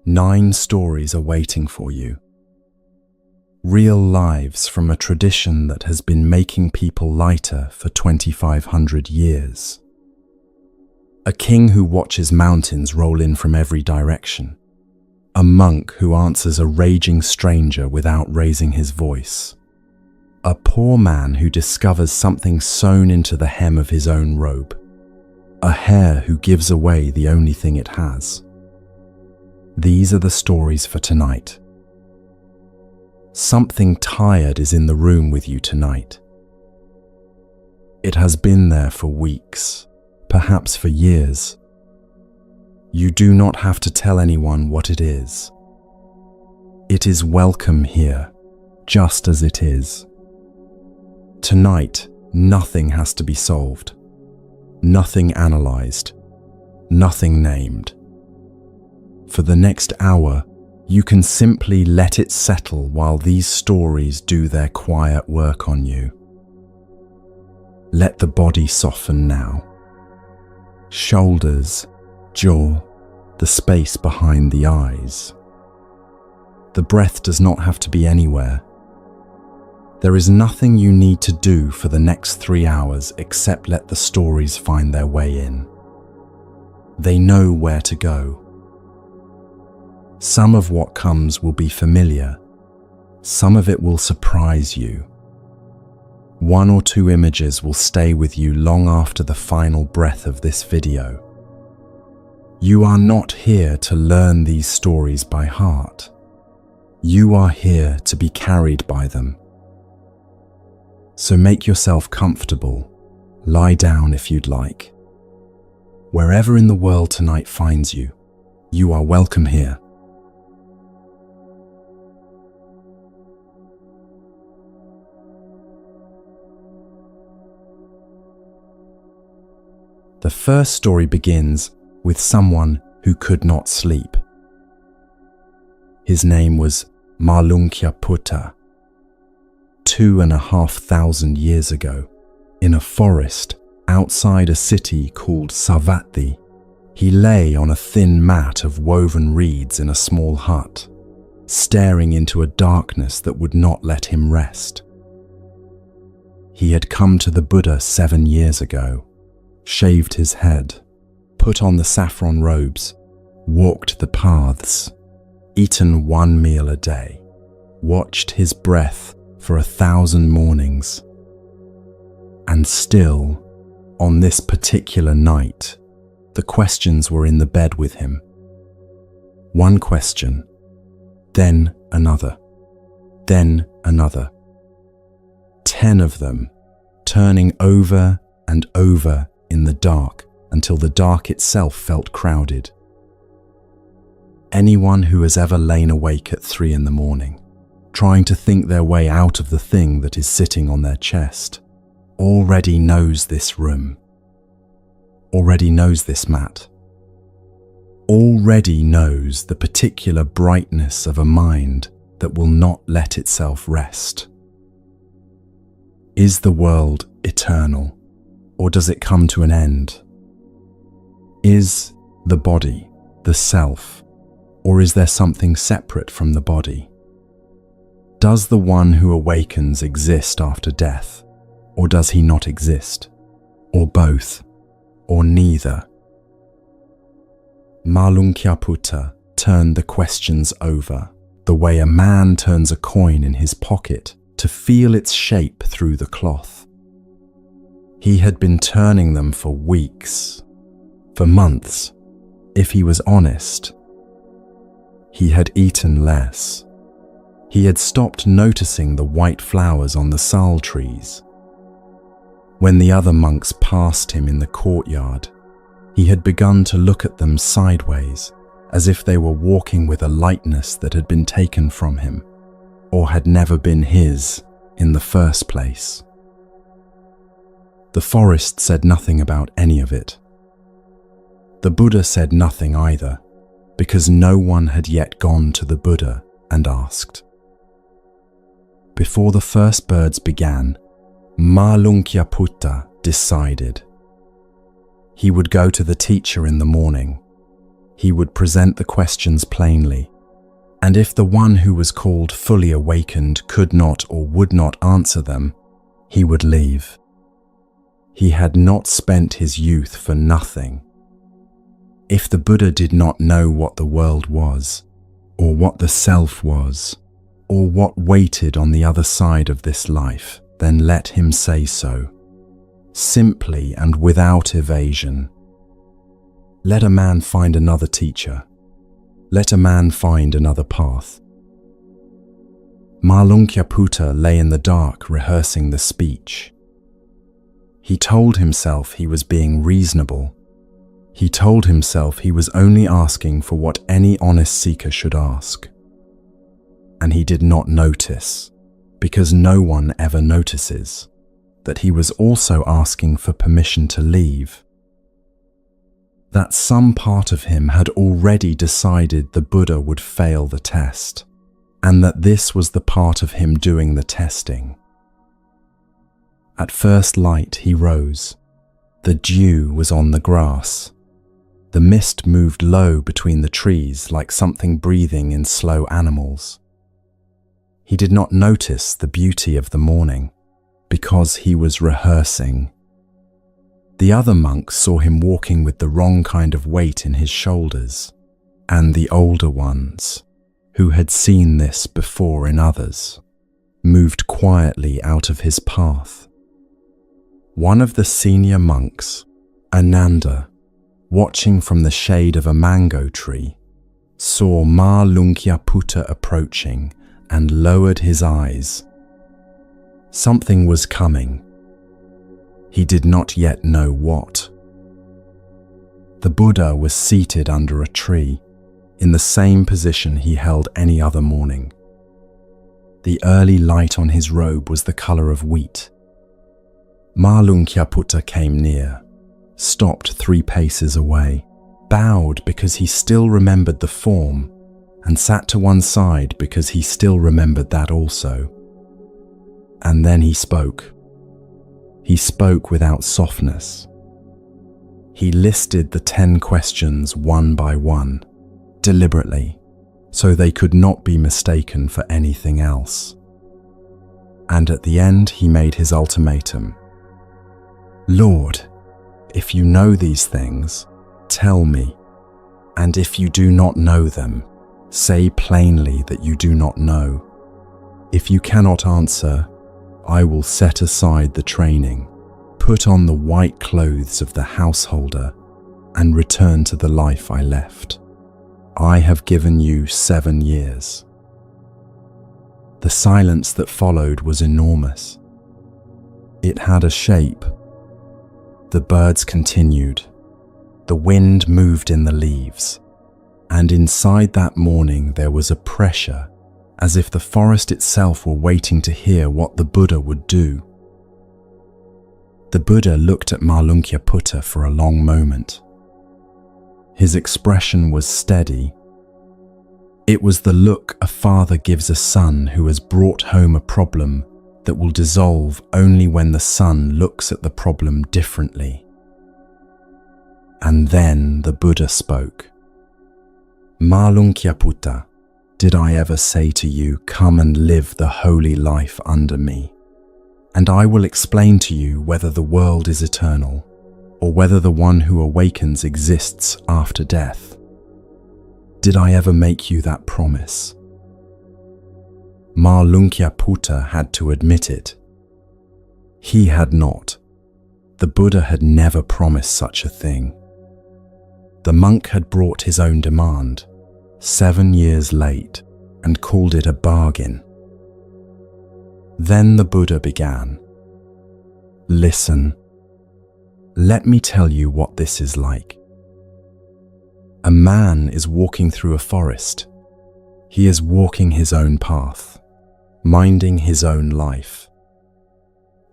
9 stories are waiting for you. Real lives from a tradition that has been making people lighter for 2,500 years. A king who watches mountains roll in from every direction. A monk who answers a raging stranger without raising his voice. A poor man who discovers something sewn into the hem of his own robe. A hare who gives away the only thing it has. These are the stories for tonight. Something tired is in the room with you tonight. It has been there for weeks, perhaps for years. You do not have to tell anyone what it is. It is welcome here, just as it is. Tonight, nothing has to be solved. Nothing analyzed. Nothing named. For the next hour, you can simply let it settle while these stories do their quiet work on you. Let the body soften now. Shoulders, jaw, the space behind the eyes. The breath does not have to be anywhere. There is nothing you need to do for the next 3 hours except let the stories find their way in. They know where to go. Some of what comes will be familiar. Some of it will surprise you. 1 or 2 images will stay with you long after the final breath of this video. You are not here to learn these stories by heart. You are here to be carried by them. So make yourself comfortable. Lie down if you'd like. Wherever in the world tonight finds you, you are welcome here. The first story begins with someone who could not sleep. His name was Malunkyaputta. 2,500 years ago, in a forest outside a city called Savatthi, he lay on a thin mat of woven reeds in a small hut, staring into a darkness that would not let him rest. He had come to the Buddha 7 years ago, shaved his head, put on the saffron robes, walked the paths, eaten 1 meal a day, watched his breath for 1,000 mornings. And still, on this particular night, the questions were in the bed with him. One question, then another, then another. 10 of them, turning over and over in the dark until the dark itself felt crowded. Anyone who has ever lain awake at 3 in the morning, trying to think their way out of the thing that is sitting on their chest, already knows this room, already knows this mat, already knows the particular brightness of a mind that will not let itself rest. Is the world eternal, or does it come to an end? Is the body the self, or is there something separate from the body? Does the one who awakens exist after death, or does he not exist? Or both, or neither? Malunkyaputta turned the questions over, the way a man turns a coin in his pocket to feel its shape through the cloth. He had been turning them for weeks, for months. If he was honest, he had eaten less. He had stopped noticing the white flowers on the sal trees. When the other monks passed him in the courtyard, he had begun to look at them sideways, as if they were walking with a lightness that had been taken from him, or had never been his in the first place. The forest said nothing about any of it. The Buddha said nothing either, because no one had yet gone to the Buddha and asked. Before the first birds began, Malunkyaputta decided. He would go to the teacher in the morning. he would present the questions plainly, and if the one who was called fully awakened could not or would not answer them, he would leave. He had not spent his youth for nothing. If the Buddha did not know what the world was, or what the self was, or what waited on the other side of this life, then let him say so, simply and without evasion. Let a man find another teacher. Let a man find another path. Malunkyaputta lay in the dark rehearsing the speech. He told himself he was being reasonable. He told himself he was only asking for what any honest seeker should ask. And he did not notice, because no one ever notices, that he was also asking for permission to leave. That some part of him had already decided the Buddha would fail the test, and that this was the part of him doing the testing. At first light he rose. The dew was on the grass. The mist moved low between the trees like something breathing in slow animals. He did not notice the beauty of the morning, because he was rehearsing. The other monks saw him walking with the wrong kind of weight in his shoulders, and the older ones, who had seen this before in others, moved quietly out of his path. One of the senior monks, Ananda, watching from the shade of a mango tree, saw Malunkyaputta approaching and lowered his eyes. Something was coming. He did not yet know what. The Buddha was seated under a tree, in the same position he held any other morning. The early light on his robe was the color of wheat. Malunkyaputta came near, stopped 3 paces away, bowed because he still remembered the form, and sat to one side because he still remembered that also. And then he spoke. He spoke without softness. He listed the 10 questions one by one, deliberately, so they could not be mistaken for anything else. And at the end he made his ultimatum. Lord, if you know these things, tell me, and if you do not know them, say plainly that you do not know. If you cannot answer, I will set aside the training, put on the white clothes of the householder, and return to the life I left. I have given you 7 years. The silence that followed was enormous. It had a shape. The birds continued. The wind moved in the leaves. And inside that morning there was a pressure, as if the forest itself were waiting to hear what the Buddha would do. The Buddha looked at Malunkyaputta for a long moment. His expression was steady. It was the look a father gives a son who has brought home a problem that will dissolve only when the son looks at the problem differently. And then the Buddha spoke. Malunkyaputta, did I ever say to you, come and live the holy life under me, and I will explain to you whether the world is eternal, or whether the one who awakens exists after death? Did I ever make you that promise? Malunkyaputta had to admit it. He had not. The Buddha had never promised such a thing. The monk had brought his own demand, 7 years late, and called it a bargain. Then the Buddha began. Listen. Let me tell you what this is like. A man is walking through a forest. He is walking his own path, minding his own life.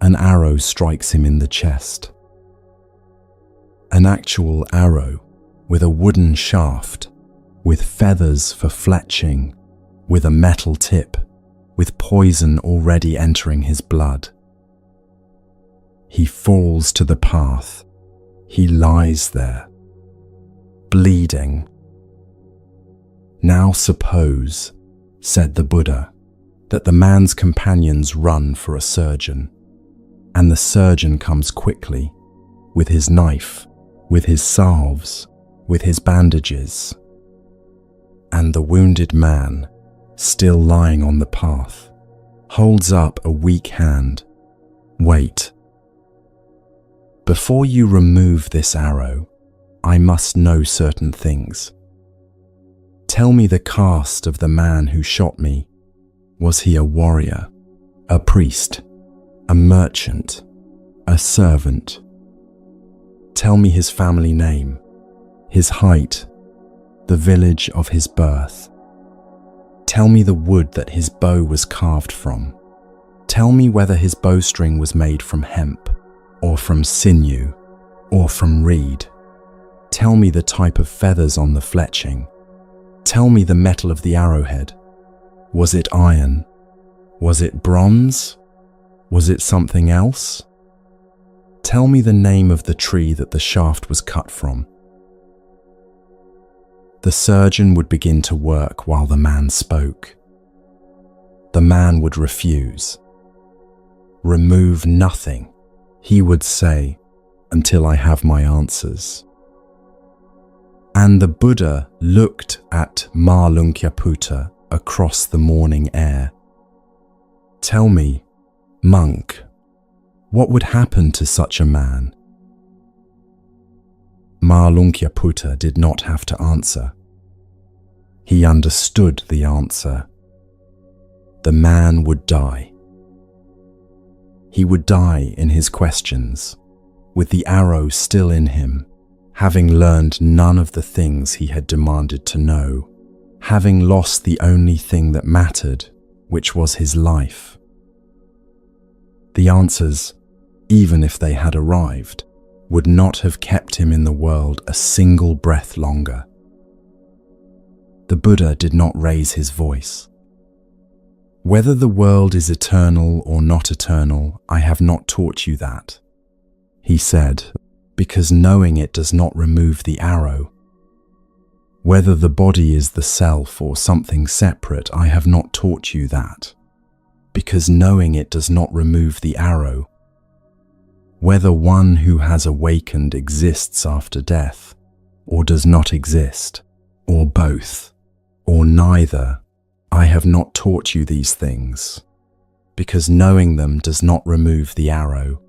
An arrow strikes him in the chest. An actual arrow with a wooden shaft, with feathers for fletching, with a metal tip, with poison already entering his blood. He falls to the path. He lies there, bleeding, Now suppose, said the Buddha, that the man's companions run for a surgeon, and the surgeon comes quickly, with his knife, with his salves, with his bandages, and the wounded man, still lying on the path, holds up a weak hand. Wait. Before you remove this arrow, I must know certain things. Tell me the caste of the man who shot me. Was he a warrior, a priest, a merchant, a servant? Tell me his family name, his height, the village of his birth. Tell me the wood that his bow was carved from. Tell me whether his bowstring was made from hemp, or from sinew, or from reed. Tell me the type of feathers on the fletching. Tell me the metal of the arrowhead. Was it iron? Was it bronze? Was it something else? Tell me the name of the tree that the shaft was cut from. The surgeon would begin to work while the man spoke. The man would refuse. Remove nothing, he would say, until I have my answers. And the Buddha looked at Malunkyaputta across the morning air. Tell me, monk, what would happen to such a man? Malunkyaputta did not have to answer. He understood the answer. The man would die. He would die in his questions, with the arrow still in him, having learned none of the things he had demanded to know, having lost the only thing that mattered, which was his life. The answers, even if they had arrived, would not have kept him in the world a single breath longer. The Buddha did not raise his voice. Whether the world is eternal or not eternal, I have not taught you that, he said, because knowing it does not remove the arrow. Whether the body is the self or something separate, I have not taught you that, because knowing it does not remove the arrow. Whether one who has awakened exists after death, or does not exist, or both, or neither, I have not taught you these things, because knowing them does not remove the arrow.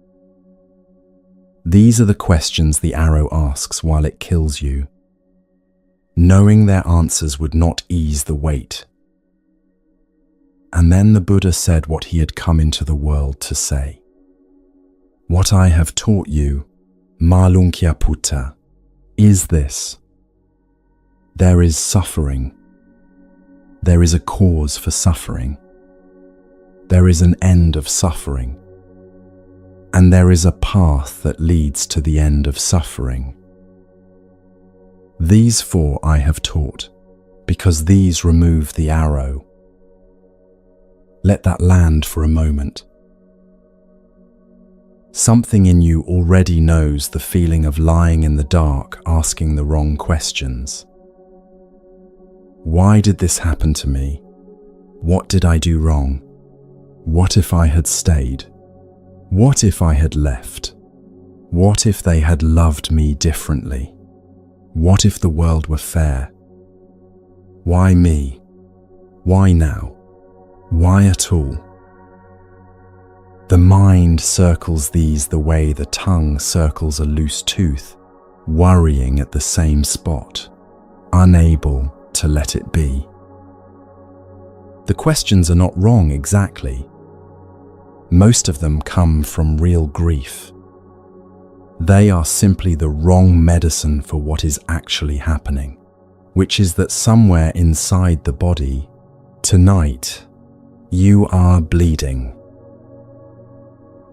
These are the questions the arrow asks while it kills you. Knowing their answers would not ease the weight. And then the Buddha said what he had come into the world to say. What I have taught you, Malunkyaputta, is this. There is suffering. There is a cause for suffering. There is an end of suffering. And there is a path that leads to the end of suffering. These four I have taught, because these remove the arrow. Let that land for a moment. Something in you already knows the feeling of lying in the dark, asking the wrong questions. Why did this happen to me? What did I do wrong? What if I had stayed? What if I had left? What if they had loved me differently? What if the world were fair? Why me? Why now? Why at all? The mind circles these the way the tongue circles a loose tooth, worrying at the same spot, unable to let it be. The questions are not wrong exactly. Most of them come from real grief. They are simply the wrong medicine for what is actually happening, which is that somewhere inside the body, tonight, you are bleeding.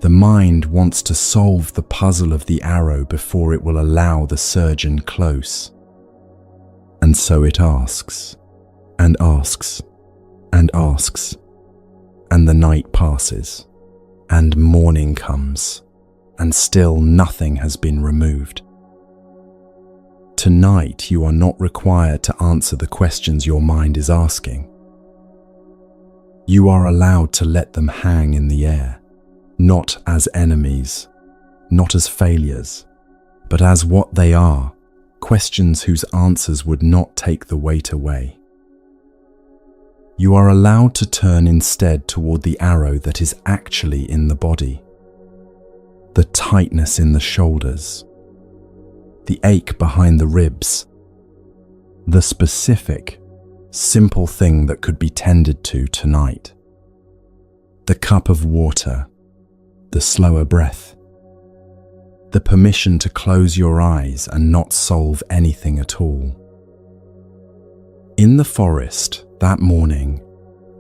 The mind wants to solve the puzzle of the arrow before it will allow the surgeon close. And so it asks, and asks, and asks, and the night passes, and morning comes, and still nothing has been removed. Tonight, you are not required to answer the questions your mind is asking. You are allowed to let them hang in the air, not as enemies, not as failures, but as what they are, questions whose answers would not take the weight away. You are allowed to turn instead toward the arrow that is actually in the body, the tightness in the shoulders, the ache behind the ribs, the specific, simple thing that could be tended to tonight. The cup of water, the slower breath, the permission to close your eyes and not solve anything at all. In the forest that morning,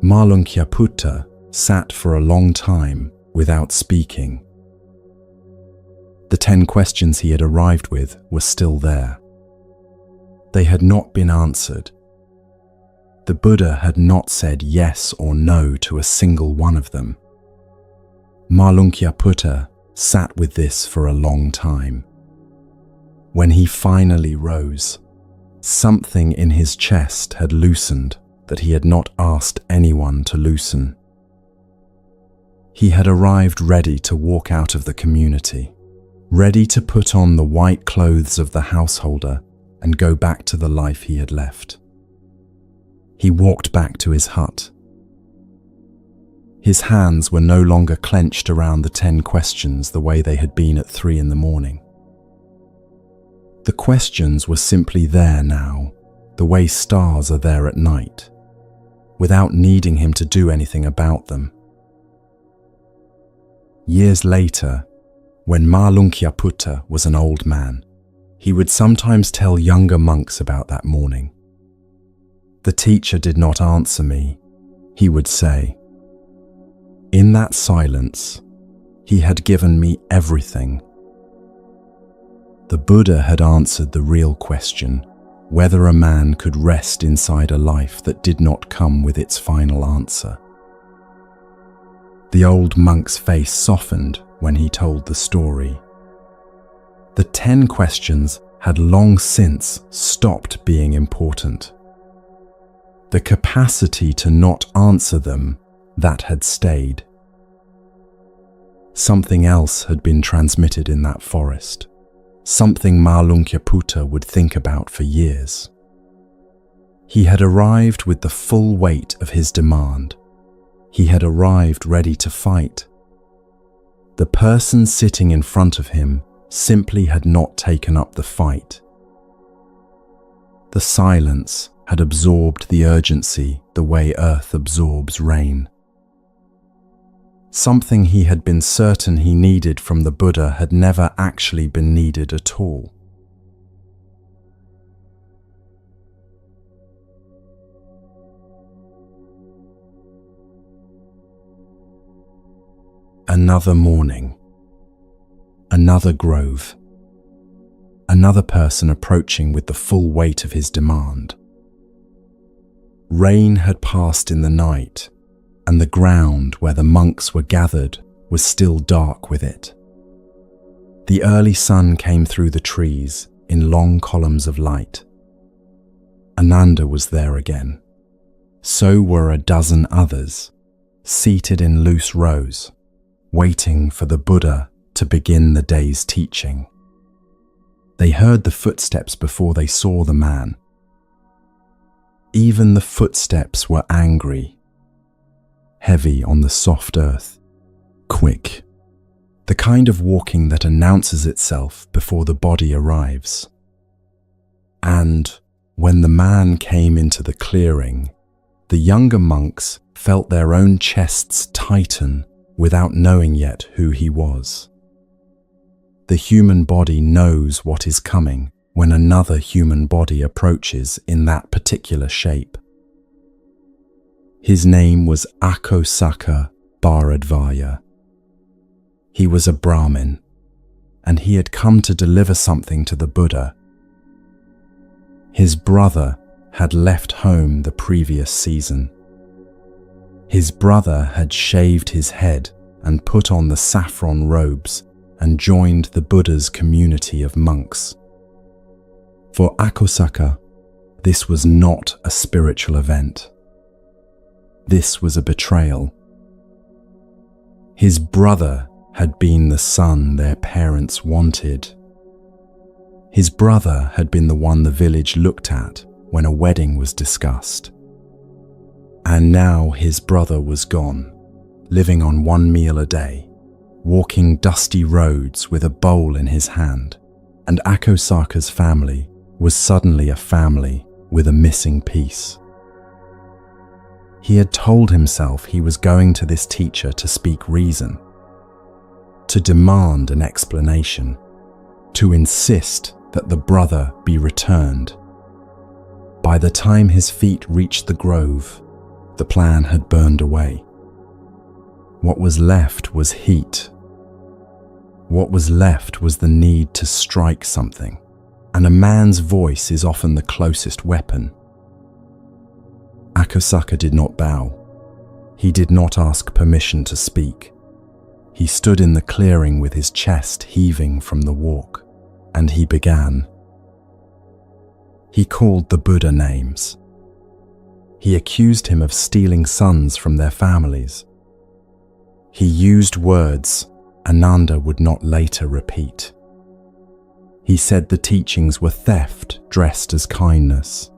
Malunkyaputta sat for a long time without speaking. The 10 questions he had arrived with were still there. They had not been answered. The Buddha had not said yes or no to a single one of them. Malunkyaputta sat with this for a long time. When he finally rose, something in his chest had loosened that he had not asked anyone to loosen. He had arrived ready to walk out of the community, ready to put on the white clothes of the householder and go back to the life he had left. He walked back to his hut. His hands were no longer clenched around the 10 questions the way they had been at 3 in the morning. The questions were simply there now, the way stars are there at night, without needing him to do anything about them. Years later, when Malunkyaputta was an old man, he would sometimes tell younger monks about that morning. "The teacher did not answer me," he would say. "In that silence, he had given me everything." The Buddha had answered the real question, whether a man could rest inside a life that did not come with its final answer. The old monk's face softened when he told the story. The 10 questions had long since stopped being important. The capacity to not answer them, that had stayed. Something else had been transmitted in that forest, something Malunkyaputta would think about for years. He had arrived with the full weight of his demand. He had arrived ready to fight. The person sitting in front of him simply had not taken up the fight. The silence had absorbed the urgency the way earth absorbs rain. Something he had been certain he needed from the Buddha had never actually been needed at all. Another morning, another grove, another person approaching with the full weight of his demand. Rain had passed in the night, and the ground where the monks were gathered was still dark with it. The early sun came through the trees in long columns of light. Ananda was there again. So were a dozen others, seated in loose rows, waiting for the Buddha to begin the day's teaching. They heard the footsteps before they saw the man. Even the footsteps were angry, heavy on the soft earth, quick, the kind of walking that announces itself before the body arrives. And when the man came into the clearing, the younger monks felt their own chests tighten without knowing yet who he was. The human body knows what is coming when another human body approaches in that particular shape. His name was Akosaka Bharadvaya. He was a Brahmin, and he had come to deliver something to the Buddha. His brother had left home the previous season. His brother had shaved his head and put on the saffron robes and joined the Buddha's community of monks. For Akosaka, this was not a spiritual event. This was a betrayal. His brother had been the son their parents wanted. His brother had been the one the village looked at when a wedding was discussed. And now his brother was gone, living on one meal a day, walking dusty roads with a bowl in his hand, and Akosaka's family was suddenly a family with a missing piece. He had told himself he was going to this teacher to speak reason, to demand an explanation, to insist that the brother be returned. By the time his feet reached the grove, the plan had burned away. What was left was heat. What was left was the need to strike something, and a man's voice is often the closest weapon. Akosaka did not bow. He did not ask permission to speak. He stood in the clearing with his chest heaving from the walk, and he began. He called the Buddha names. He accused him of stealing sons from their families. He used words Ananda would not later repeat. He said the teachings were theft dressed as kindness.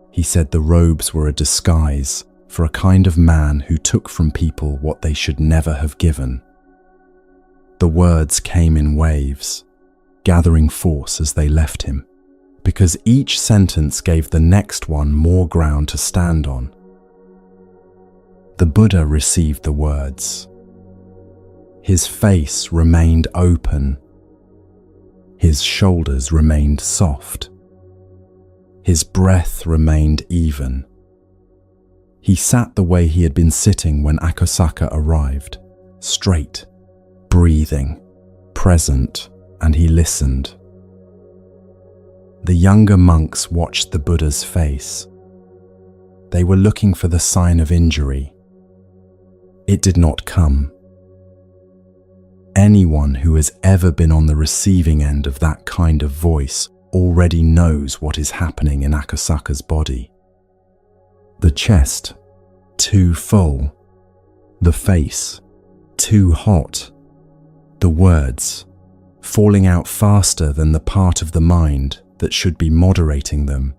He said the robes were a disguise for a kind of man who took from people what they should never have given. The words came in waves, gathering force as they left him, because each sentence gave the next one more ground to stand on. The Buddha received the words. His face remained open. His shoulders remained soft. His breath remained even. He sat the way he had been sitting when Akosaka arrived, straight, breathing, present, and he listened. The younger monks watched the Buddha's face. They were looking for the sign of injury. It did not come. Anyone who has ever been on the receiving end of that kind of voice already knows what is happening in Akosaka's body. The chest, too full. The face, too hot. The words, falling out faster than the part of the mind that should be moderating them.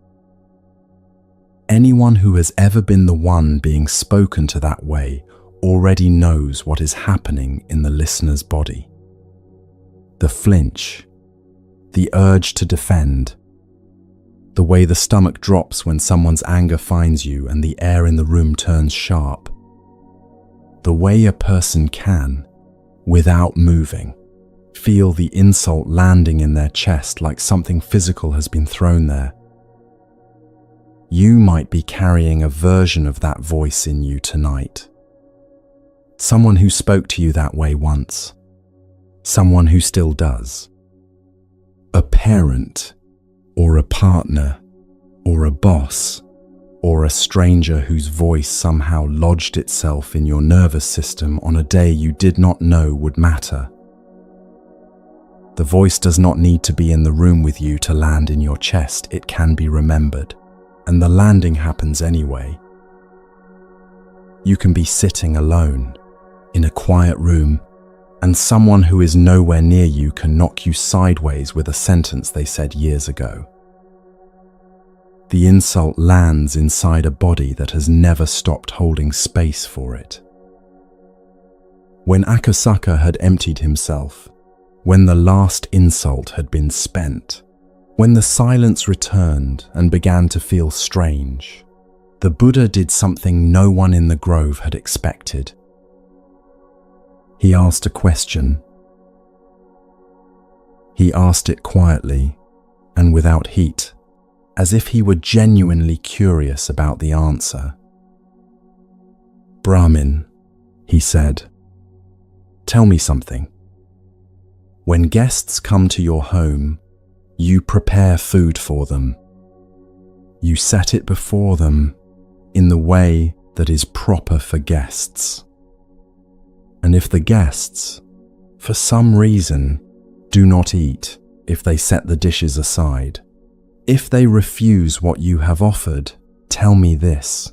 Anyone who has ever been the one being spoken to that way already knows what is happening in the listener's body. The flinch, the urge to defend, the way the stomach drops when someone's anger finds you and the air in the room turns sharp, the way a person can, without moving, feel the insult landing in their chest like something physical has been thrown there. You might be carrying a version of that voice in you tonight. Someone who spoke to you that way once. Someone who still does. A parent, or a partner, or a boss, or a stranger whose voice somehow lodged itself in your nervous system on a day you did not know would matter. The voice does not need to be in the room with you to land in your chest. It can be remembered, and the landing happens anyway. You can be sitting alone, in a quiet room, and someone who is nowhere near you can knock you sideways with a sentence they said years ago. The insult lands inside a body that has never stopped holding space for it. When Akosaka had emptied himself, when the last insult had been spent, when the silence returned and began to feel strange, the Buddha did something no one in the grove had expected. He asked a question. He asked it quietly and without heat, as if he were genuinely curious about the answer. "Brahmin," he said, "tell me something. When guests come to your home, you prepare food for them. You set it before them in the way that is proper for guests. And if the guests, for some reason, do not eat if they set the dishes aside, If they refuse what you have offered, tell me this.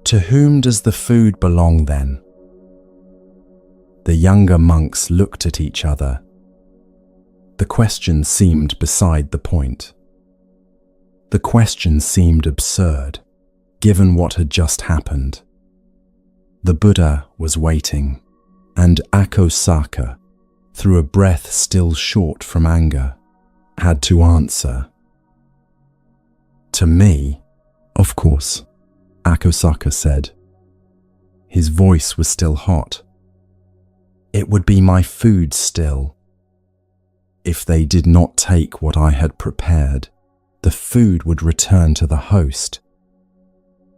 To whom does the food belong then? The younger monks looked at each other. The question seemed beside the point. The question seemed absurd, given what had just happened. The Buddha was waiting, and Akosaka, through a breath still short from anger, had to answer. To me, of course, Akosaka said. His voice was still hot. It would be my food still. If they did not take what I had prepared, the food would return to the host.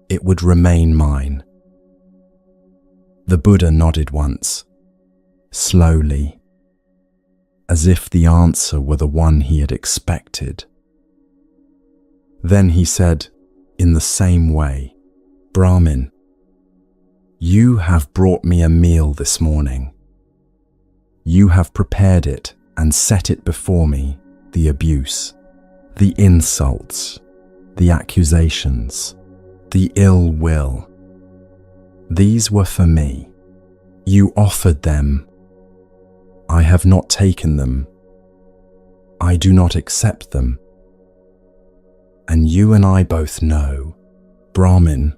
It would remain mine. The Buddha nodded once, slowly, as if the answer were the one he had expected. Then he said, in the same way, Brahmin, you have brought me a meal this morning. You have prepared it and set it before me, the abuse, the insults, the accusations, the ill will. These were for me. You offered them. I have not taken them. I do not accept them. And you and I both know, Brahmin,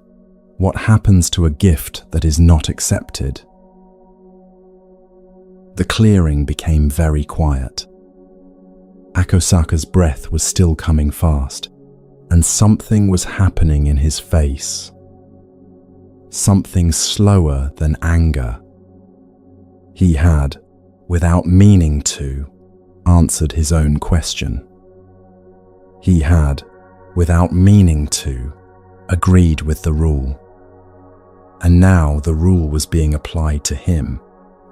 what happens to a gift that is not accepted. The clearing became very quiet. Akosaka's breath was still coming fast, and something was happening in his face. Something slower than anger. He had, without meaning to, answered his own question. He had, without meaning to, agreed with the rule. And now the rule was being applied to him,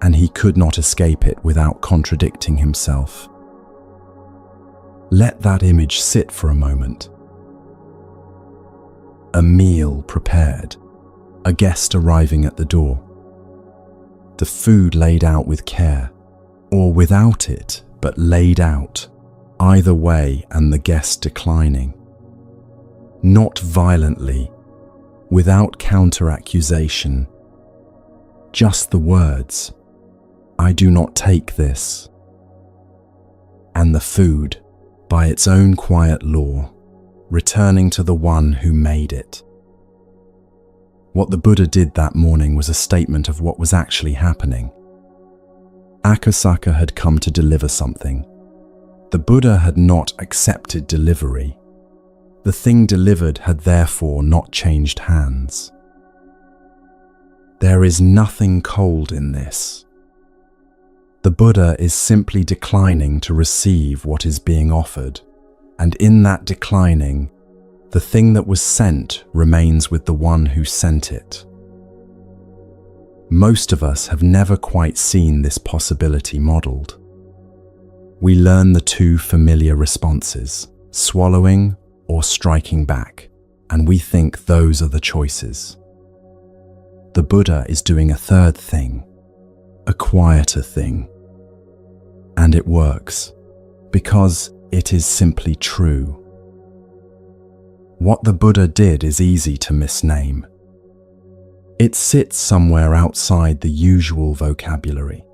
and he could not escape it without contradicting himself. Let that image sit for a moment. A meal prepared, a guest arriving at the door. The food laid out with care, or without it, but laid out, either way, and the guest declining. Not violently, without counter-accusation. Just the words, I do not take this. And the food, by its own quiet law, returning to the one who made it. What the Buddha did that morning was a statement of what was actually happening. Akosaka had come to deliver something. The Buddha had not accepted delivery. The thing delivered had therefore not changed hands. There is nothing cold in this. The Buddha is simply declining to receive what is being offered, and in that declining, the thing that was sent remains with the one who sent it. Most of us have never quite seen this possibility modeled. We learn the two familiar responses, swallowing or striking back, and we think those are the choices. The Buddha is doing a third thing, a quieter thing. And it works, because it is simply true. What the Buddha did is easy to misname. It sits somewhere outside the usual vocabulary.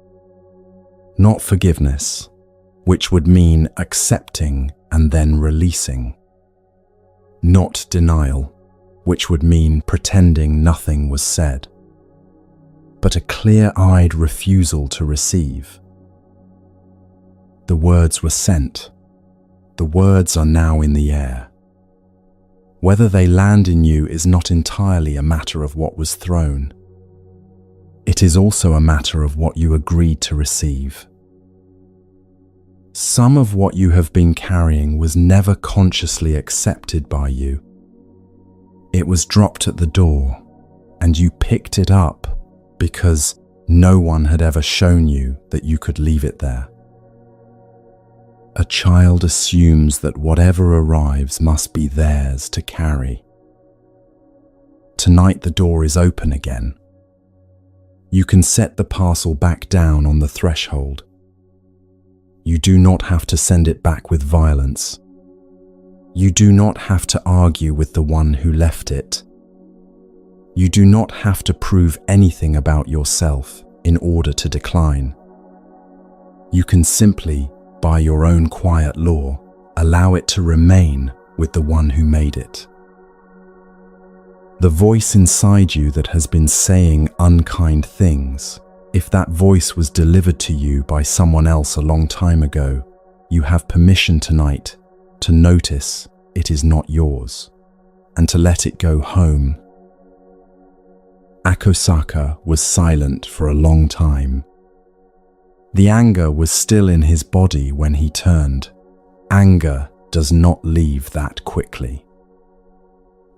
Not forgiveness, which would mean accepting and then releasing. Not denial, which would mean pretending nothing was said. But a clear-eyed refusal to receive. The words were sent. The words are now in the air. Whether they land in you is not entirely a matter of what was thrown. It is also a matter of what you agreed to receive. Some of what you have been carrying was never consciously accepted by you. It was dropped at the door, and you picked it up because no one had ever shown you that you could leave it there. A child assumes that whatever arrives must be theirs to carry. Tonight the door is open again. You can set the parcel back down on the threshold. You do not have to send it back with violence. You do not have to argue with the one who left it. You do not have to prove anything about yourself in order to decline. You can simply, by your own quiet law, allow it to remain with the one who made it. The voice inside you that has been saying unkind things, if that voice was delivered to you by someone else a long time ago, you have permission tonight to notice it is not yours and to let it go home. Akosaka was silent for a long time. The anger was still in his body when he turned. Anger does not leave that quickly.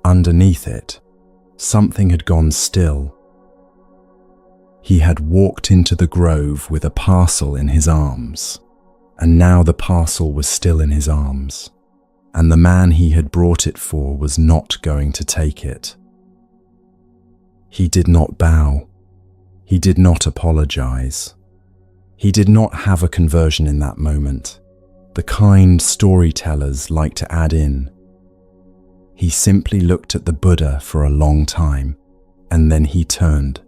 Underneath it, something had gone still. He had walked into the grove with a parcel in his arms, and now the parcel was still in his arms, and the man he had brought it for was not going to take it. He did not bow. He did not apologize. He did not have a conversion in that moment. The kind storytellers like to add in. He simply looked at the Buddha for a long time, and then he turned,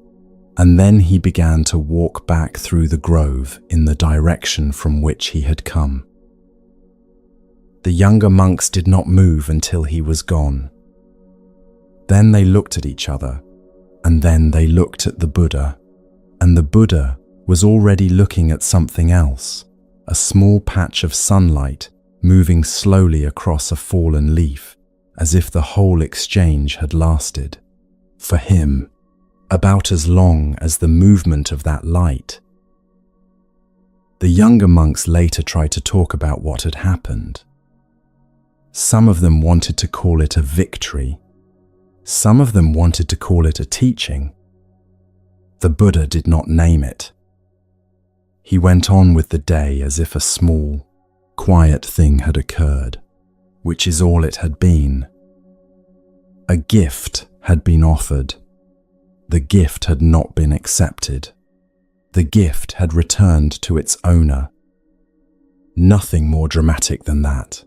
and then he began to walk back through the grove in the direction from which he had come. The younger monks did not move until he was gone. Then they looked at each other, and then they looked at the Buddha, and the Buddha was already looking at something else, a small patch of sunlight moving slowly across a fallen leaf, as if the whole exchange had lasted, for him, about as long as the movement of that light. The younger monks later tried to talk about what had happened. Some of them wanted to call it a victory. Some of them wanted to call it a teaching. The Buddha did not name it. He went on with the day as if a small, quiet thing had occurred, which is all it had been. A gift had been offered. The gift had not been accepted. The gift had returned to its owner. Nothing more dramatic than that.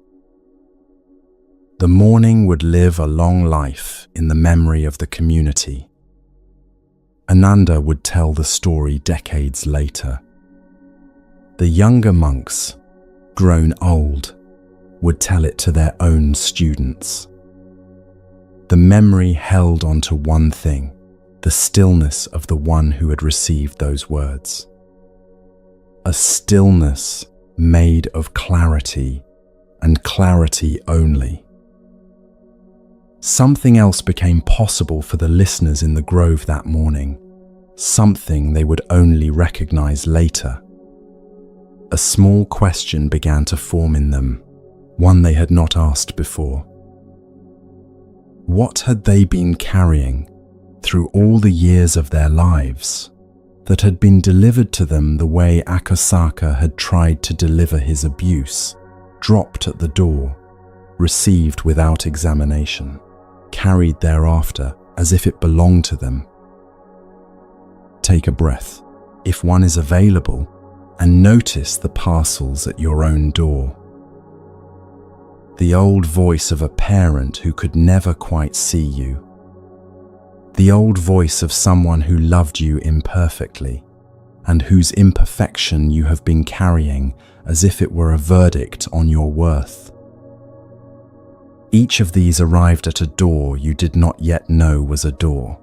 The morning would live a long life in the memory of the community. Ananda would tell the story decades later. The younger monks, grown old, would tell it to their own students. The memory held onto one thing, the stillness of the one who had received those words. A stillness made of clarity, and clarity only. Something else became possible for the listeners in the grove that morning, something they would only recognize later. A small question began to form in them, one they had not asked before. What had they been carrying through all the years of their lives that had been delivered to them the way Akosaka had tried to deliver his abuse, dropped at the door, received without examination, carried thereafter as if it belonged to them? Take a breath, if one is available, and notice the parcels at your own door. The old voice of a parent who could never quite see you. The old voice of someone who loved you imperfectly, and whose imperfection you have been carrying as if it were a verdict on your worth. Each of these arrived at a door you did not yet know was a door.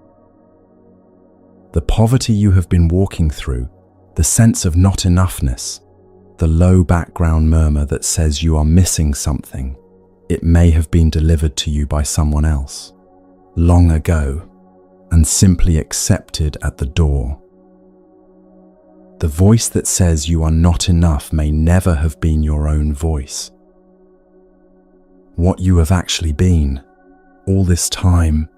The poverty you have been walking through, the sense of not enoughness, the low background murmur that says you are missing something, it may have been delivered to you by someone else, long ago, and simply accepted at the door. The voice that says you are not enough may never have been your own voice. What you have actually been, all this time,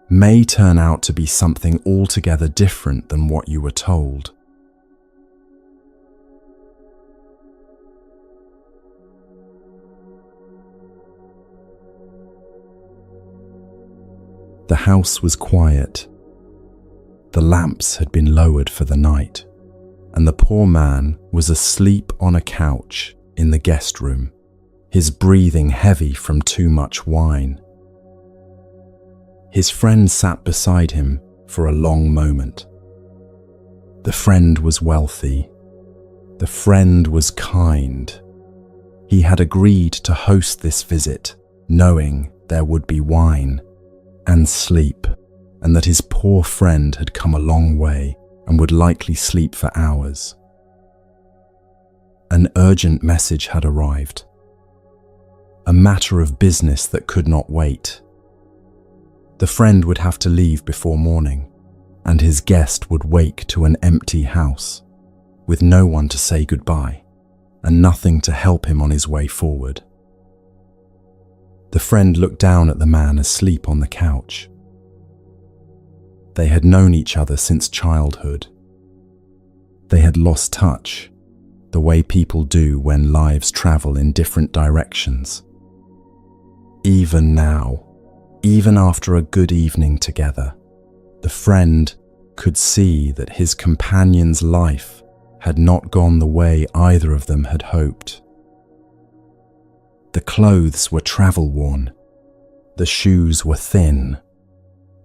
may turn out to be something altogether different than what you were told. The house was quiet. The lamps had been lowered for the night, and the poor man was asleep on a couch in the guest room, his breathing heavy from too much wine. His friend sat beside him for a long moment. The friend was wealthy. The friend was kind. He had agreed to host this visit, knowing there would be wine and sleep, and that his poor friend had come a long way and would likely sleep for hours. An urgent message had arrived. A matter of business that could not wait. The friend would have to leave before morning, and his guest would wake to an empty house, with no one to say goodbye, and nothing to help him on his way forward. The friend looked down at the man asleep on the couch. They had known each other since childhood. They had lost touch, the way people do when lives travel in different directions. Even now, even after a good evening together, the friend could see that his companion's life had not gone the way either of them had hoped. The clothes were travel-worn. The shoes were thin.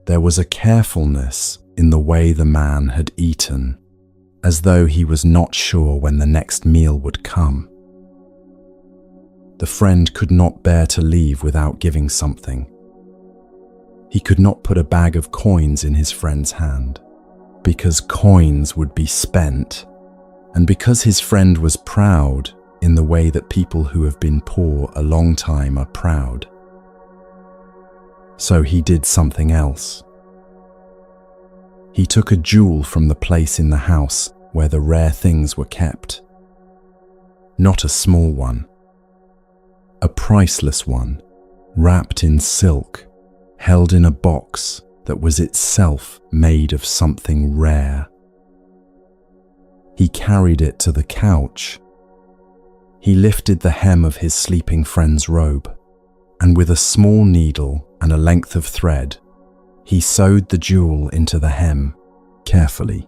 There was a carefulness in the way the man had eaten, as though he was not sure when the next meal would come. The friend could not bear to leave without giving something. He could not put a bag of coins in his friend's hand, because coins would be spent, and because his friend was proud in the way that people who have been poor a long time are proud. So he did something else. He took a jewel from the place in the house where the rare things were kept. Not a small one. A priceless one, wrapped in silk, held in a box that was itself made of something rare. He carried it to the couch. He lifted the hem of his sleeping friend's robe, and with a small needle and a length of thread, he sewed the jewel into the hem, carefully,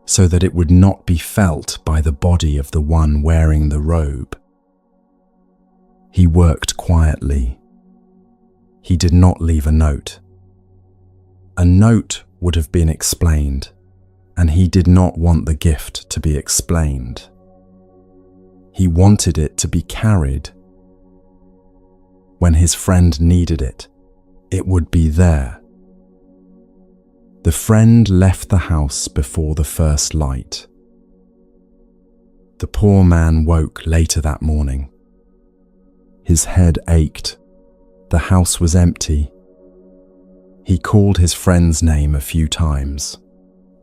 so that it would not be felt by the body of the one wearing the robe. He worked quietly. He did not leave a note. A note would have been explained, and he did not want the gift to be explained. He wanted it to be carried. When his friend needed it, it would be there. The friend left the house before the first light. The poor man woke later that morning. His head ached. The house was empty. He called his friend's name a few times,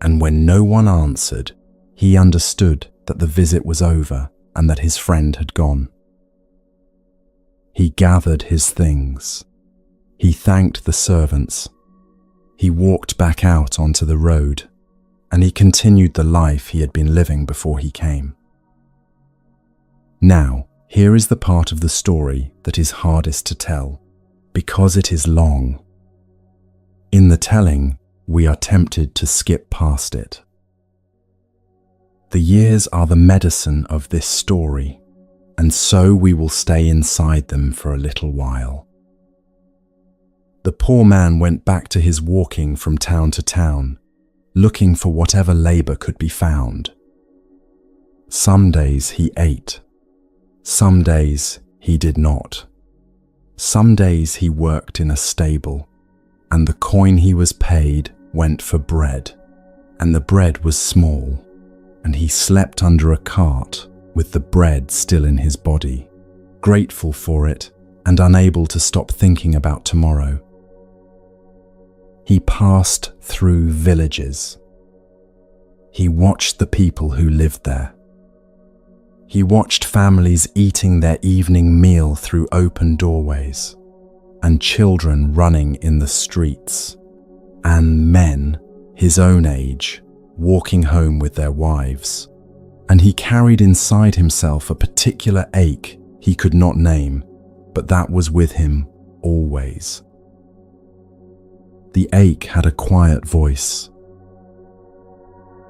and when no one answered, he understood that the visit was over and that his friend had gone. He gathered his things. He thanked the servants. He walked back out onto the road, and he continued the life he had been living before he came. Now, here is the part of the story that is hardest to tell, because it is long. In the telling, we are tempted to skip past it. The years are the medicine of this story, and so we will stay inside them for a little while. The poor man went back to his walking from town to town, looking for whatever labor could be found. Some days he ate. Some days he did not. Some days he worked in a stable, and the coin he was paid went for bread, and the bread was small, and he slept under a cart with the bread still in his body, grateful for it and unable to stop thinking about tomorrow. He passed through villages. He watched the people who lived there. He watched families eating their evening meal through open doorways, and children running in the streets, and men, his own age, walking home with their wives. And he carried inside himself a particular ache he could not name, but that was with him always. The ache had a quiet voice.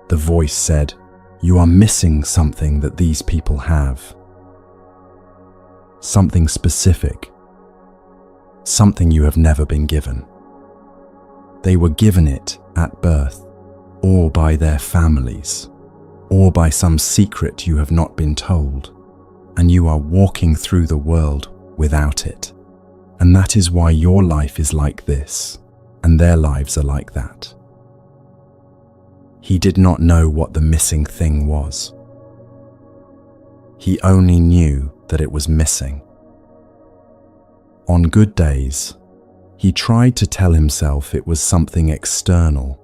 The voice said, "You are missing something that these people have." something specific, something you have never been given. They were given it at birth, or by their families, or by some secret you have not been told, and you are walking through the world without it. And that is why your life is like this, and their lives are like that. He did not know what the missing thing was. He only knew that it was missing. On good days, he tried to tell himself it was something external.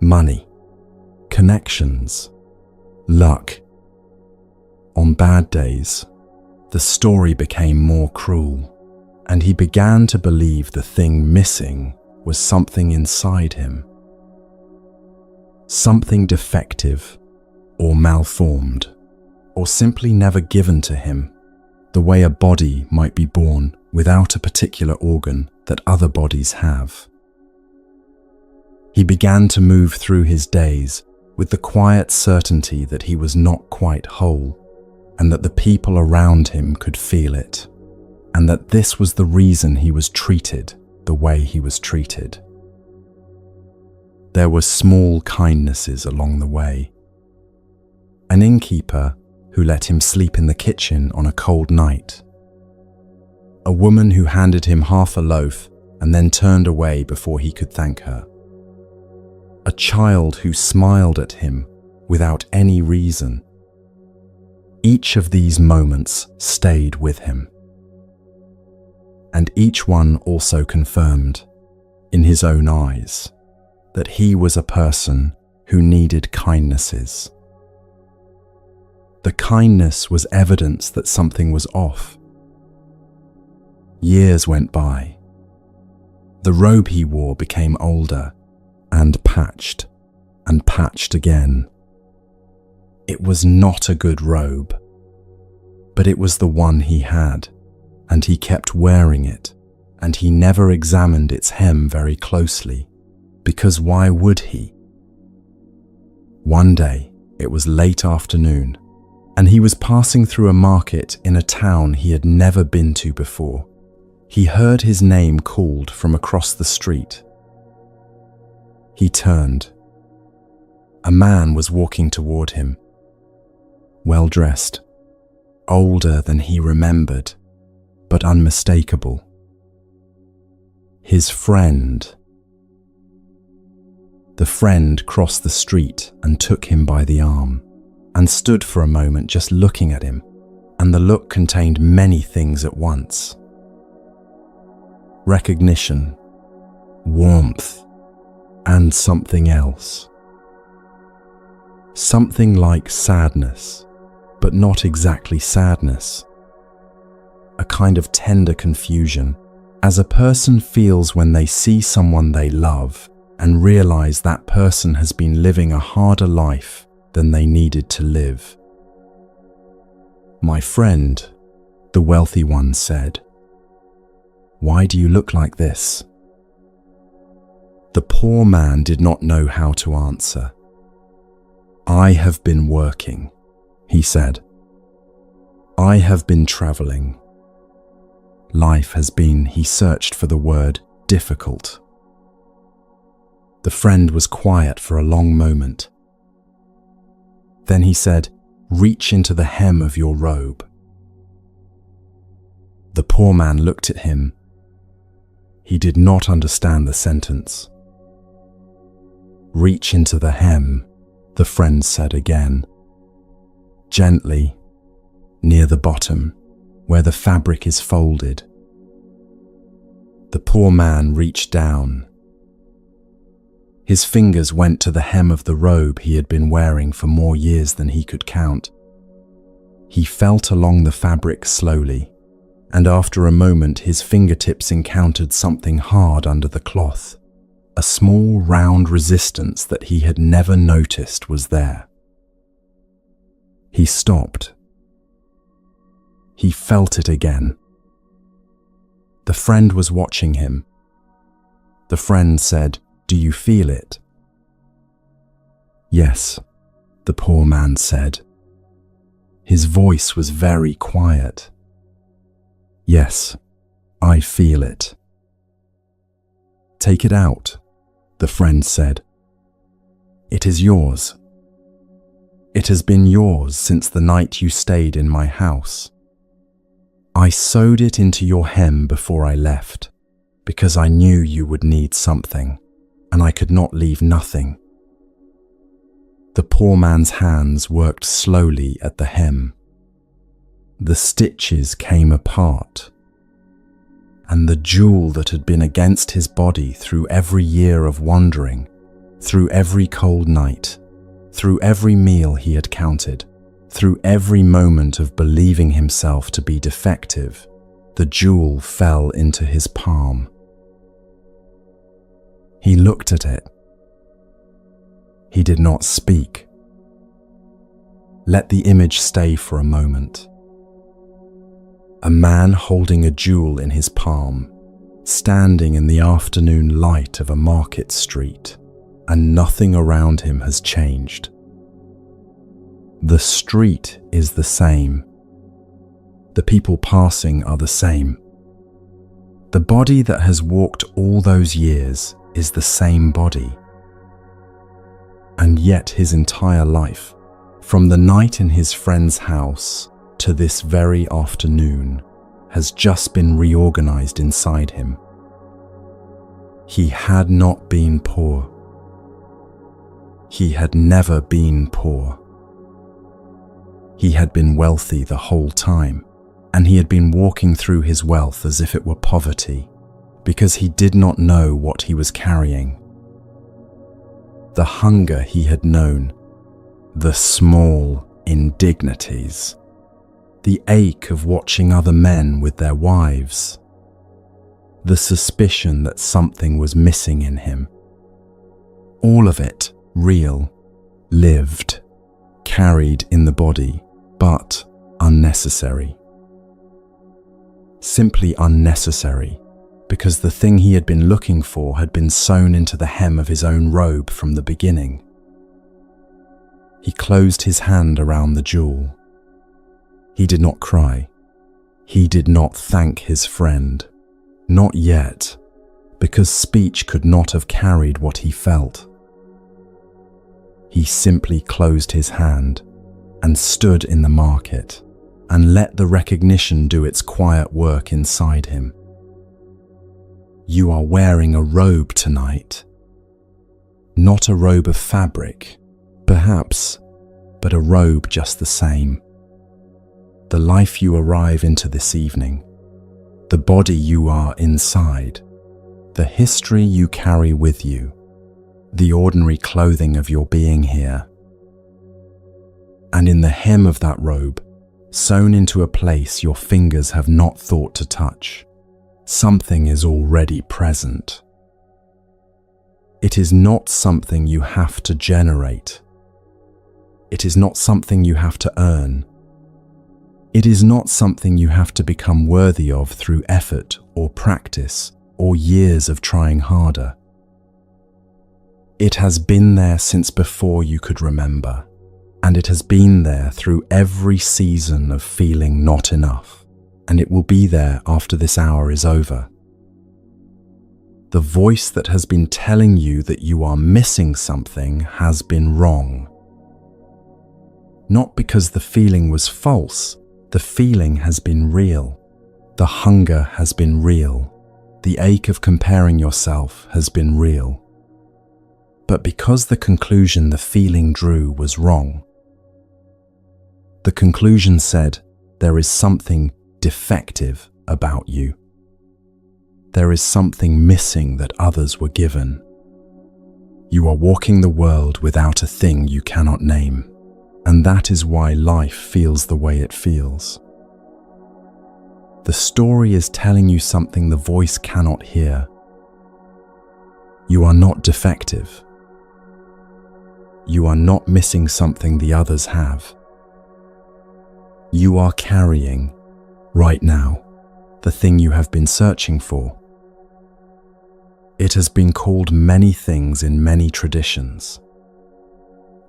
Money, connections, luck. On bad days, the story became more cruel, and he began to believe the thing missing was something inside him. Something defective or malformed, or simply never given to him, the way a body might be born without a particular organ that other bodies have. He began to move through his days with the quiet certainty that he was not quite whole, and that the people around him could feel it, and that this was the reason he was treated the way he was treated. There were small kindnesses along the way. An innkeeper who let him sleep in the kitchen on a cold night. A woman who handed him half a loaf and then turned away before he could thank her. A child who smiled at him without any reason. Each of these moments stayed with him. And each one also confirmed, in his own eyes, that he was a person who needed kindnesses. The kindness was evidence that something was off. Years went by. The robe he wore became older and patched again. It was not a good robe, but it was the one he had, and he kept wearing it, and he never examined its hem very closely, because why would he? One day, it was late afternoon, and he was passing through a market in a town he had never been to before. He heard his name called from across the street. He turned. A man was walking toward him, well-dressed, older than he remembered, but unmistakable. His friend. The friend crossed the street and took him by the arm, and stood for a moment just looking at him, and the look contained many things at once. Recognition, warmth, and something else. Something like sadness, but not exactly sadness. A kind of tender confusion, as a person feels when they see someone they love and realize that person has been living a harder life than they needed to live. "My friend," the wealthy one said, "why do you look like this?" The poor man did not know how to answer. "I have been working," he said. "I have been traveling. Life has been," he searched for the word, "difficult." The friend was quiet for a long moment. Then he said, "Reach into the hem of your robe." The poor man looked at him. He did not understand the sentence. "Reach into the hem," the friend said again. "Gently, near the bottom, where the fabric is folded." The poor man reached down. His fingers went to the hem of the robe he had been wearing for more years than he could count. He felt along the fabric slowly, and after a moment his fingertips encountered something hard under the cloth, a small round resistance that he had never noticed was there. He stopped. He felt it again. The friend was watching him. The friend said, "Do you feel it?" "Yes," the poor man said. His voice was very quiet. Yes, I feel it. Take it out, the friend said. It is yours. It has been yours since the night you stayed in my house. I sewed it into your hem before I left, because I knew you would need something, and I could not leave nothing. The poor man's hands worked slowly at the hem. The stitches came apart, and the jewel that had been against his body through every year of wandering, through every cold night, through every meal he had counted, through every moment of believing himself to be defective, the jewel fell into his palm. He looked at it. He did not speak. Let the image stay for a moment. A man holding a jewel in his palm, standing in the afternoon light of a market street, and nothing around him has changed. The street is the same. The people passing are the same. The body that has walked all those years is the same body. And yet his entire life, from the night in his friend's house to this very afternoon, has just been reorganized inside him. He had not been poor. He had never been poor. He had been wealthy the whole time, and he had been walking through his wealth as if it were poverty, because he did not know what he was carrying. The hunger he had known, the small indignities, the ache of watching other men with their wives, the suspicion that something was missing in him. All of it real, lived, carried in the body, but unnecessary. Simply unnecessary, because the thing he had been looking for had been sewn into the hem of his own robe from the beginning. He closed his hand around the jewel. He did not cry. He did not thank his friend. Not yet, because speech could not have carried what he felt. He simply closed his hand and stood in the market and let the recognition do its quiet work inside him. You are wearing a robe tonight. Not a robe of fabric, perhaps, but a robe just the same. The life you arrive into this evening, the body you are inside, the history you carry with you, the ordinary clothing of your being here. And in the hem of that robe, sewn into a place your fingers have not thought to touch, something is already present. It is not something you have to generate. It is not something you have to earn. It is not something you have to become worthy of through effort or practice or years of trying harder. It has been there since before you could remember, and it has been there through every season of feeling not enough, and it will be there after this hour is over. The voice that has been telling you that you are missing something has been wrong. Not because the feeling was false, the feeling has been real. The hunger has been real. The ache of comparing yourself has been real. But because the conclusion the feeling drew was wrong. The conclusion said, there is something defective about you. There is something missing that others were given. You are walking the world without a thing you cannot name, and that is why life feels the way it feels. The story is telling you something the voice cannot hear. You are not defective. You are not missing something the others have. You are carrying, right now, the thing you have been searching for. It has been called many things in many traditions.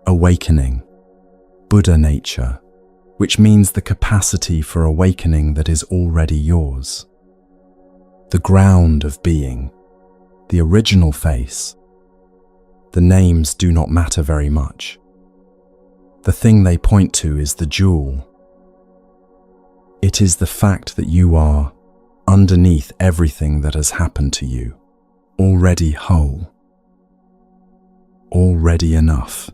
Awakening, Buddha nature, which means the capacity for awakening that is already yours. The ground of being, the original face. The names do not matter very much. The thing they point to is the jewel. It is the fact that you are, underneath everything that has happened to you, already whole, already enough,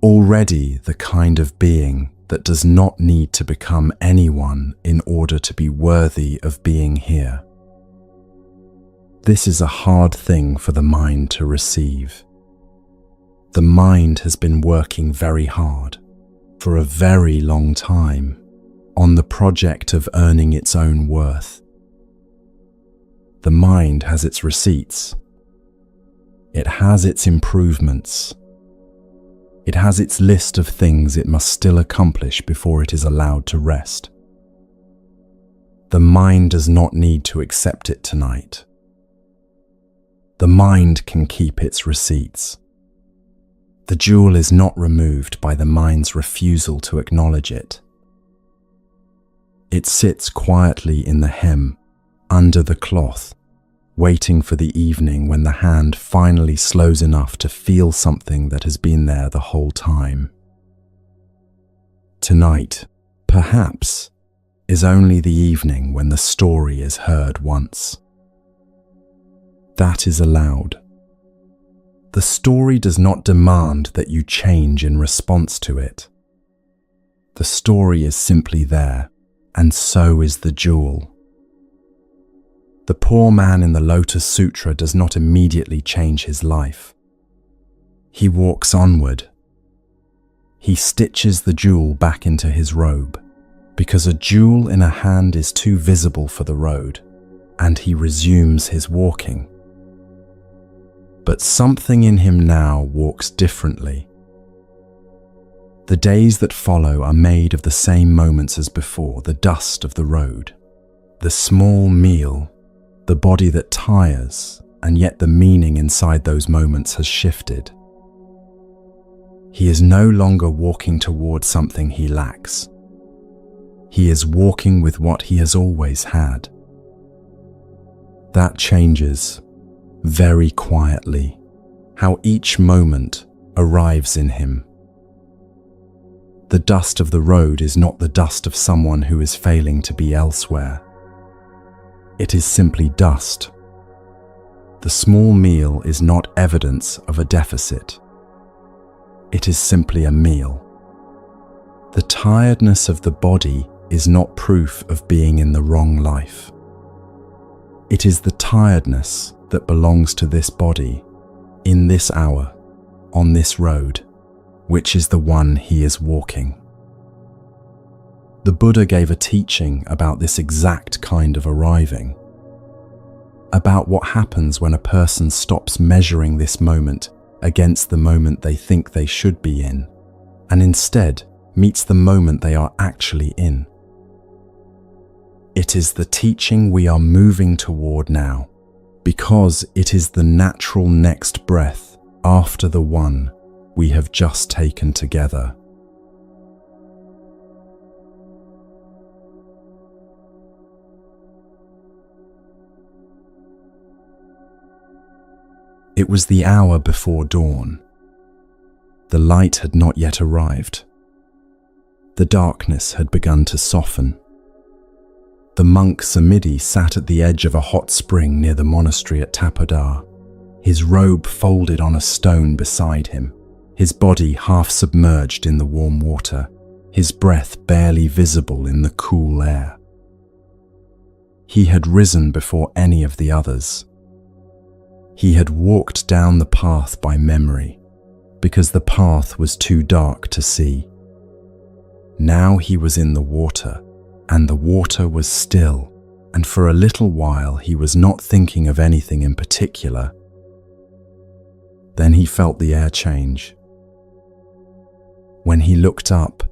already the kind of being that does not need to become anyone in order to be worthy of being here. This is a hard thing for the mind to receive. The mind has been working very hard, for a very long time, on the project of earning its own worth. The mind has its receipts. It has its improvements. It has its list of things it must still accomplish before it is allowed to rest. The mind does not need to accept it tonight. The mind can keep its receipts. The jewel is not removed by the mind's refusal to acknowledge it. It sits quietly in the hem, under the cloth, waiting for the evening when the hand finally slows enough to feel something that has been there the whole time. Tonight, perhaps, is only the evening when the story is heard once. That is allowed. The story does not demand that you change in response to it. The story is simply there, and so is the jewel. The poor man in the Lotus Sutra does not immediately change his life. He walks onward. He stitches the jewel back into his robe, because a jewel in a hand is too visible for the road, and he resumes his walking. But something in him now walks differently. The days that follow are made of the same moments as before, the dust of the road, the small meal, the body that tires, and yet the meaning inside those moments has shifted. He is no longer walking toward something he lacks. He is walking with what he has always had. That changes, very quietly, how each moment arrives in him. The dust of the road is not the dust of someone who is failing to be elsewhere. It is simply dust. The small meal is not evidence of a deficit. It is simply a meal. The tiredness of the body is not proof of being in the wrong life. It is the tiredness that belongs to this body, in this hour, on this road, which is the one he is walking. The Buddha gave a teaching about this exact kind of arriving, about what happens when a person stops measuring this moment against the moment they think they should be in, and instead meets the moment they are actually in. It is the teaching we are moving toward now, because it is the natural next breath after the one we have just taken together. It was the hour before dawn. The light had not yet arrived. The darkness had begun to soften. The monk Samidhi sat at the edge of a hot spring near the monastery at Tapoda, his robe folded on a stone beside him, his body half submerged in the warm water, his breath barely visible in the cool air. He had risen before any of the others. He had walked down the path by memory, because the path was too dark to see. Now he was in the water, and the water was still, and for a little while he was not thinking of anything in particular. Then he felt the air change. When he looked up,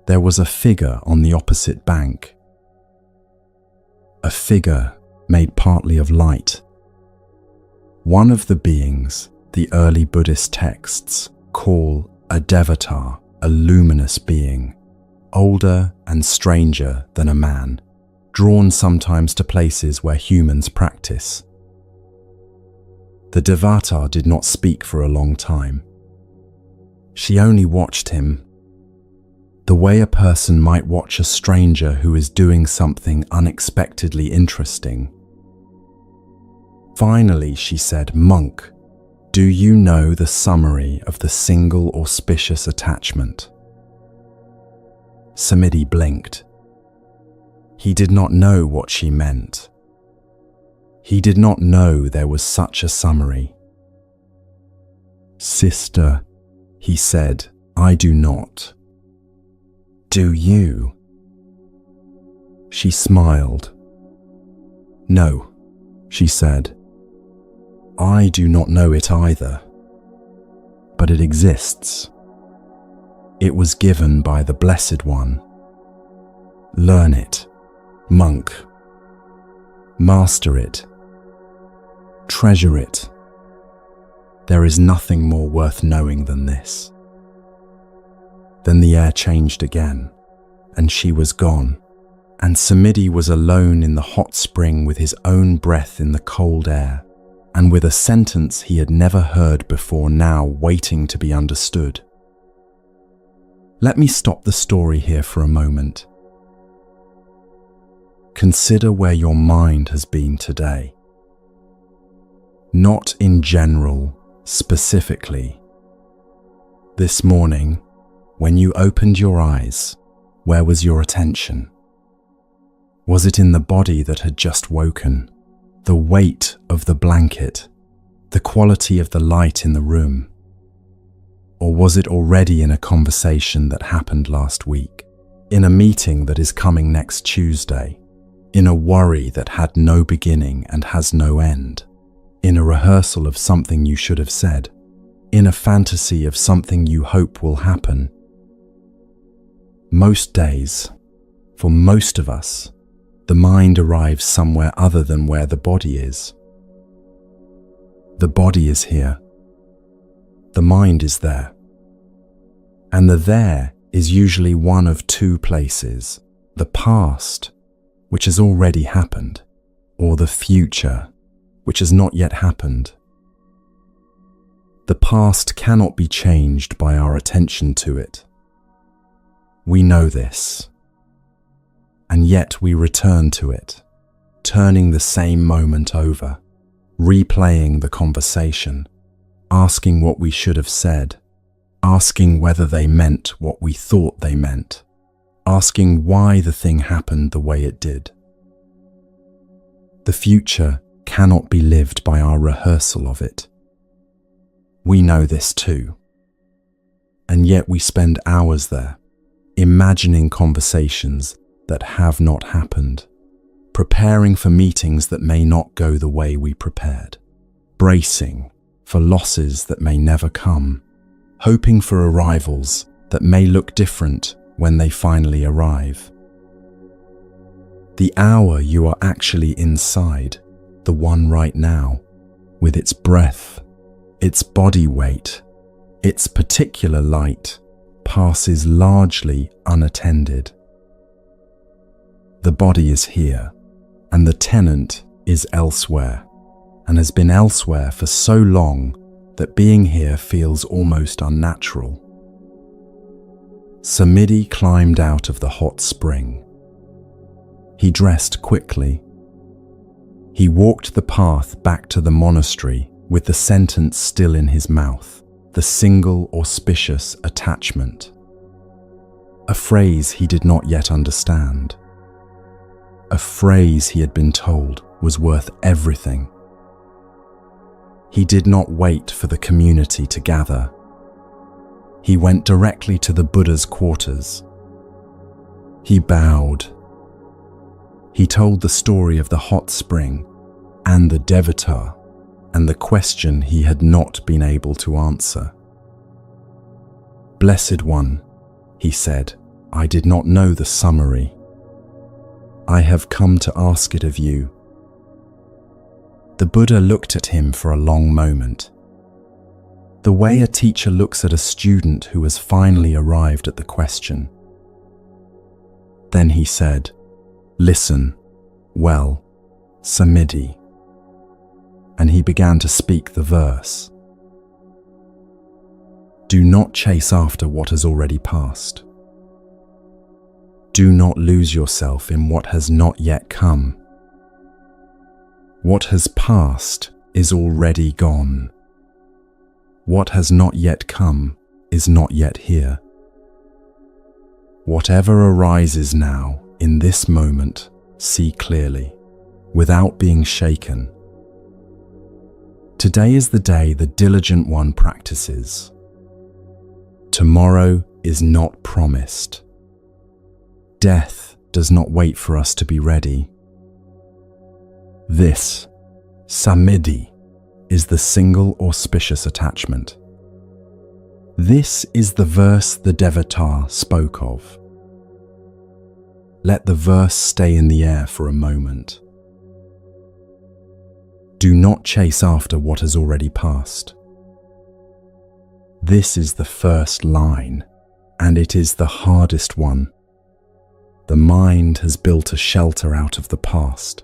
there was a figure on the opposite bank. A figure made partly of light. One of the beings the early Buddhist texts call a devatar, a luminous being, older and stranger than a man, drawn sometimes to places where humans practice. The Devata did not speak for a long time. She only watched him, the way a person might watch a stranger who is doing something unexpectedly interesting. Finally, she said, "Monk, do you know the summary of the single auspicious attachment?" Samiti blinked. He did not know what she meant. He did not know there was such a summary. "Sister," he said, "I do not." "Do you?" She smiled. "No," she said. "I do not know it either. But it exists. It was given by the Blessed One. Learn it, monk. Master it. Treasure it. There is nothing more worth knowing than this." Then the air changed again, and she was gone, and Samiti was alone in the hot spring with his own breath in the cold air, and with a sentence he had never heard before now waiting to be understood. Let me stop the story here for a moment. Consider where your mind has been today. Not in general, specifically. This morning, when you opened your eyes, where was your attention? Was it in the body that had just woken, the weight of the blanket, the quality of the light in the room? Or was it already in a conversation that happened last week, in a meeting that is coming next Tuesday, in a worry that had no beginning and has no end, in a rehearsal of something you should have said, in a fantasy of something you hope will happen? Most days, for most of us, the mind arrives somewhere other than where the body is. The body is here. The mind is there. And the there is usually one of two places: the past, which has already happened, or the future, which has not yet happened. The past cannot be changed by our attention to it. We know this. And yet we return to it, turning the same moment over, replaying the conversation, asking what we should have said, asking whether they meant what we thought they meant, asking why the thing happened the way it did. The future cannot be lived by our rehearsal of it. We know this too. And yet we spend hours there, imagining conversations that have not happened, preparing for meetings that may not go the way we prepared, bracing for losses that may never come, hoping for arrivals that may look different when they finally arrive. The hour you are actually inside, the one right now, with its breath, its body weight, its particular light, passes largely unattended. The body is here, and the tenant is elsewhere, and has been elsewhere for so long that being here feels almost unnatural. Samiti climbed out of the hot spring. He dressed quickly. He walked the path back to the monastery with the sentence still in his mouth, the single auspicious attachment. A phrase he did not yet understand. A phrase he had been told was worth everything. He did not wait for the community to gather. He went directly to the Buddha's quarters. He bowed. He told the story of the hot spring and the Devata and the question he had not been able to answer. "Blessed One," he said, "I did not know the summary. I have come to ask it of you." The Buddha looked at him for a long moment. The way a teacher looks at a student who has finally arrived at the question. Then he said, "Listen, well, Samidhi." And he began to speak the verse. Do not chase after what has already passed. Do not lose yourself in what has not yet come. What has passed is already gone. What has not yet come is not yet here. Whatever arises now, in this moment, see clearly, without being shaken. Today is the day the diligent one practices. Tomorrow is not promised. Death does not wait for us to be ready. This, Samidhi, is the single auspicious attachment. This is the verse the Devata spoke of. Let the verse stay in the air for a moment. Do not chase after what has already passed. This is the first line, and it is the hardest one. The mind has built a shelter out of the past.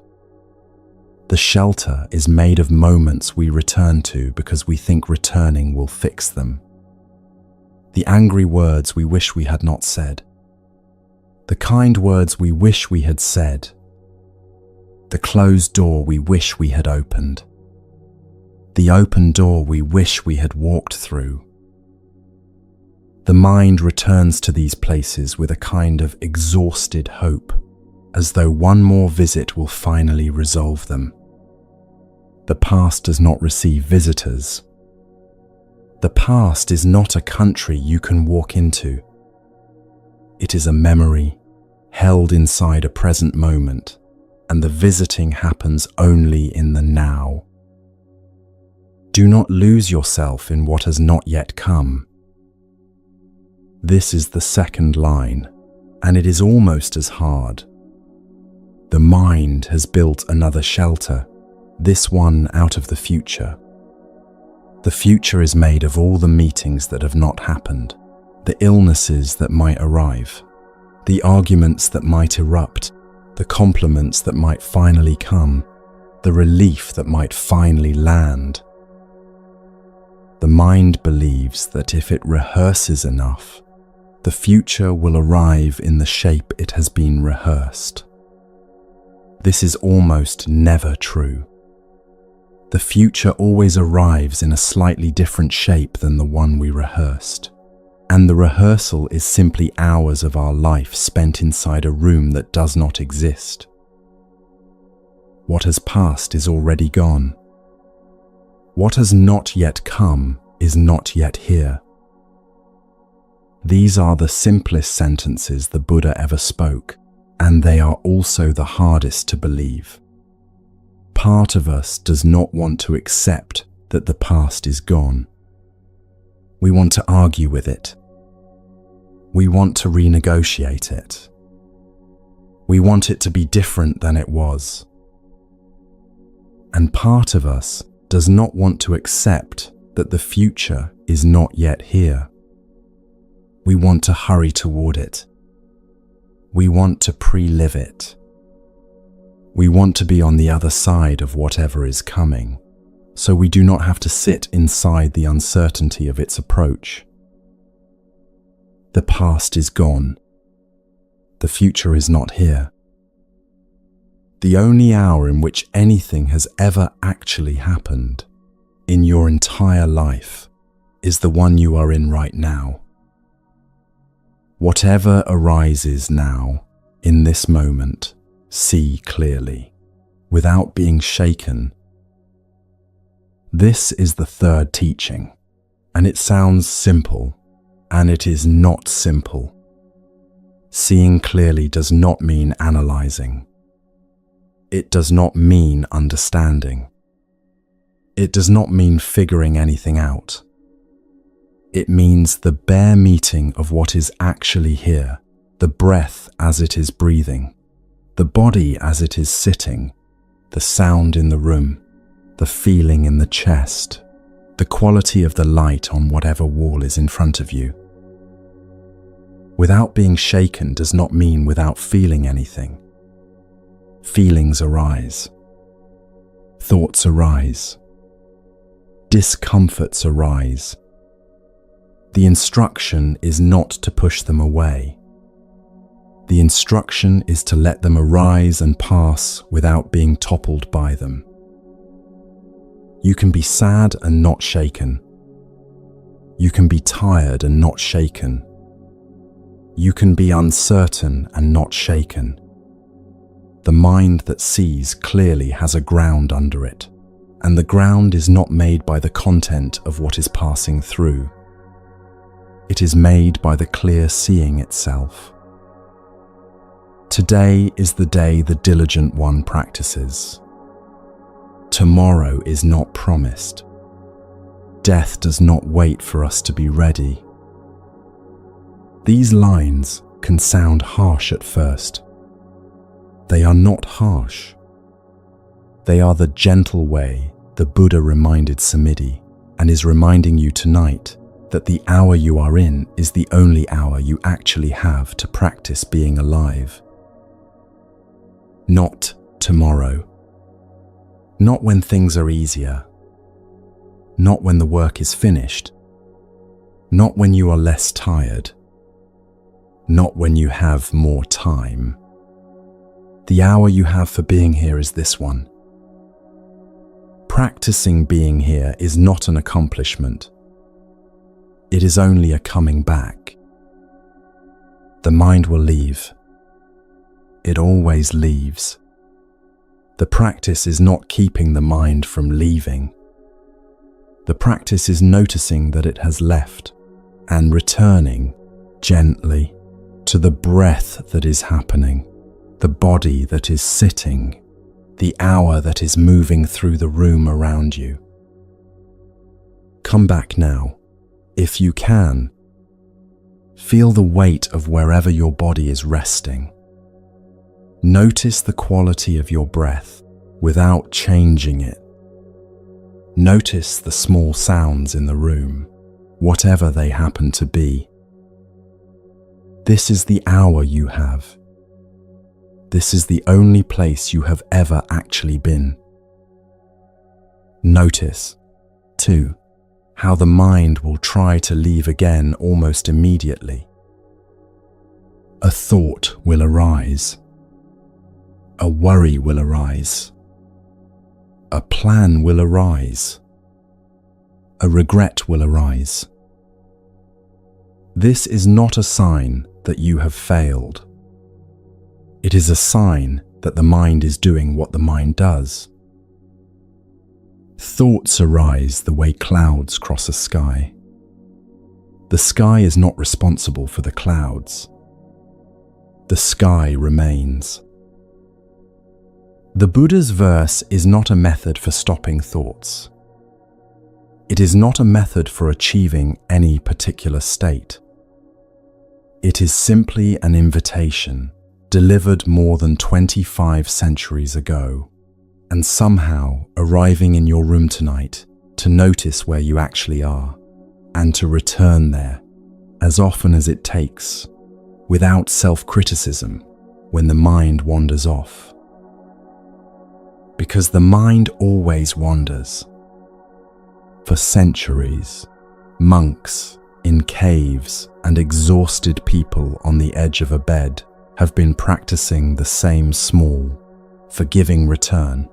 The shelter is made of moments we return to because we think returning will fix them. The angry words we wish we had not said. The kind words we wish we had said. The closed door we wish we had opened. The open door we wish we had walked through. The mind returns to these places with a kind of exhausted hope, as though one more visit will finally resolve them. The past does not receive visitors. The past is not a country you can walk into. It is a memory held inside a present moment, and the visiting happens only in the now. Do not lose yourself in what has not yet come. This is the second line, and it is almost as hard. The mind has built another shelter, this one out of the future. The future is made of all the meetings that have not happened, the illnesses that might arrive, the arguments that might erupt, the compliments that might finally come, the relief that might finally land. The mind believes that if it rehearses enough, the future will arrive in the shape it has been rehearsed. This is almost never true. The future always arrives in a slightly different shape than the one we rehearsed, and the rehearsal is simply hours of our life spent inside a room that does not exist. What has passed is already gone. What has not yet come is not yet here. These are the simplest sentences the Buddha ever spoke, and they are also the hardest to believe. Part of us does not want to accept that the past is gone. We want to argue with it. We want to renegotiate it. We want it to be different than it was. And part of us does not want to accept that the future is not yet here. We want to hurry toward it. We want to pre-live it. We want to be on the other side of whatever is coming, so we do not have to sit inside the uncertainty of its approach. The past is gone. The future is not here. The only hour in which anything has ever actually happened in your entire life is the one you are in right now. Whatever arises now, in this moment, see clearly, without being shaken. This is the third teaching, and it sounds simple, and it is not simple. Seeing clearly does not mean analyzing. It does not mean understanding. It does not mean figuring anything out. It means the bare meeting of what is actually here, the breath as it is breathing, the body as it is sitting, the sound in the room, the feeling in the chest, the quality of the light on whatever wall is in front of you. Without being shaken does not mean without feeling anything. Feelings arise. Thoughts arise. Discomforts arise. The instruction is not to push them away. The instruction is to let them arise and pass without being toppled by them. You can be sad and not shaken. You can be tired and not shaken. You can be uncertain and not shaken. The mind that sees clearly has a ground under it, and the ground is not made by the content of what is passing through. It is made by the clear seeing itself. Today is the day the diligent one practices. Tomorrow is not promised. Death does not wait for us to be ready. These lines can sound harsh at first. They are not harsh. They are the gentle way the Buddha reminded Samidhi, and is reminding you tonight that the hour you are in is the only hour you actually have to practice being alive. Not tomorrow. Not when things are easier. Not when the work is finished. Not when you are less tired. Not when you have more time. The hour you have for being here is this one. Practicing being here is not an accomplishment. It is only a coming back. The mind will leave. It always leaves. The practice is not keeping the mind from leaving. The practice is noticing that it has left and returning gently to the breath that is happening, the body that is sitting, the hour that is moving through the room around you. Come back now, if you can. Feel the weight of wherever your body is resting. Notice the quality of your breath without changing it. Notice the small sounds in the room, whatever they happen to be. This is the hour you have. This is the only place you have ever actually been. Notice, too, how the mind will try to leave again almost immediately. A thought will arise. A worry will arise. A plan will arise. A regret will arise. This is not a sign that you have failed. It is a sign that the mind is doing what the mind does. Thoughts arise the way clouds cross a sky. The sky is not responsible for the clouds. The sky remains. The Buddha's verse is not a method for stopping thoughts. It is not a method for achieving any particular state. It is simply an invitation delivered more than 25 centuries ago, and somehow arriving in your room tonight to notice where you actually are and to return there as often as it takes, without self-criticism when the mind wanders off. Because the mind always wanders. For centuries, monks in caves and exhausted people on the edge of a bed have been practicing the same small, forgiving return.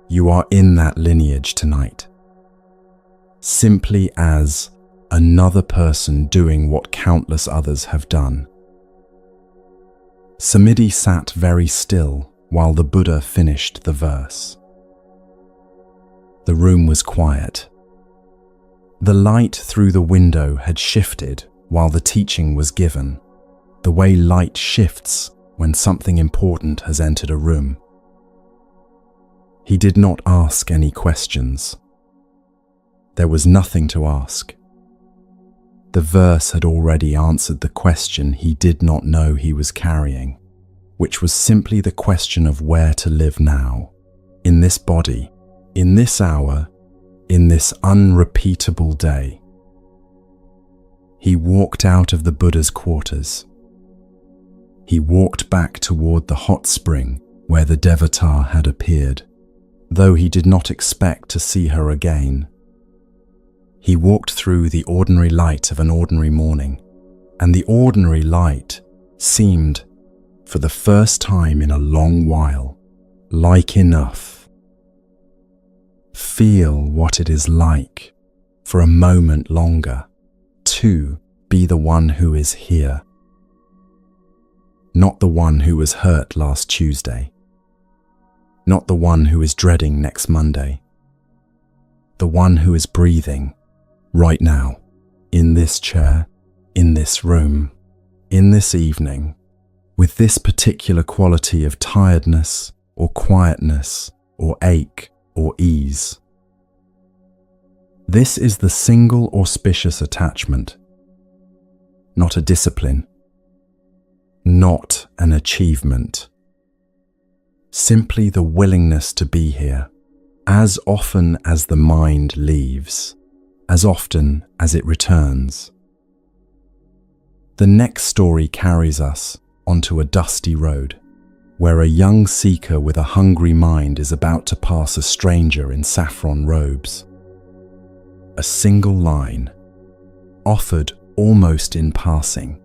You are in that lineage tonight, simply as another person doing what countless others have done. Samidhi sat very still while the Buddha finished the verse. The room was quiet. The light through the window had shifted while the teaching was given, the way light shifts when something important has entered a room. He did not ask any questions. There was nothing to ask. The verse had already answered the question he did not know he was carrying, which was simply the question of where to live now, in this body, in this hour, in this unrepeatable day. He walked out of the Buddha's quarters. He walked back toward the hot spring where the Devata had appeared, though he did not expect to see her again. He walked through the ordinary light of an ordinary morning, and the ordinary light seemed, for the first time in a long while, like enough. Feel what it is like, for a moment longer, to be the one who is here. Not the one who was hurt last Tuesday. Not the one who is dreading next Monday. The one who is breathing right now, in this chair, in this room, in this evening, with this particular quality of tiredness or quietness or ache or ease. This is the single auspicious attachment, not a discipline, not an achievement. Simply the willingness to be here, as often as the mind leaves, as often as it returns. The next story carries us onto a dusty road, where a young seeker with a hungry mind is about to pass a stranger in saffron robes. A single line, offered almost in passing,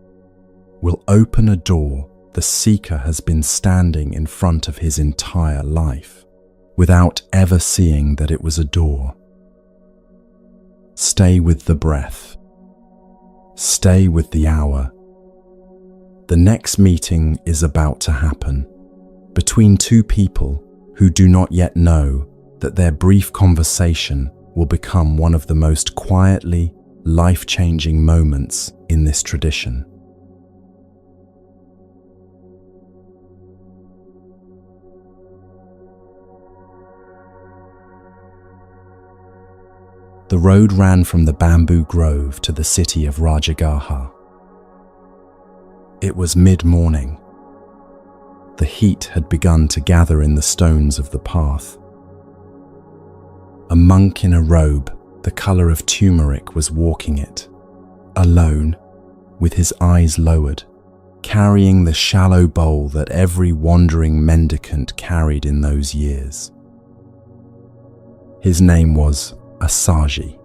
will open a door the seeker has been standing in front of his entire life, without ever seeing that it was a door. Stay with the breath. Stay with the hour. The next meeting is about to happen, between two people who do not yet know that their brief conversation will become one of the most quietly life-changing moments in this tradition. The road ran from the bamboo grove to the city of Rajagaha. It was mid-morning. The heat had begun to gather in the stones of the path. A monk in a robe the color of turmeric was walking it, alone, with his eyes lowered, carrying the shallow bowl that every wandering mendicant carried in those years. His name was Asaji.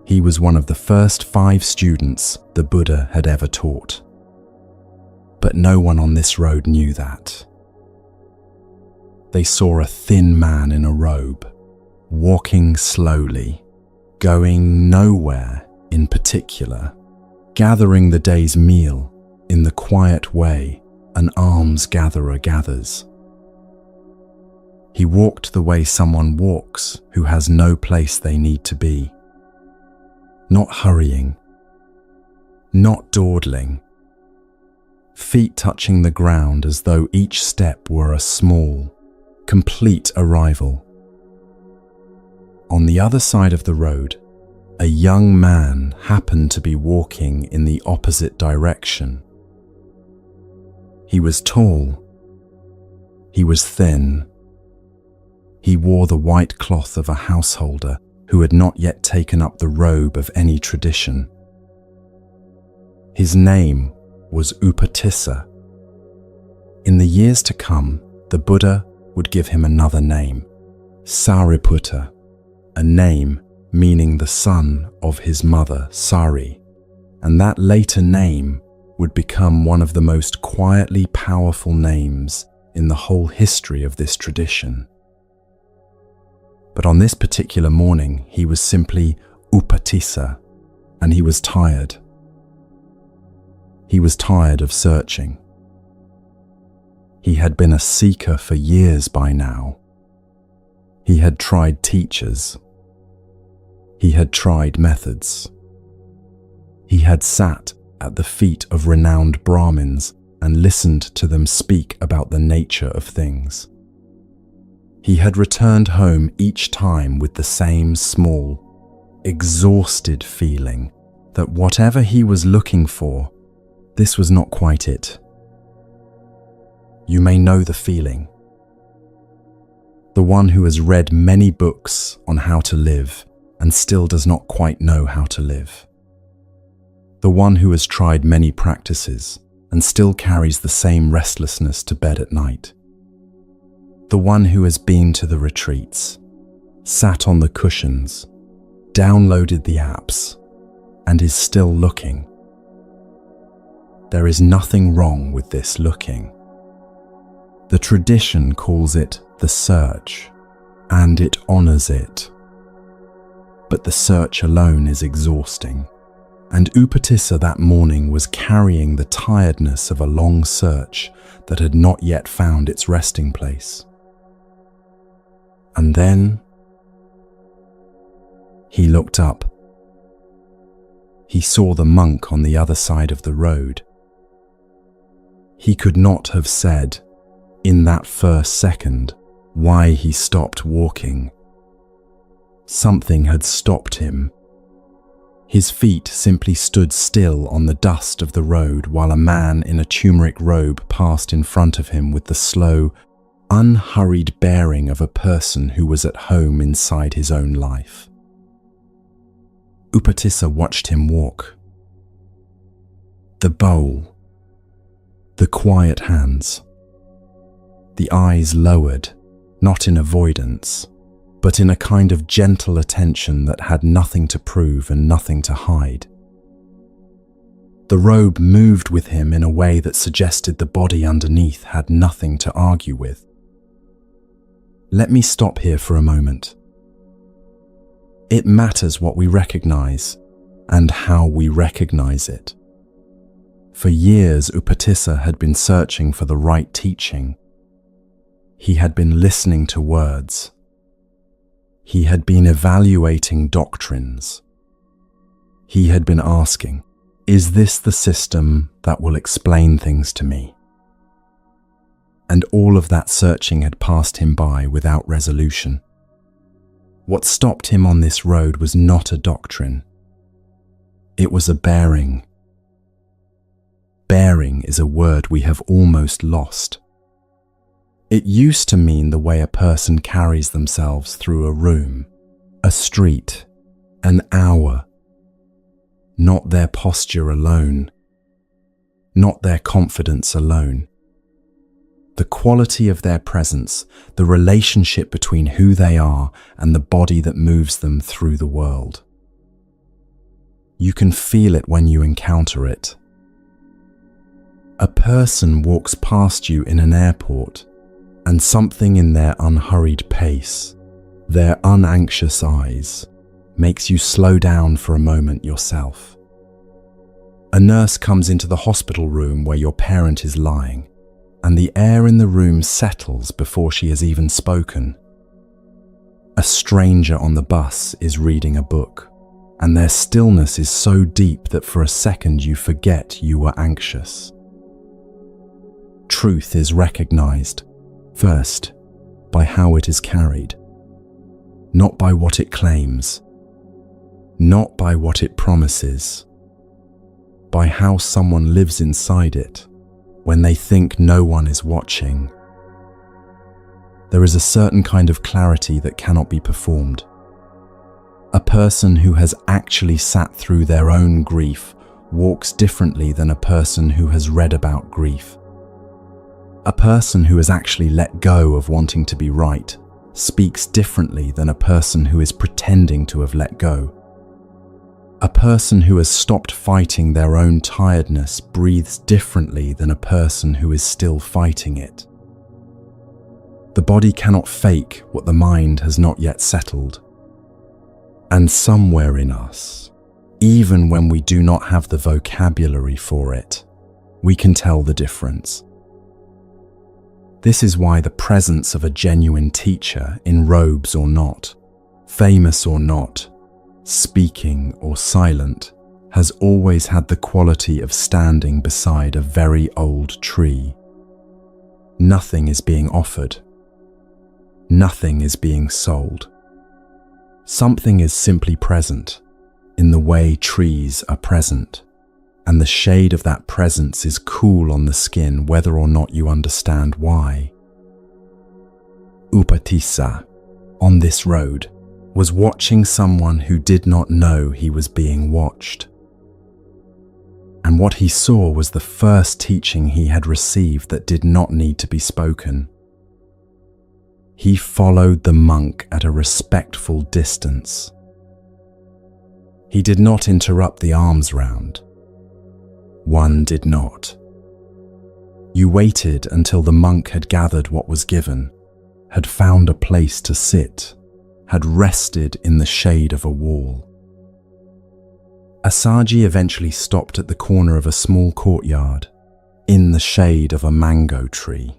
He was one of the first 5 students the Buddha had ever taught. But no one on this road knew that. They saw a thin man in a robe, walking slowly, going nowhere in particular, gathering the day's meal in the quiet way an alms-gatherer gathers. He walked the way someone walks who has no place they need to be. Not hurrying, not dawdling, feet touching the ground as though each step were a small, complete arrival. On the other side of the road, a young man happened to be walking in the opposite direction. He was tall. He was thin. He wore the white cloth of a householder who had not yet taken up the robe of any tradition. His name was Upatissa. In the years to come, the Buddha would give him another name, Sariputta, a name meaning the son of his mother, Sari, and that later name would become one of the most quietly powerful names in the whole history of this tradition. But on this particular morning, he was simply Upatissa, and he was tired. He was tired of searching. He had been a seeker for years by now. He had tried teachers. He had tried methods. He had sat at the feet of renowned Brahmins and listened to them speak about the nature of things. He had returned home each time with the same small, exhausted feeling that whatever he was looking for, this was not quite it. You may know the feeling. the one who has read many books on how to live and still does not quite know how to live. The one who has tried many practices and still carries the same restlessness to bed at night. The one who has been to the retreats, sat on the cushions, downloaded the apps, and is still looking. There is nothing wrong with this looking. The tradition calls it the search, and it honors it. But the search alone is exhausting, and Upatissa that morning was carrying the tiredness of a long search that had not yet found its resting place. And then he looked up. He saw the monk on the other side of the road. He could not have said, in that first second, why he stopped walking. Something had stopped him. His feet simply stood still on the dust of the road while a man in a turmeric robe passed in front of him with the slow, unhurried bearing of a person who was at home inside his own life. Upatissa watched him walk. The bowl, the quiet hands, the eyes lowered, not in avoidance, but in a kind of gentle attention that had nothing to prove and nothing to hide. The robe moved with him in a way that suggested the body underneath had nothing to argue with. Let me stop here for a moment. It matters what we recognize and how we recognize it. For years, Upatissa had been searching for the right teaching. He had been listening to words. He had been evaluating doctrines. He had been asking, is this the system that will explain things to me? And all of that searching had passed him by without resolution. What stopped him on this road was not a doctrine. It was a bearing. Bearing is a word we have almost lost. It used to mean the way a person carries themselves through a room, a street, an hour. Not their posture alone, not their confidence alone. The quality of their presence, the relationship between who they are and the body that moves them through the world. You can feel it when you encounter it. A person walks past you in an airport, and something in their unhurried pace, their unanxious eyes, makes you slow down for a moment yourself. A nurse comes into the hospital room where your parent is lying, and the air in the room settles before she has even spoken. A stranger on the bus is reading a book, and their stillness is so deep that for a second you forget you were anxious. Truth is recognized, first, by how it is carried, not by what it claims, not by what it promises, by how someone lives inside it when they think no one is watching. There is a certain kind of clarity that cannot be performed. A person who has actually sat through their own grief walks differently than a person who has read about grief. A person who has actually let go of wanting to be right speaks differently than a person who is pretending to have let go. A person who has stopped fighting their own tiredness breathes differently than a person who is still fighting it. The body cannot fake what the mind has not yet settled. And somewhere in us, even when we do not have the vocabulary for it, we can tell the difference. This is why the presence of a genuine teacher, in robes or not, famous or not, speaking or silent, has always had the quality of standing beside a very old tree. Nothing is being offered. Nothing is being sold. Something is simply present, in the way trees are present, and the shade of that presence is cool on the skin whether or not you understand why. Upatissa, on this road, was watching someone who did not know he was being watched. And what he saw was the first teaching he had received that did not need to be spoken. He followed the monk at a respectful distance. He did not interrupt the alms round. One did not. You waited until the monk had gathered what was given, had found a place to sit, had rested in the shade of a wall. Assaji eventually stopped at the corner of a small courtyard, in the shade of a mango tree,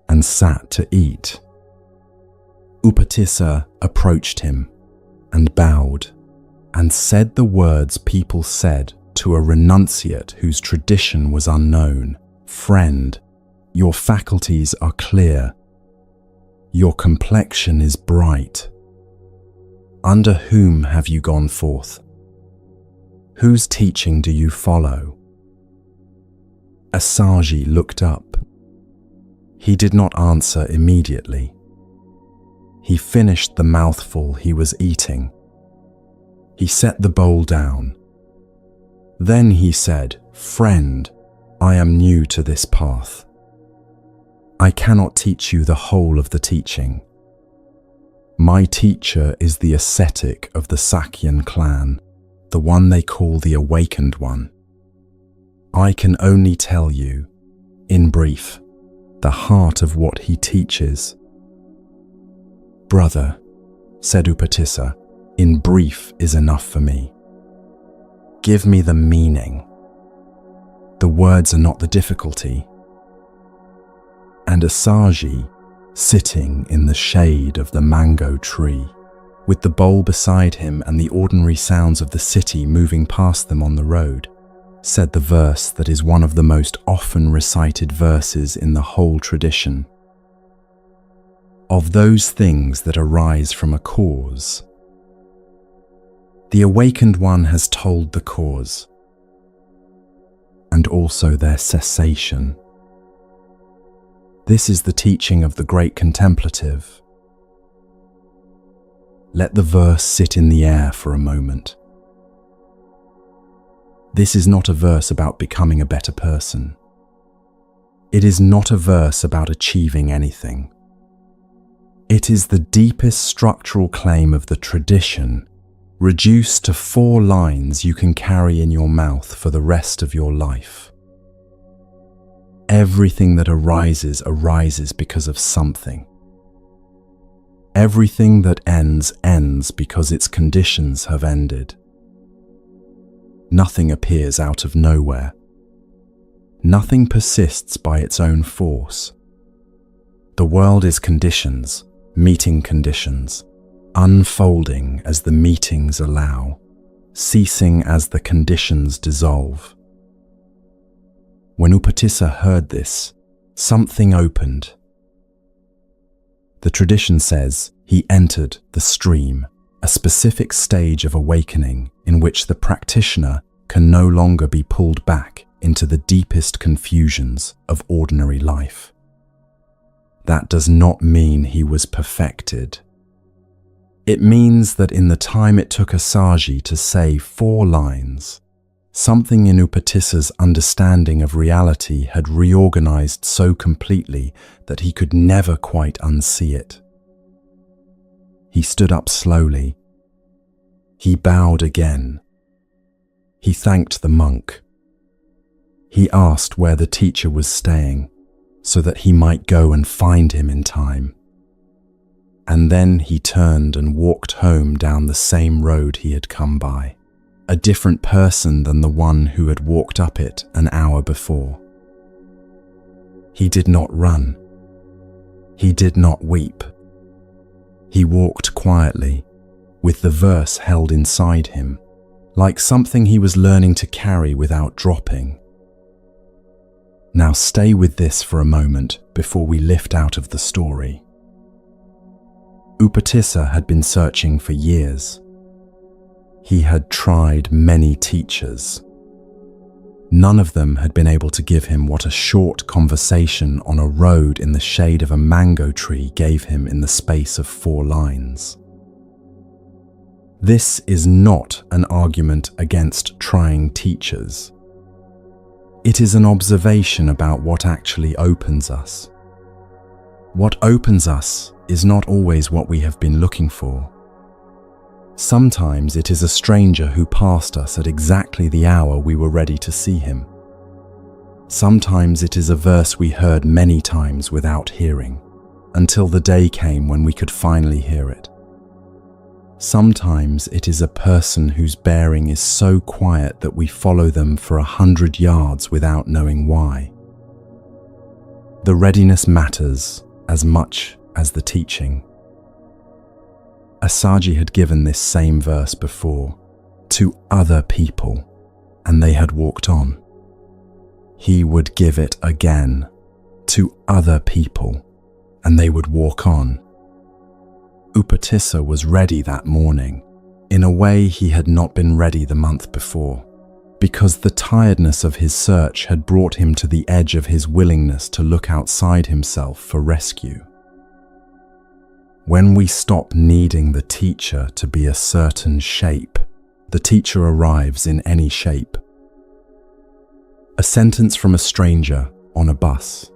and sat to eat. Upatissa approached him and bowed and said the words people said to a renunciate whose tradition was unknown. Friend, your faculties are clear. Your complexion is bright. Under whom have you gone forth? Whose teaching do you follow? Assaji looked up. He did not answer immediately. He finished the mouthful he was eating. He set the bowl down. Then he said, "Friend, I am new to this path. I cannot teach you the whole of the teaching. My teacher is the ascetic of the Sakyan clan, the one they call the awakened one. I can only tell you, in brief, the heart of what he teaches." "Brother," said Upatissa, "in brief is enough for me. Give me the meaning. The words are not the difficulty." And Assaji, sitting in the shade of the mango tree, with the bowl beside him and the ordinary sounds of the city moving past them on the road, said the verse that is one of the most often recited verses in the whole tradition. Of those things that arise from a cause, the awakened one has told the cause, and also their cessation. This is the teaching of the great contemplative. Let the verse sit in the air for a moment. This is not a verse about becoming a better person. It is not a verse about achieving anything. It is the deepest structural claim of the tradition, reduced to 4 lines you can carry in your mouth for the rest of your life. Everything that arises because of something. Everything that ends because its conditions have ended. Nothing appears out of nowhere. Nothing persists by its own force. The world is conditions, meeting conditions, unfolding as the meetings allow, ceasing as the conditions dissolve. When Upatissa heard this, something opened. The tradition says he entered the stream, a specific stage of awakening in which the practitioner can no longer be pulled back into the deepest confusions of ordinary life. That does not mean he was perfected. It means that in the time it took Assaji to say 4 lines, something in Upatissa's understanding of reality had reorganized so completely that he could never quite unsee it. He stood up slowly. He bowed again. He thanked the monk. He asked where the teacher was staying, so that he might go and find him in time. And then he turned and walked home down the same road he had come by, a different person than the one who had walked up it an hour before. He did not run. He did not weep. He walked quietly, with the verse held inside him, like something he was learning to carry without dropping. Now stay with this for a moment before we lift out of the story. Upatissa had been searching for years. He had tried many teachers. None of them had been able to give him what a short conversation on a road in the shade of a mango tree gave him in the space of 4 lines. This is not an argument against trying teachers. It is an observation about what actually opens us. What opens us is not always what we have been looking for. Sometimes it is a stranger who passed us at exactly the hour we were ready to see him. Sometimes it is a verse we heard many times without hearing, until the day came when we could finally hear it. Sometimes it is a person whose bearing is so quiet that we follow them for 100 yards without knowing why. The readiness matters as much as the teaching. Assaji had given this same verse before to other people, and they had walked on. He would give it again to other people, and they would walk on. Upatissa was ready that morning, in a way he had not been ready the month before, because the tiredness of his search had brought him to the edge of his willingness to look outside himself for rescue. When we stop needing the teacher to be a certain shape, the teacher arrives in any shape. A sentence from a stranger on a bus.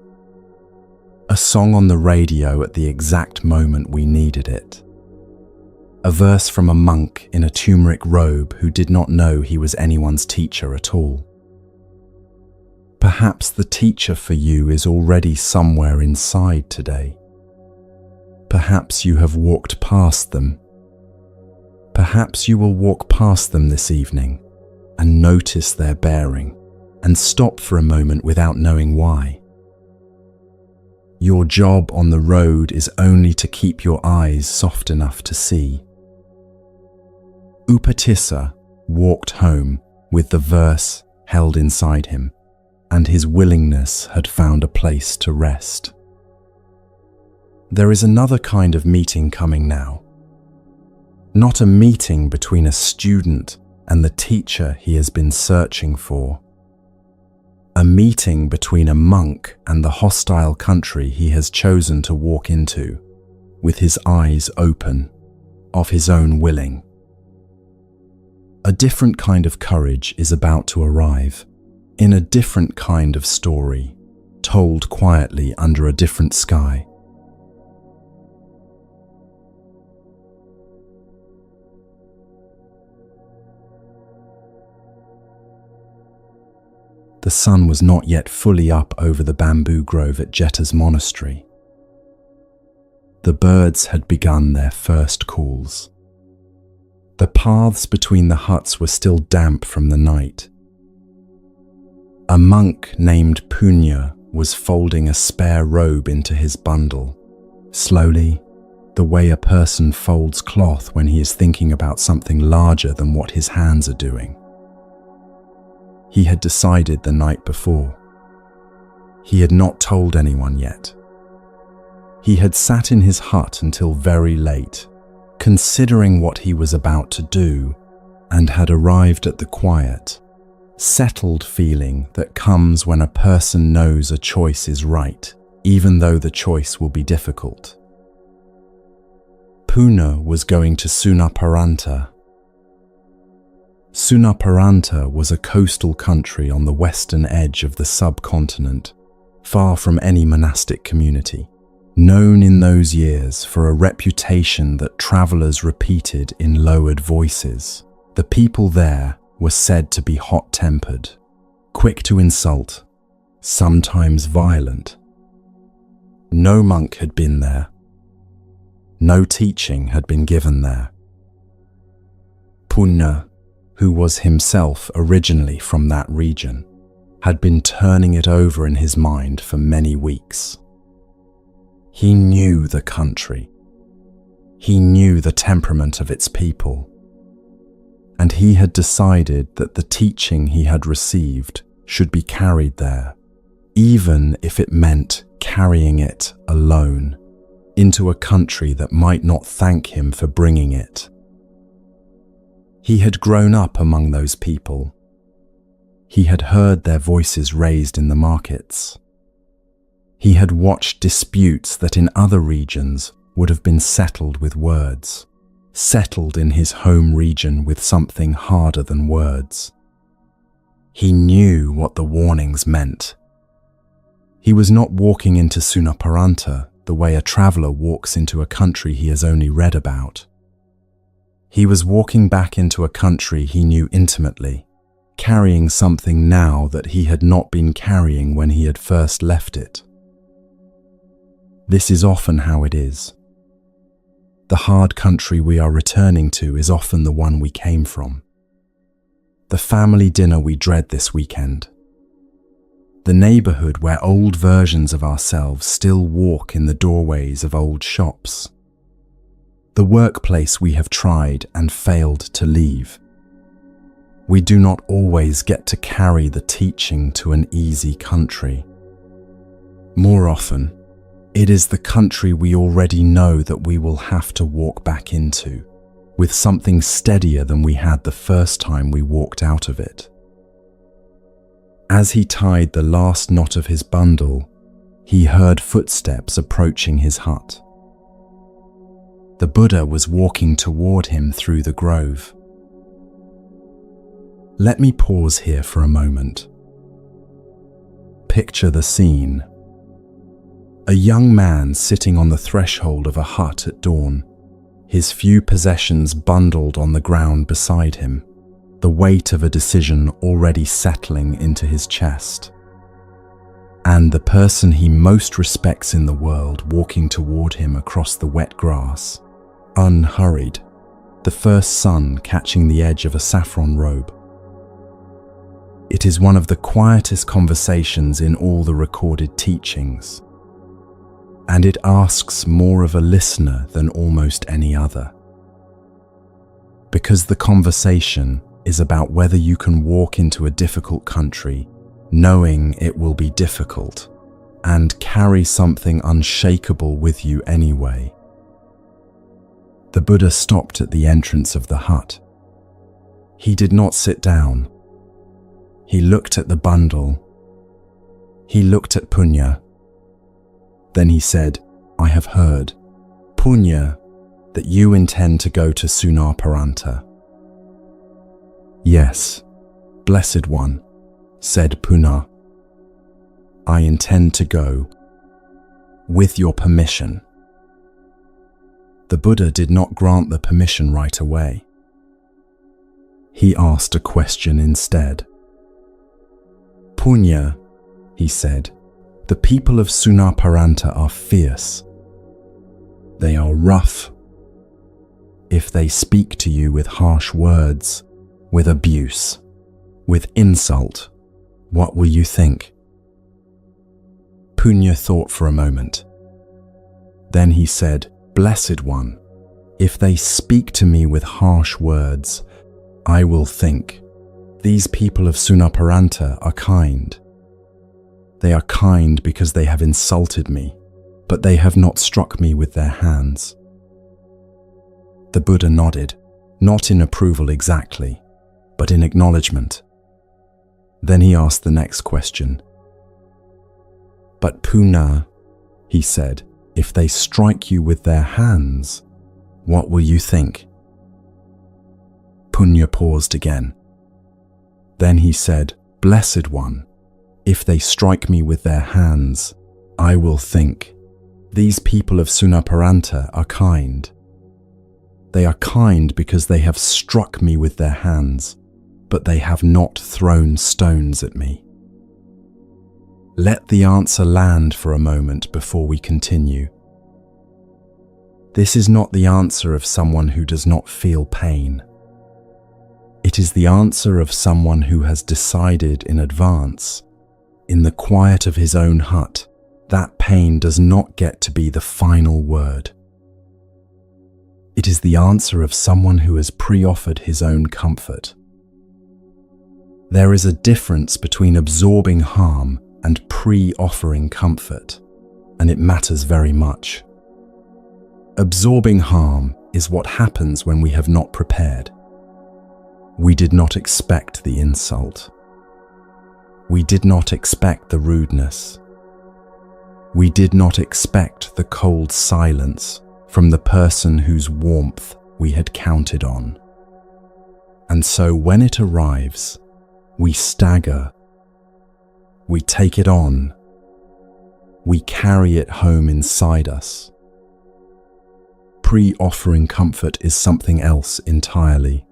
A song on the radio at the exact moment we needed it. A verse from a monk in a turmeric robe who did not know he was anyone's teacher at all. Perhaps the teacher for you is already somewhere inside today. Perhaps you have walked past them. Perhaps you will walk past them this evening and notice their bearing and stop for a moment without knowing why. Your job on the road is only to keep your eyes soft enough to see. Upatissa walked home with the verse held inside him, and his willingness had found a place to rest. There is another kind of meeting coming now. Not a meeting between a student and the teacher he has been searching for. A meeting between a monk and the hostile country he has chosen to walk into, with his eyes open, of his own willing. A different kind of courage is about to arrive, in a different kind of story, told quietly under a different sky. The sun was not yet fully up over the bamboo grove at Jetta's monastery. The birds had begun their first calls. The paths between the huts were still damp from the night. A monk named Punya was folding a spare robe into his bundle, slowly, the way a person folds cloth when he is thinking about something larger than what his hands are doing. He had decided the night before. He had not told anyone yet. He had sat in his hut until very late, considering what he was about to do, and had arrived at the quiet, settled feeling that comes when a person knows a choice is right, even though the choice will be difficult. Pune was going to Sunaparanta. Sunaparanta was a coastal country on the western edge of the subcontinent, far from any monastic community, known in those years for a reputation that travelers repeated in lowered voices. The people there were said to be hot-tempered, quick to insult, sometimes violent. No monk had been there. No teaching had been given there. Punna, who was himself originally from that region, had been turning it over in his mind for many weeks. He knew the country. He knew the temperament of its people. And he had decided that the teaching he had received should be carried there, even if it meant carrying it alone, into a country that might not thank him for bringing it. He had grown up among those people. He had heard their voices raised in the markets. He had watched disputes that in other regions would have been settled with words, settled in his home region with something harder than words. He knew what the warnings meant. He was not walking into Sunaparanta the way a traveler walks into a country he has only read about. He was walking back into a country he knew intimately, carrying something now that he had not been carrying when he had first left it. This is often how it is. The hard country we are returning to is often the one we came from. The family dinner we dread this weekend. The neighborhood where old versions of ourselves still walk in the doorways of old shops. The workplace we have tried and failed to leave. We do not always get to carry the teaching to an easy country. More often, it is the country we already know that we will have to walk back into, with something steadier than we had the first time we walked out of it. As he tied the last knot of his bundle, he heard footsteps approaching his hut. The Buddha was walking toward him through the grove. Let me pause here for a moment. Picture the scene. A young man sitting on the threshold of a hut at dawn, his few possessions bundled on the ground beside him, the weight of a decision already settling into his chest. And the person he most respects in the world walking toward him across the wet grass, unhurried, the first sun catching the edge of a saffron robe. It is one of the quietest conversations in all the recorded teachings, and it asks more of a listener than almost any other. Because the conversation is about whether you can walk into a difficult country knowing it will be difficult and carry something unshakable with you anyway. The Buddha stopped at the entrance of the hut. He did not sit down. He looked at the bundle. He looked at Punya. Then he said, "I have heard, Punya, that you intend to go to Sunaparanta." "Yes, Blessed One," said Puna. "I intend to go, with your permission." The Buddha did not grant the permission right away. He asked a question instead. "Punya," he said, "the people of Sunaparanta are fierce. They are rough. If they speak to you with harsh words, with abuse, with insult, what will you think?" Punya thought for a moment. Then he said, "Blessed One, if they speak to me with harsh words, I will think, these people of Sunaparanta are kind. They are kind because they have insulted me, but they have not struck me with their hands." The Buddha nodded, not in approval exactly, but in acknowledgement. Then he asked the next question. "But Puna," he said, "if they strike you with their hands, what will you think?" Punya paused again. Then he said, "Blessed One, if they strike me with their hands, I will think, these people of Sunaparanta are kind. They are kind because they have struck me with their hands, but they have not thrown stones at me." Let the answer land for a moment before we continue. This is not the answer of someone who does not feel pain. It is the answer of someone who has decided in advance, in the quiet of his own hut, that pain does not get to be the final word. It is the answer of someone who has pre-offered his own comfort. There is a difference between absorbing harm and pre-offering comfort, and it matters very much. Absorbing harm is what happens when we have not prepared. We did not expect the insult. We did not expect the rudeness. We did not expect the cold silence from the person whose warmth we had counted on. And so when it arrives, we stagger. We take it on. We carry it home inside us. Pre-offering comfort is something else entirely.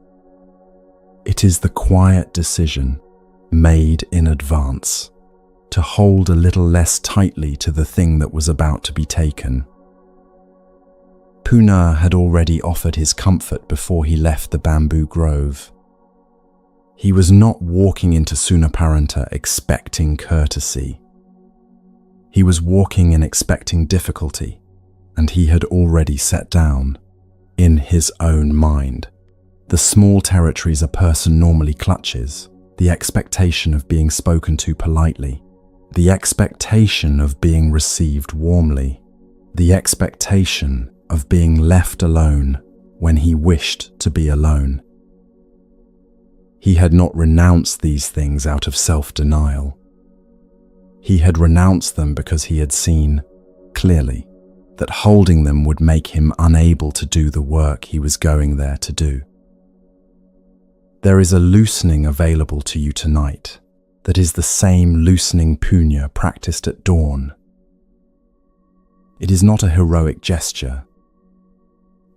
It is the quiet decision made in advance to hold a little less tightly to the thing that was about to be taken. Puna had already offered his comfort before he left the bamboo grove. He was not walking into Sunaparanta expecting courtesy. He was walking in expecting difficulty, and he had already set down, in his own mind, the small territories a person normally clutches, the expectation of being spoken to politely, the expectation of being received warmly, the expectation of being left alone when he wished to be alone. He had not renounced these things out of self-denial. He had renounced them because he had seen, clearly, that holding them would make him unable to do the work he was going there to do. There is a loosening available to you tonight that is the same loosening punya practiced at dawn. It is not a heroic gesture.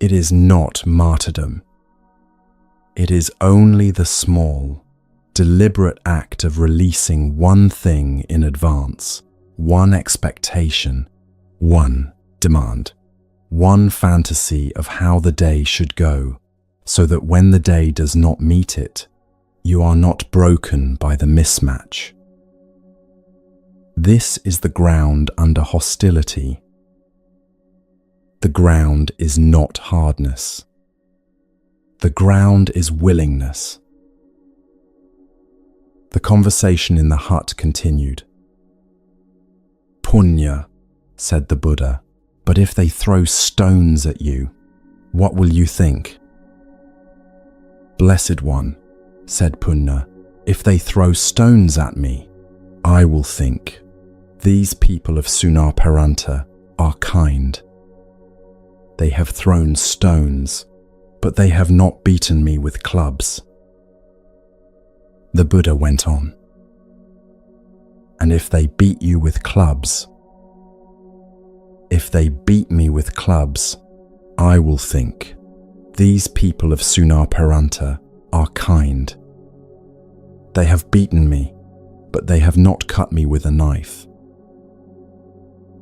It is not martyrdom. It is only the small, deliberate act of releasing one thing in advance, one expectation, one demand, one fantasy of how the day should go, so that when the day does not meet it, you are not broken by the mismatch. This is the ground under hostility. The ground is not hardness. The ground is willingness. The conversation in the hut continued. Punya, said the Buddha, but if they throw stones at you, what will you think? Blessed One, said Punna, if they throw stones at me, I will think, these people of Sunaparanta are kind. They have thrown stones, but they have not beaten me with clubs. The Buddha went on. And if they beat you with clubs, if they beat me with clubs, I will think, these people of Sunaparanta are kind. They have beaten me, but they have not cut me with a knife.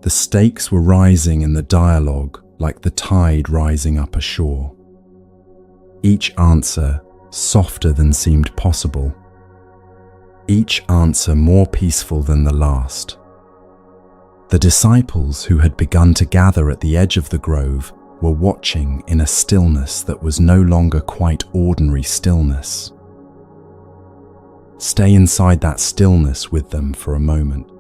The stakes were rising in the dialogue like the tide rising up ashore. Each answer softer than seemed possible. Each answer more peaceful than the last. The disciples who had begun to gather at the edge of the grove were watching in a stillness that was no longer quite ordinary stillness. Stay inside that stillness with them for a moment.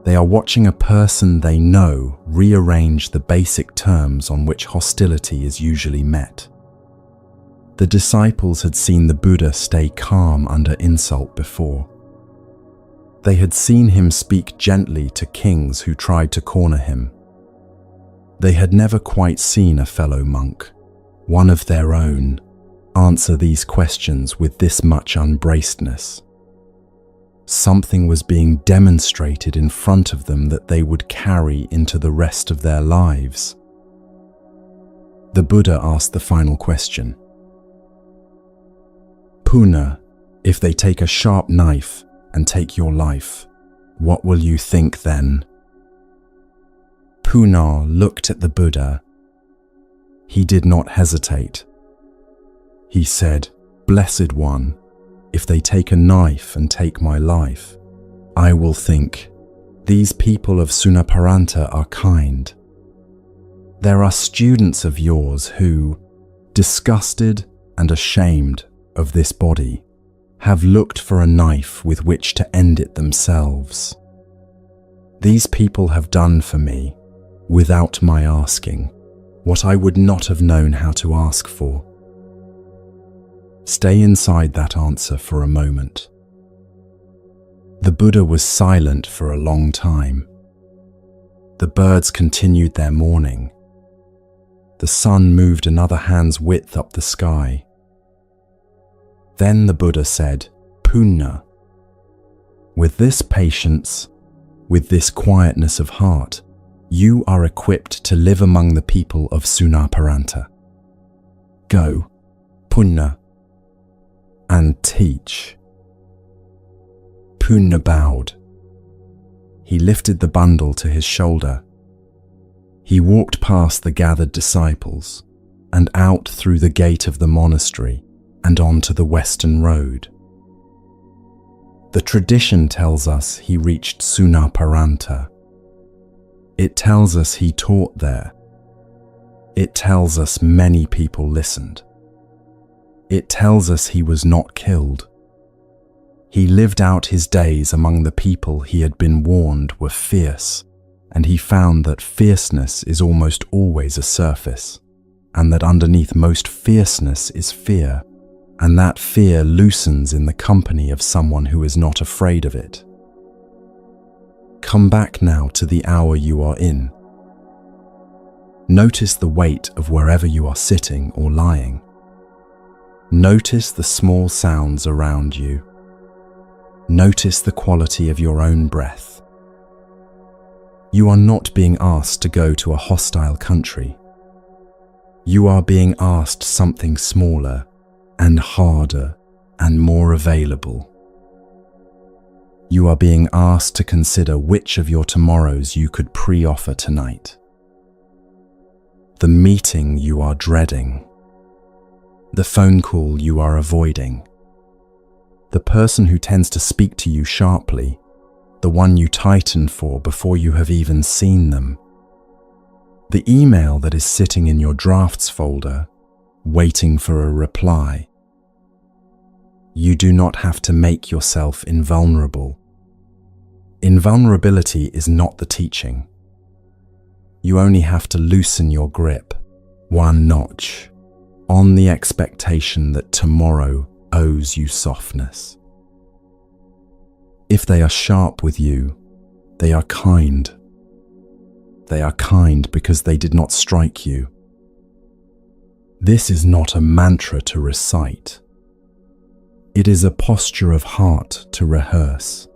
They are watching a person they know rearrange the basic terms on which hostility is usually met. The disciples had seen the Buddha stay calm under insult before. They had seen him speak gently to kings who tried to corner him. They had never quite seen a fellow monk, one of their own, answer these questions with this much unbracedness. Something was being demonstrated in front of them that they would carry into the rest of their lives. The Buddha asked the final question. Puna, if they take a sharp knife and take your life, what will you think then? Puna looked at the Buddha. He did not hesitate. He said, Blessed One, if they take a knife and take my life, I will think, these people of Sunaparanta are kind. There are students of yours who, disgusted and ashamed of this body, have looked for a knife with which to end it themselves. These people have done for me, without my asking, what I would not have known how to ask for. Stay inside that answer for a moment. The Buddha was silent for a long time. The birds continued their mourning. The sun moved another hand's width up the sky. Then the Buddha said, "Punna, with this patience, with this quietness of heart, you are equipped to live among the people of Sunaparanta. Go, Punna, and teach." Punna bowed. He lifted the bundle to his shoulder. He walked past the gathered disciples and out through the gate of the monastery and onto the western road. The tradition tells us he reached Sunaparanta. It tells us he taught there. It tells us many people listened. It tells us he was not killed. He lived out his days among the people he had been warned were fierce, and he found that fierceness is almost always a surface, and that underneath most fierceness is fear, and that fear loosens in the company of someone who is not afraid of it. Come back now to the hour you are in. Notice the weight of wherever you are sitting or lying. Notice the small sounds around you. Notice the quality of your own breath. You are not being asked to go to a hostile country. You are being asked something smaller and harder and more available. You are being asked to consider which of your tomorrows you could pre-offer tonight. The meeting you are dreading. The phone call you are avoiding. The person who tends to speak to you sharply. The one you tighten for before you have even seen them. The email that is sitting in your drafts folder, waiting for a reply. You do not have to make yourself invulnerable. Invulnerability is not the teaching. You only have to loosen your grip, one notch, on the expectation that tomorrow owes you softness. If they are sharp with you, they are kind. They are kind because they did not strike you. This is not a mantra to recite. It is a posture of heart to rehearse,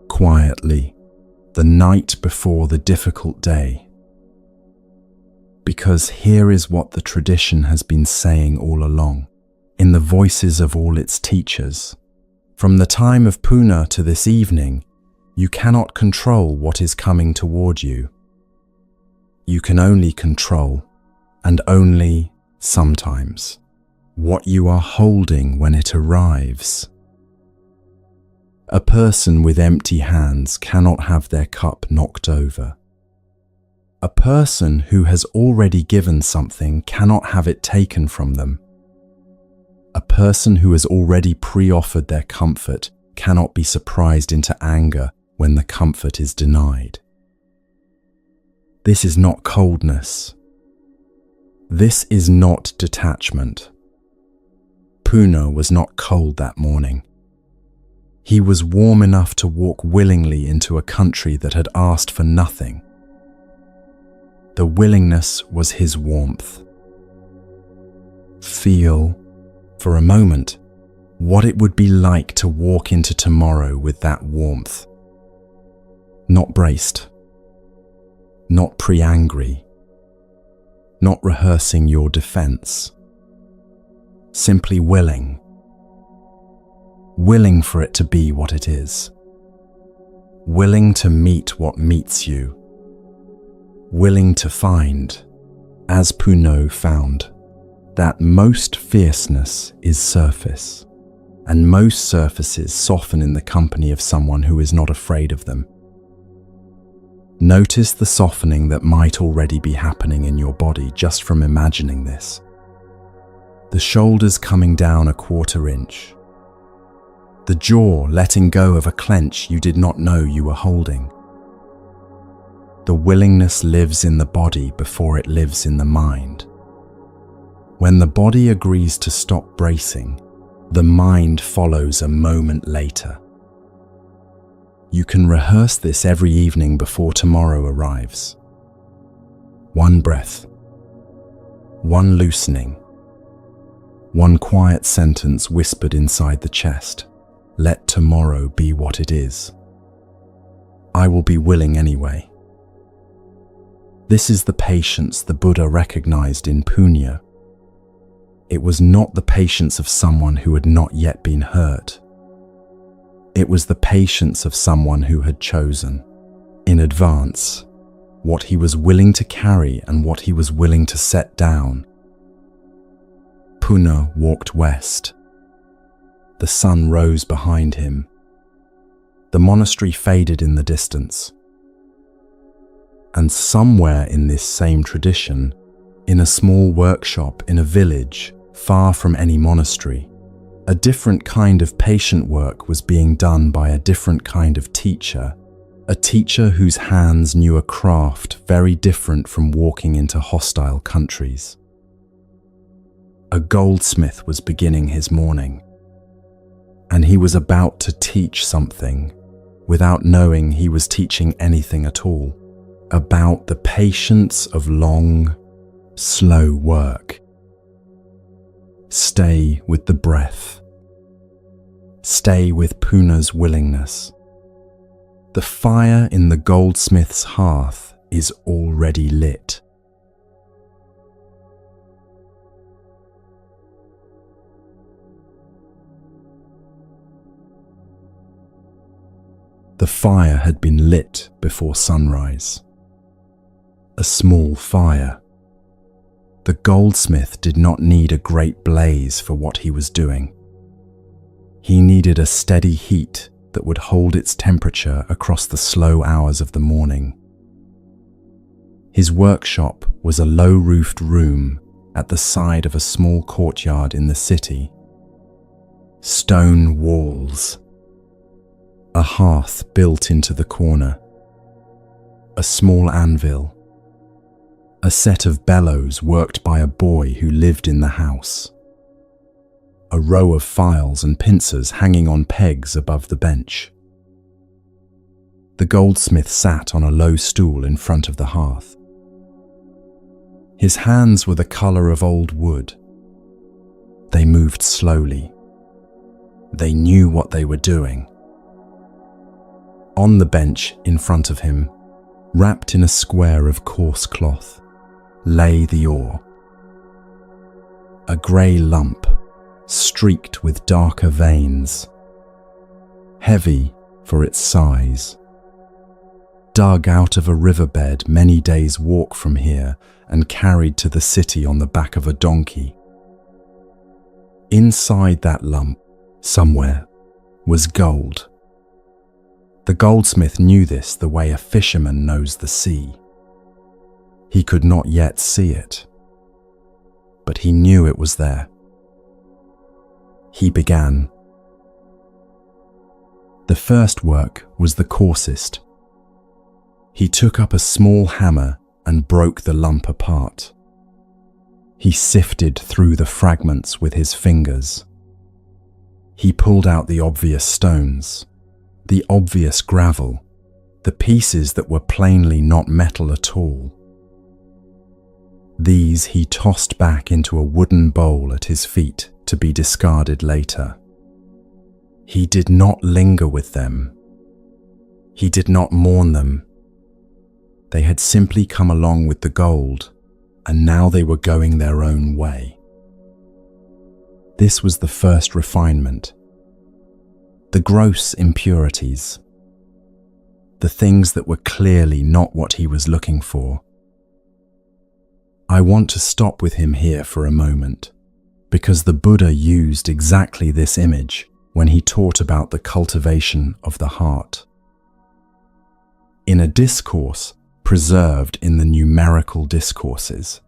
quietly, the night before the difficult day. Because here is what the tradition has been saying all along, in the voices of all its teachers. From the time of Punna to this evening, you cannot control what is coming toward you. You can only control, and only sometimes, what you are holding when it arrives. A person with empty hands cannot have their cup knocked over. A person who has already given something cannot have it taken from them. A person who has already pre-offered their comfort cannot be surprised into anger when the comfort is denied. This is not coldness. This is not detachment. Punna was not cold that morning. He was warm enough to walk willingly into a country that had asked for nothing. The willingness was his warmth. Feel, for a moment, what it would be like to walk into tomorrow with that warmth. Not braced, not pre-angry, not rehearsing your defense. Simply willing. Willing for it to be what it is. Willing to meet what meets you. Willing to find, as Punna found, that most fierceness is surface, and most surfaces soften in the company of someone who is not afraid of them. Notice the softening that might already be happening in your body just from imagining this. The shoulders coming down a 1/4 inch. The jaw letting go of a clench you did not know you were holding. The willingness lives in the body before it lives in the mind. When the body agrees to stop bracing, the mind follows a moment later. You can rehearse this every evening before tomorrow arrives. One breath, one loosening, one quiet sentence whispered inside the chest. Let tomorrow be what it is. I will be willing anyway. This is the patience the Buddha recognized in punya. It was not the patience of someone who had not yet been hurt. It was the patience of someone who had chosen, in advance, what he was willing to carry and what he was willing to set down. Puna walked west. The sun rose behind him. The monastery faded in the distance. And somewhere in this same tradition, in a small workshop in a village far from any monastery, a different kind of patient work was being done by a different kind of teacher, a teacher whose hands knew a craft very different from walking into hostile countries. A goldsmith was beginning his morning, and he was about to teach something without knowing he was teaching anything at all, about the patience of long, slow work. Stay with the breath. Stay with Puna's willingness. The fire in the goldsmith's hearth is already lit. The fire had been lit before sunrise. A small fire. The goldsmith did not need a great blaze for what he was doing. He needed a steady heat that would hold its temperature across the slow hours of the morning. His workshop was a low-roofed room at the side of a small courtyard in the city. Stone walls. A hearth built into the corner. A small anvil. A set of bellows worked by a boy who lived in the house. A row of files and pincers hanging on pegs above the bench. The goldsmith sat on a low stool in front of the hearth. His hands were the color of old wood. They moved slowly. They knew what they were doing. On the bench in front of him, wrapped in a square of coarse cloth, lay the ore. A grey lump, streaked with darker veins, heavy for its size, dug out of a riverbed many days' walk from here and carried to the city on the back of a donkey. Inside that lump, somewhere, was gold. The goldsmith knew this the way a fisherman knows the sea. He could not yet see it, but he knew it was there. He began. The first work was the coarsest. He took up a small hammer and broke the lump apart. He sifted through the fragments with his fingers. He pulled out the obvious stones, the obvious gravel, the pieces that were plainly not metal at all. These he tossed back into a wooden bowl at his feet to be discarded later. He did not linger with them. He did not mourn them. They had simply come along with the gold, and now they were going their own way. This was the first refinement. The gross impurities. The things that were clearly not what he was looking for. I want to stop with him here for a moment, because the Buddha used exactly this image when he taught about the cultivation of the heart. In a discourse preserved in the numerical discourses,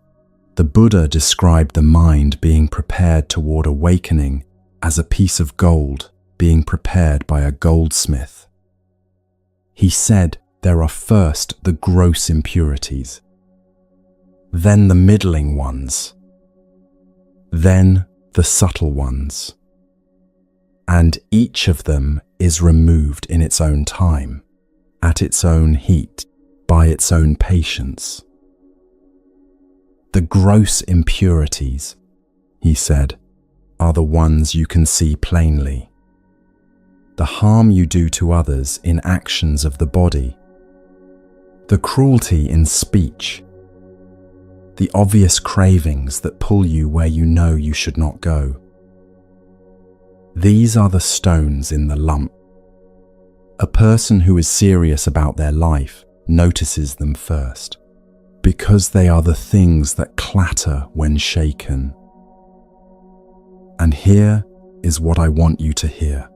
the Buddha described the mind being prepared toward awakening as a piece of gold being prepared by a goldsmith. He said there are first the gross impurities, then the middling ones, then the subtle ones, and each of them is removed in its own time, at its own heat, by its own patience. The gross impurities, he said, are the ones you can see plainly. The harm you do to others in actions of the body, the cruelty in speech, the obvious cravings that pull you where you know you should not go. These are the stones in the lump. A person who is serious about their life notices them first, because they are the things that clatter when shaken. And here is what I want you to hear.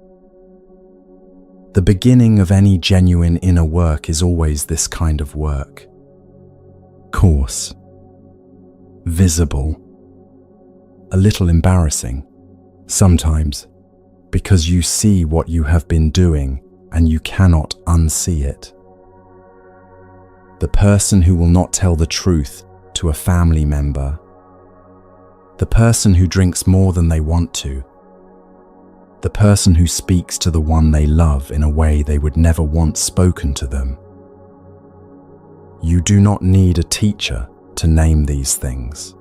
The beginning of any genuine inner work is always this kind of work. Coarse, visible, a little embarrassing, sometimes, because you see what you have been doing and you cannot unsee it. The person who will not tell the truth to a family member, the person who drinks more than they want to, the person who speaks to the one they love in a way they would never want spoken to them. You do not need a teacher to name these things.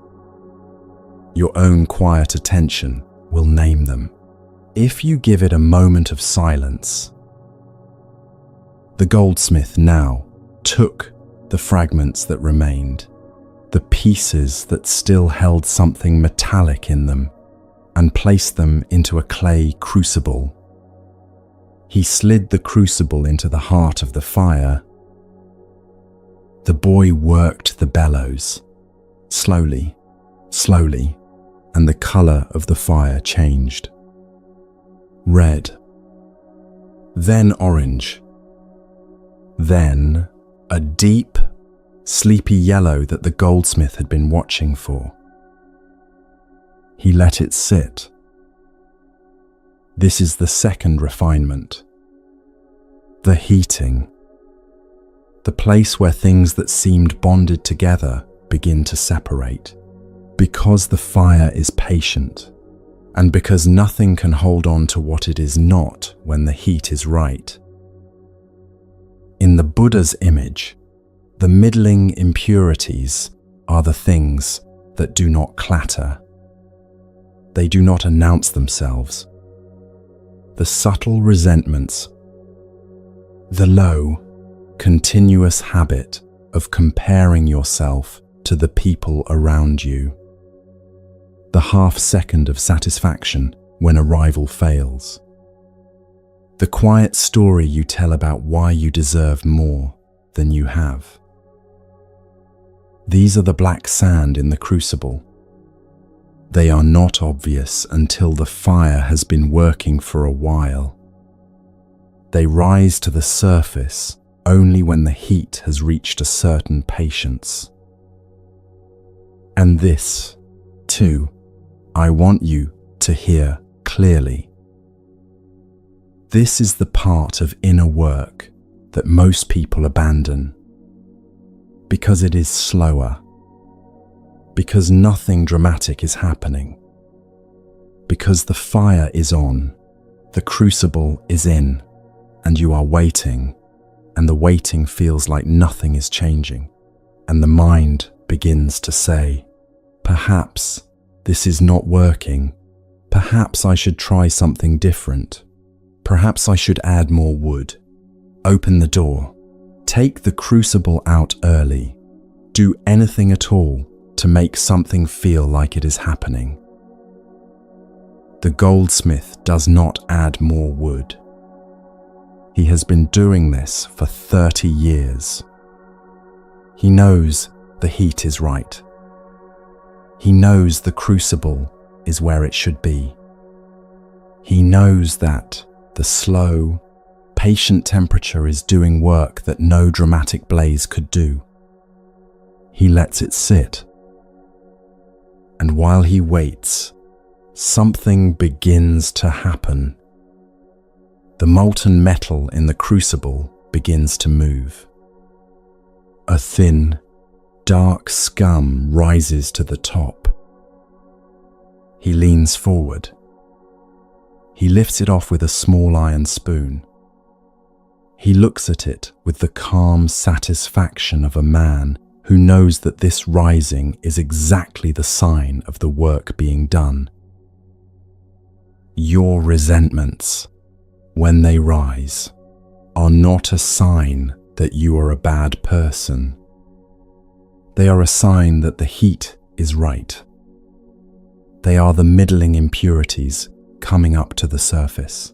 Your own quiet attention will name them, if you give it a moment of silence. The goldsmith now took the fragments that remained, the pieces that still held something metallic in them, and placed them into a clay crucible. He slid the crucible into the heart of the fire. The boy worked the bellows, slowly, slowly, and the color of the fire changed. Red, then orange, then a deep, sleepy yellow that the goldsmith had been watching for. He let it sit. This is the second refinement. The heating. The place where things that seemed bonded together begin to separate. Because the fire is patient, and because nothing can hold on to what it is not when the heat is right. In the Buddha's image, the middling impurities are the things that do not clatter. They do not announce themselves. The subtle resentments, the low, continuous habit of comparing yourself to the people around you, the half-second of satisfaction when a rival fails, the quiet story you tell about why you deserve more than you have. These are the black sand in the crucible. They are not obvious until the fire has been working for a while. They rise to the surface only when the heat has reached a certain patience. And this, too, I want you to hear clearly. This is the part of inner work that most people abandon, because it is slower, because nothing dramatic is happening, because the fire is on, the crucible is in, and you are waiting, and the waiting feels like nothing is changing, and the mind begins to say, perhaps this is not working, perhaps I should try something different, perhaps I should add more wood, open the door, take the crucible out early, do anything at all to make something feel like it is happening. The goldsmith does not add more wood. He has been doing this for 30 years. He knows the heat is right. He knows the crucible is where it should be. He knows that the slow, patient temperature is doing work that no dramatic blaze could do. He lets it sit. And while he waits, something begins to happen. The molten metal in the crucible begins to move. A thin, dark scum rises to the top. He leans forward. He lifts it off with a small iron spoon. He looks at it with the calm satisfaction of a man who knows that this rising is exactly the sign of the work being done. Your resentments, when they rise, are not a sign that you are a bad person. They are a sign that the heat is right. They are the middling impurities coming up to the surface,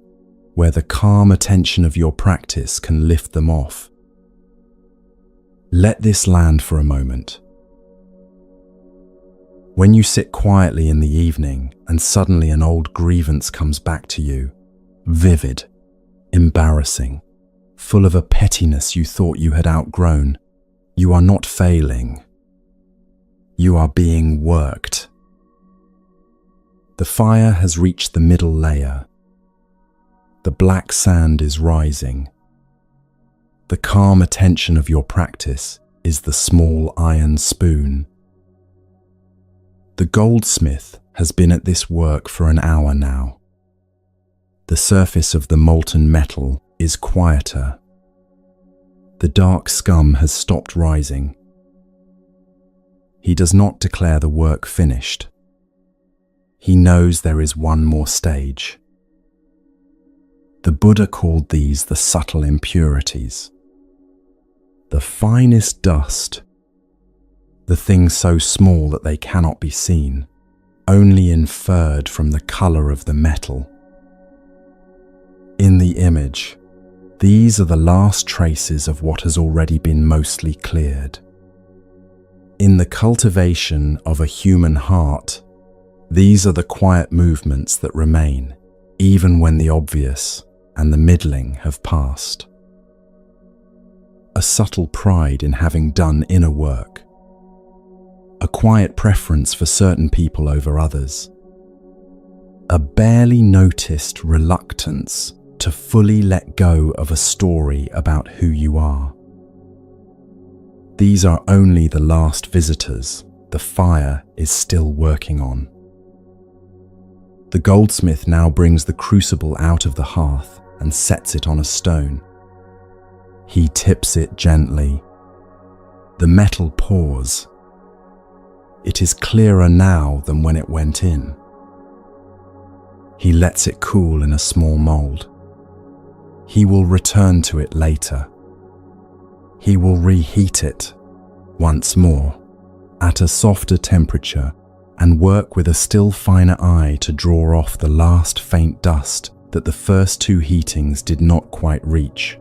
where the calm attention of your practice can lift them off. Let this land for a moment. When you sit quietly in the evening and suddenly an old grievance comes back to you, vivid, embarrassing, full of a pettiness you thought you had outgrown, you are not failing. You are being worked. The fire has reached the middle layer. The black sand is rising. The calm attention of your practice is the small iron spoon. The goldsmith has been at this work for an hour now. The surface of the molten metal is quieter. The dark scum has stopped rising. He does not declare the work finished. He knows there is one more stage. The Buddha called these the subtle impurities. The finest dust, the things so small that they cannot be seen, only inferred from the color of the metal. In the image, these are the last traces of what has already been mostly cleared. In the cultivation of a human heart, these are the quiet movements that remain, even when the obvious and the middling have passed. A subtle pride in having done inner work. A quiet preference for certain people over others. A barely noticed reluctance to fully let go of a story about who you are. These are only the last visitors the fire is still working on. The goldsmith now brings the crucible out of the hearth and sets it on a stone. He tips it gently. The metal pours. It is clearer now than when it went in. He lets it cool in a small mold. He will return to it later. He will reheat it once more at a softer temperature and work with a still finer eye to draw off the last faint dust that the first two heatings did not quite reach.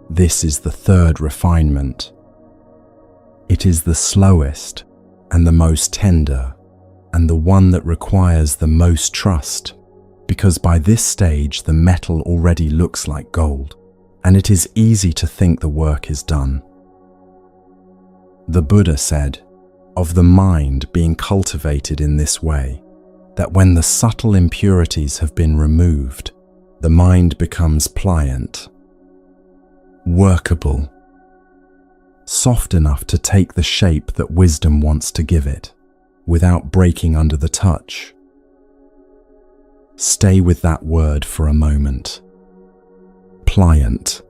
This is the third refinement. It is the slowest and the most tender, and the one that requires the most trust, because by this stage the metal already looks like gold, and it is easy to think the work is done. The Buddha said, of the mind being cultivated in this way, that when the subtle impurities have been removed, the mind becomes pliant, workable, soft enough to take the shape that wisdom wants to give it, without breaking under the touch. Stay with that word for a moment. Pliant.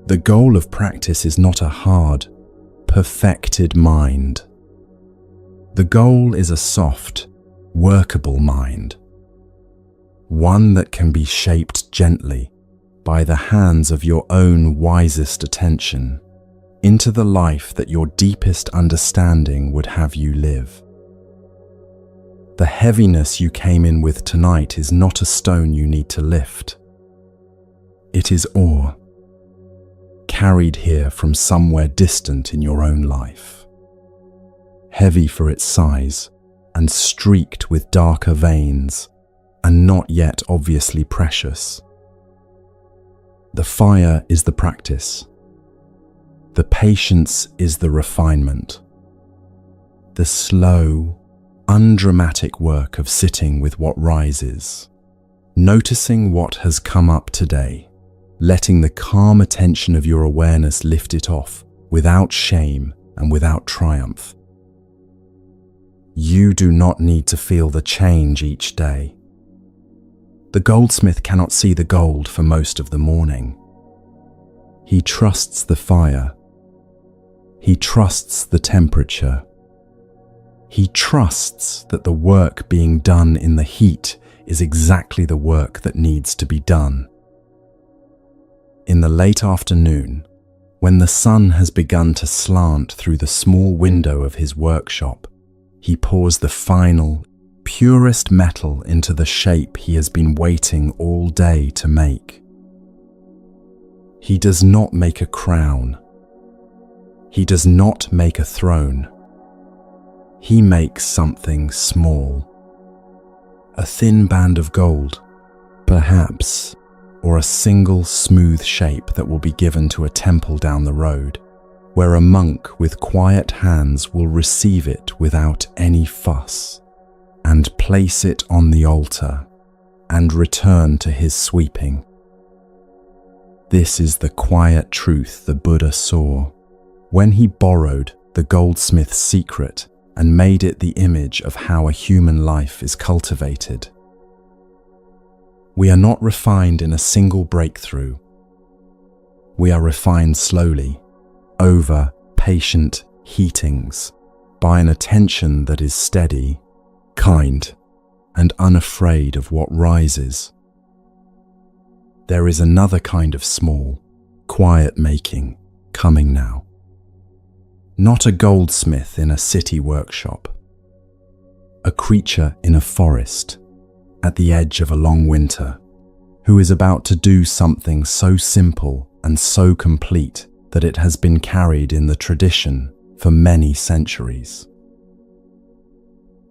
The goal of practice is not a hard, perfected mind. The goal is a soft, workable mind. One that can be shaped gently by the hands of your own wisest attention into the life that your deepest understanding would have you live. The heaviness you came in with tonight is not a stone you need to lift. It is ore, carried here from somewhere distant in your own life. Heavy for its size and streaked with darker veins, and not yet obviously precious. The fire is the practice. The patience is the refinement. The slow, undramatic work of sitting with what rises, noticing what has come up today, letting the calm attention of your awareness lift it off without shame and without triumph. You You do not need to feel the change each day. The goldsmith cannot see the gold for most of the morning. He trusts the fire. He trusts the temperature. He trusts that the work being done in the heat is exactly the work that needs to be done. In the late afternoon, when the sun has begun to slant through the small window of his workshop, he pours the final, purest metal into the shape he has been waiting all day to make. He does not make a crown. He does not make a throne. He makes something small. A thin band of gold, perhaps, or a single smooth shape that will be given to a temple down the road, where a monk with quiet hands will receive it without any fuss, and place it on the altar, and return to his sweeping. This is the quiet truth the Buddha saw when he borrowed the goldsmith's secret and made it the image of how a human life is cultivated. We are not refined in a single breakthrough. We are refined slowly, over patient heatings, by an attention that is steady, kind, and unafraid of what rises. There is another kind of small, quiet making coming now. Not a goldsmith in a city workshop. A creature in a forest, at the edge of a long winter, who is about to do something so simple and so complete that it has been carried in the tradition for many centuries.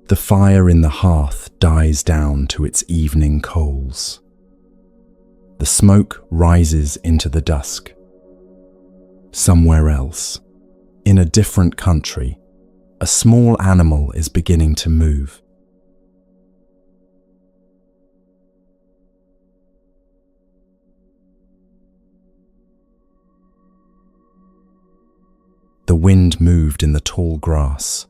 The fire in the hearth dies down to its evening coals. The smoke rises into the dusk. Somewhere else, in a different country, a small animal is beginning to move. The wind moved in the tall grass.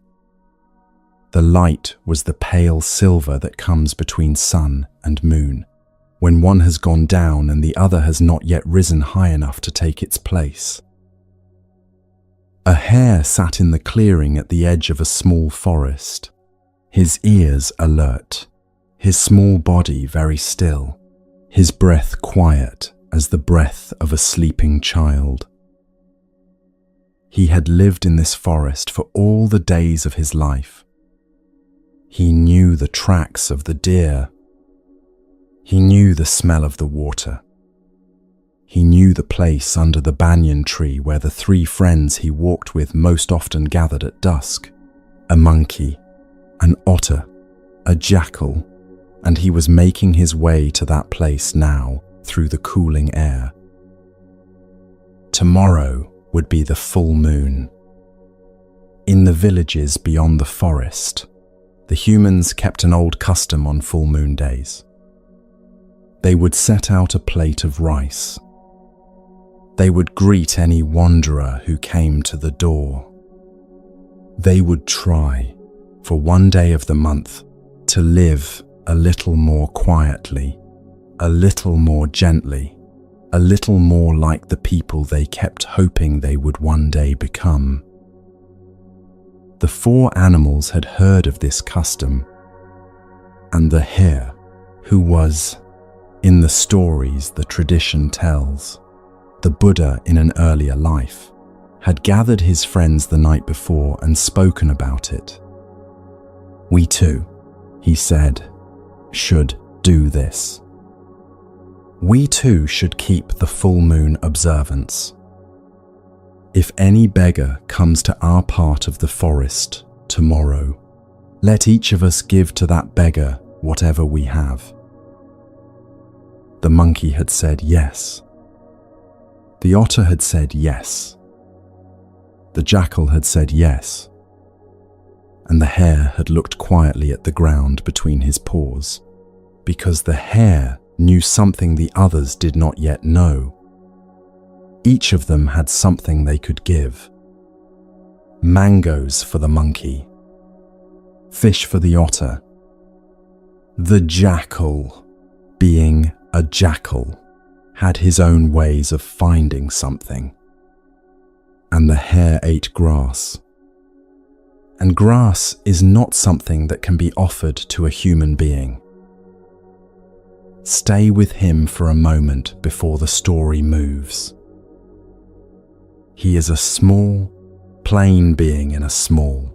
The light was the pale silver that comes between sun and moon, when one has gone down and the other has not yet risen high enough to take its place. A hare sat in the clearing at the edge of a small forest, his ears alert, his small body very still, his breath quiet as the breath of a sleeping child. He had lived in this forest for all the days of his life. He knew the tracks of the deer. He knew the smell of the water. He knew the place under the banyan tree where the three friends he walked with most often gathered at dusk. A monkey, an otter, a jackal, and he was making his way to that place now through the cooling air. Tomorrow would be the full moon. In the villages beyond the forest, the humans kept an old custom on full moon days. They would set out a plate of rice. They would greet any wanderer who came to the door. They would try, for one day of the month, to live a little more quietly, a little more gently, a little more like the people they kept hoping they would one day become. The four animals had heard of this custom, and the hare, who was, in the stories the tradition tells, the Buddha in an earlier life, had gathered his friends the night before and spoken about it. We too, he said, should do this. We too should keep the full moon observance. If any beggar comes to our part of the forest tomorrow, let each of us give to that beggar whatever we have. The monkey had said yes. The otter had said yes. The jackal had said yes. And the hare had looked quietly at the ground between his paws, because the hare knew something the others did not yet know. Each of them had something they could give. Mangoes for the monkey, fish for the otter. The jackal, being a jackal, had his own ways of finding something. And the hare ate grass. And grass is not something that can be offered to a human being. Stay with him for a moment before the story moves. He is a small, plain being in a small,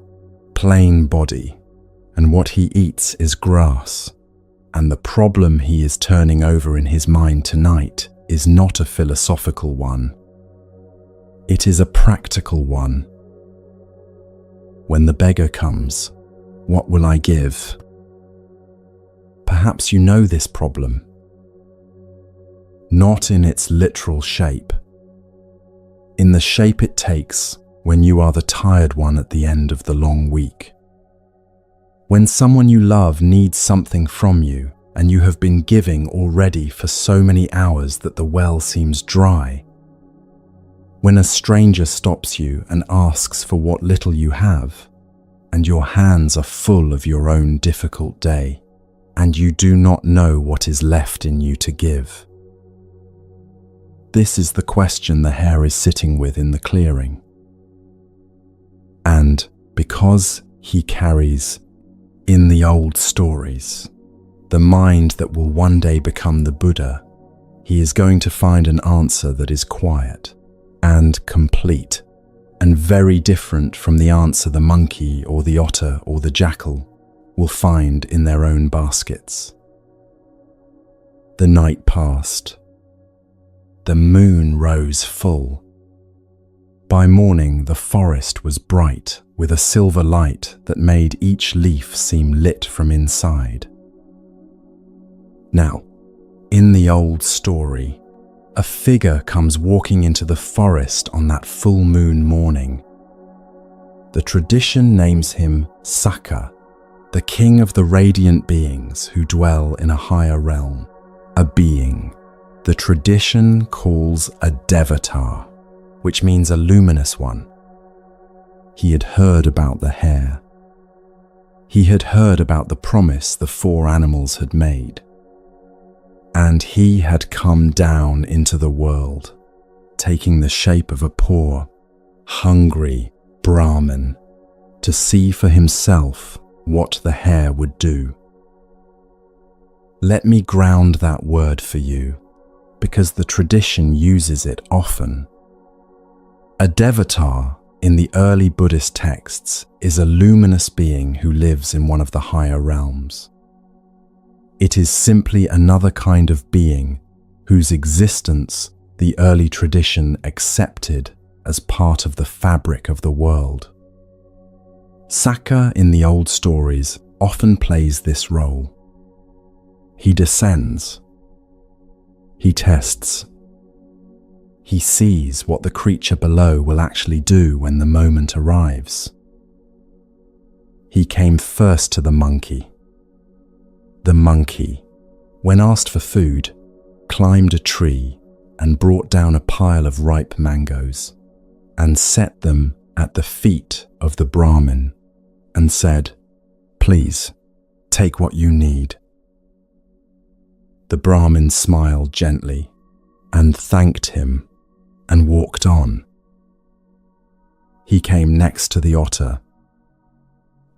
plain body, and what he eats is grass. And the problem he is turning over in his mind tonight is not a philosophical one. It is a practical one. When the beggar comes, what will I give? Perhaps you know this problem. Not in its literal shape. In the shape it takes when you are the tired one at the end of the long week. When someone you love needs something from you and you have been giving already for so many hours that the well seems dry. When a stranger stops you and asks for what little you have, and your hands are full of your own difficult day, and you do not know what is left in you to give. This is the question the hare is sitting with in the clearing. And because he carries, in the old stories, the mind that will one day become the Buddha, he is going to find an answer that is quiet and complete, and very different from the answer the monkey or the otter or the jackal will find in their own baskets. The night passed. The moon rose full. By morning, the forest was bright with a silver light that made each leaf seem lit from inside. Now, in the old story, a figure comes walking into the forest on that full moon morning. The tradition names him Saka, the king of the radiant beings who dwell in a higher realm, a being the tradition calls a devatar, which means a luminous one. He had heard about the hare. He had heard about the promise the four animals had made. And he had come down into the world, taking the shape of a poor, hungry Brahmin, to see for himself what the hare would do. Let me ground that word for you, because the tradition uses it often. A devatar in the early Buddhist texts is a luminous being who lives in one of the higher realms. It is simply another kind of being whose existence the early tradition accepted as part of the fabric of the world. Saka in the old stories often plays this role. He descends. He tests. He sees what the creature below will actually do when the moment arrives. He came first to the monkey. The monkey, when asked for food, climbed a tree and brought down a pile of ripe mangoes and set them at the feet of the Brahmin and said, "Please, take what you need." The Brahmin smiled gently and thanked him and walked on. He came next to the otter.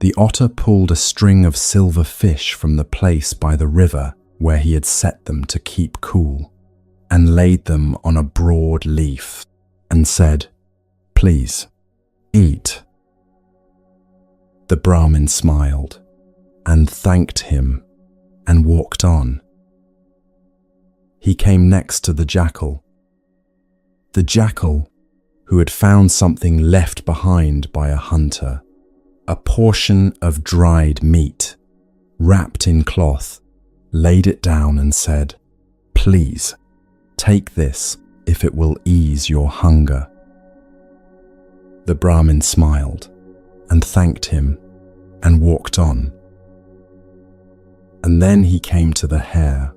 The otter pulled a string of silver fish from the place by the river where he had set them to keep cool and laid them on a broad leaf and said, "Please, eat." The Brahmin smiled and thanked him and walked on. He came next to the jackal. The jackal, who had found something left behind by a hunter, a portion of dried meat, wrapped in cloth, laid it down and said, "Please, take this if it will ease your hunger." The Brahmin smiled and thanked him and walked on. And then he came to the hare.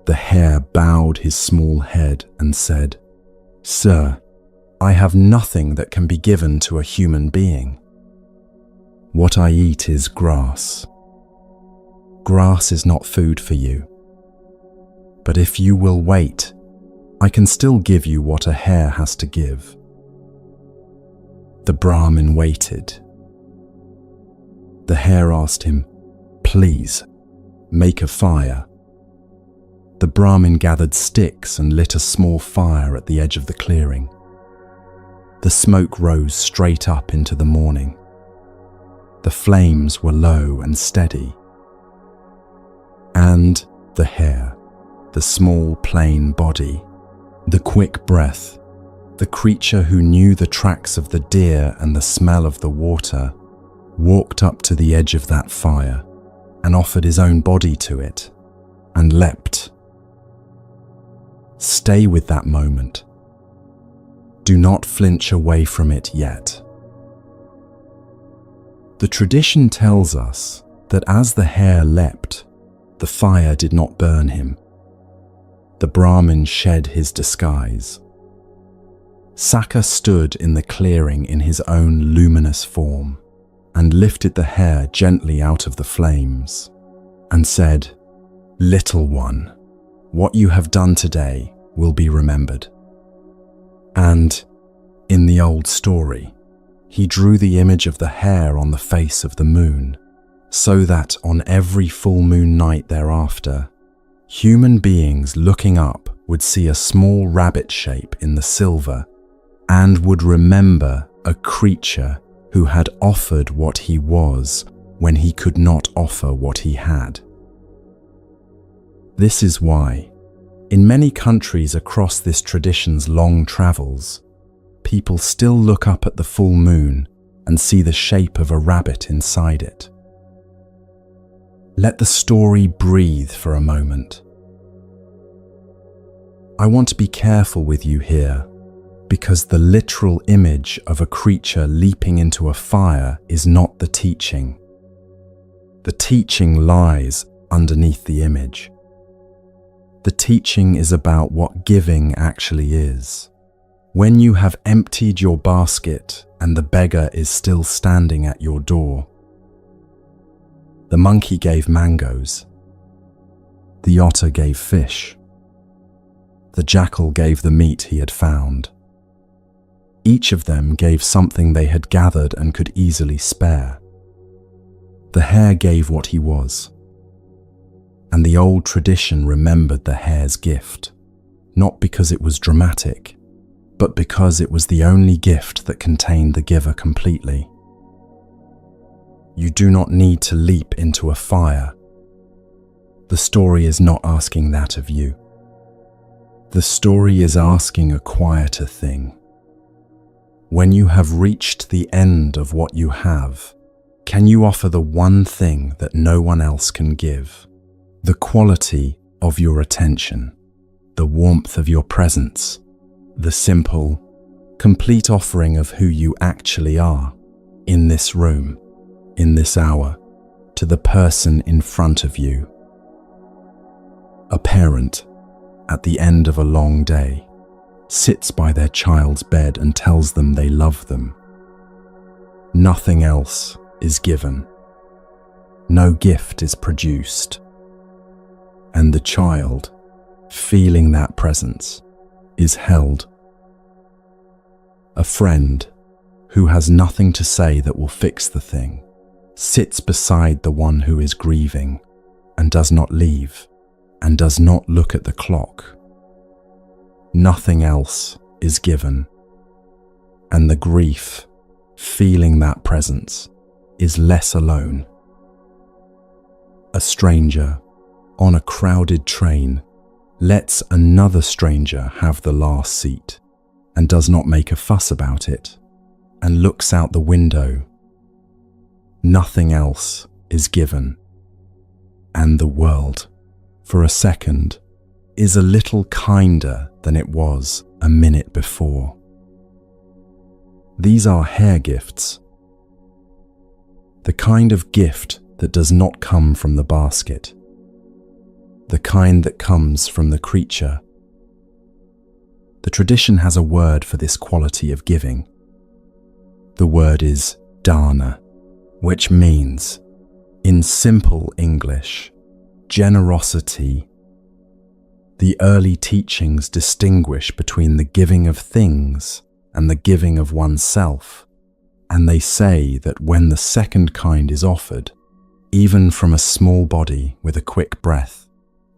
The hare bowed his small head and said, "Sir, I have nothing that can be given to a human being." What I eat is grass. Grass is not food for you. But if you will wait, I can still give you what a hare has to give." The Brahmin waited. The hare asked him, "Please, make a fire." The Brahmin gathered sticks and lit a small fire at the edge of the clearing. The smoke rose straight up into the morning. The flames were low and steady. And the hare, the small plain body, the quick breath, the creature who knew the tracks of the deer and the smell of the water, walked up to the edge of that fire and offered his own body to it and leapt. Stay with that moment. Do not flinch away from it yet. The tradition tells us that as the hare leapt, the fire did not burn him. The Brahmin shed his disguise. Saka stood in the clearing in his own luminous form and lifted the hare gently out of the flames and said, "Little one, what you have done today will be remembered." And in the old story, he drew the image of the hare on the face of the moon, so that on every full moon night thereafter, human beings looking up would see a small rabbit shape in the silver and would remember a creature who had offered what he was when he could not offer what he had. This is why, in many countries across this tradition's long travels, people still look up at the full moon and see the shape of a rabbit inside it. Let the story breathe for a moment. I want to be careful with you here, because the literal image of a creature leaping into a fire is not the teaching. The teaching lies underneath the image. The teaching is about what giving actually is. When you have emptied your basket and the beggar is still standing at your door. The monkey gave mangoes. The otter gave fish. The jackal gave the meat he had found. Each of them gave something they had gathered and could easily spare. The hare gave what he was. And the old tradition remembered the hare's gift, not because it was dramatic, but because it was the only gift that contained the giver completely. You do not need to leap into a fire. The story is not asking that of you. The story is asking a quieter thing. When you have reached the end of what you have, can you offer the one thing that no one else can give? The quality of your attention, the warmth of your presence, the simple, complete offering of who you actually are, in this room, in this hour, to the person in front of you. A parent, at the end of a long day, sits by their child's bed and tells them they love them. Nothing else is given. No gift is produced. And the child, feeling that presence, is held. A friend, who has nothing to say that will fix the thing, sits beside the one who is grieving and does not leave and does not look at the clock. Nothing else is given, and the grief, feeling that presence, is less alone. A stranger, on a crowded train, lets another stranger have the last seat and does not make a fuss about it, and looks out the window. Nothing else is given, and the world, for a second, is a little kinder than it was a minute before. These are hare gifts, the kind of gift that does not come from the basket, the kind that comes from the creature. The tradition has a word for this quality of giving. The word is dana, which means, in simple English, generosity. The early teachings distinguish between the giving of things and the giving of oneself, and they say that when the second kind is offered, even from a small body with a quick breath,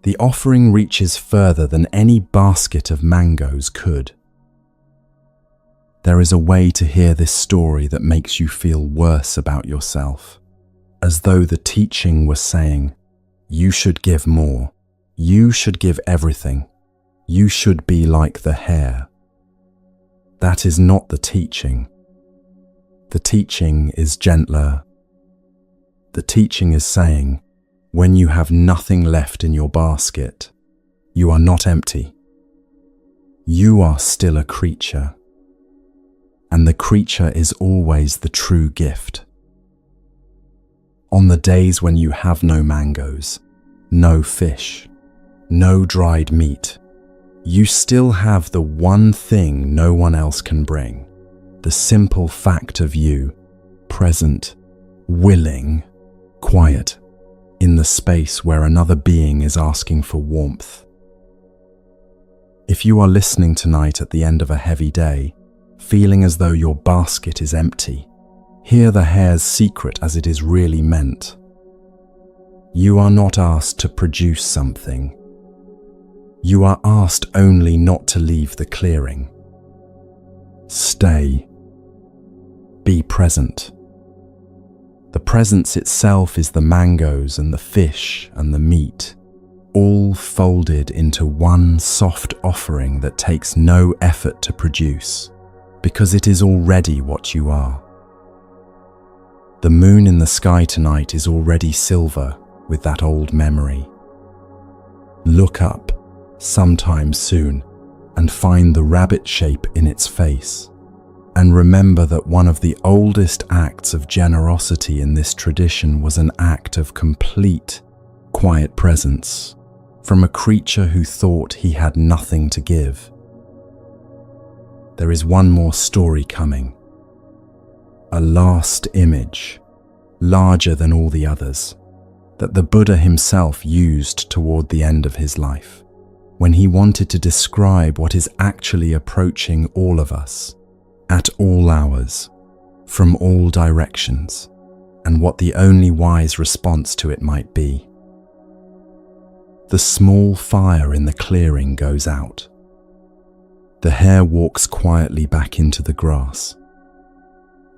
the offering reaches further than any basket of mangoes could. There is a way to hear this story that makes you feel worse about yourself, as though the teaching was saying, you should give more, you should give everything, you should be like the hare. That is not the teaching. The teaching is gentler. The teaching is saying, when you have nothing left in your basket, you are not empty. You are still a creature, and the creature is always the true gift. On the days when you have no mangoes, no fish, no dried meat, you still have the one thing no one else can bring, the simple fact of you, present, willing, quiet, in the space where another being is asking for warmth. If you are listening tonight at the end of a heavy day, feeling as though your basket is empty, hear the hare's secret as it is really meant. You are not asked to produce something. You are asked only not to leave the clearing. Stay. Be present. The presence itself is the mangoes and the fish and the meat, all folded into one soft offering that takes no effort to produce, because it is already what you are. The moon in the sky tonight is already silver with that old memory. Look up sometime soon and find the rabbit shape in its face. And remember that one of the oldest acts of generosity in this tradition was an act of complete, quiet presence from a creature who thought he had nothing to give. There is one more story coming. A last image, larger than all the others, that the Buddha himself used toward the end of his life, when he wanted to describe what is actually approaching all of us, at all hours, from all directions, and what the only wise response to it might be. The small fire in the clearing goes out. The hare walks quietly back into the grass,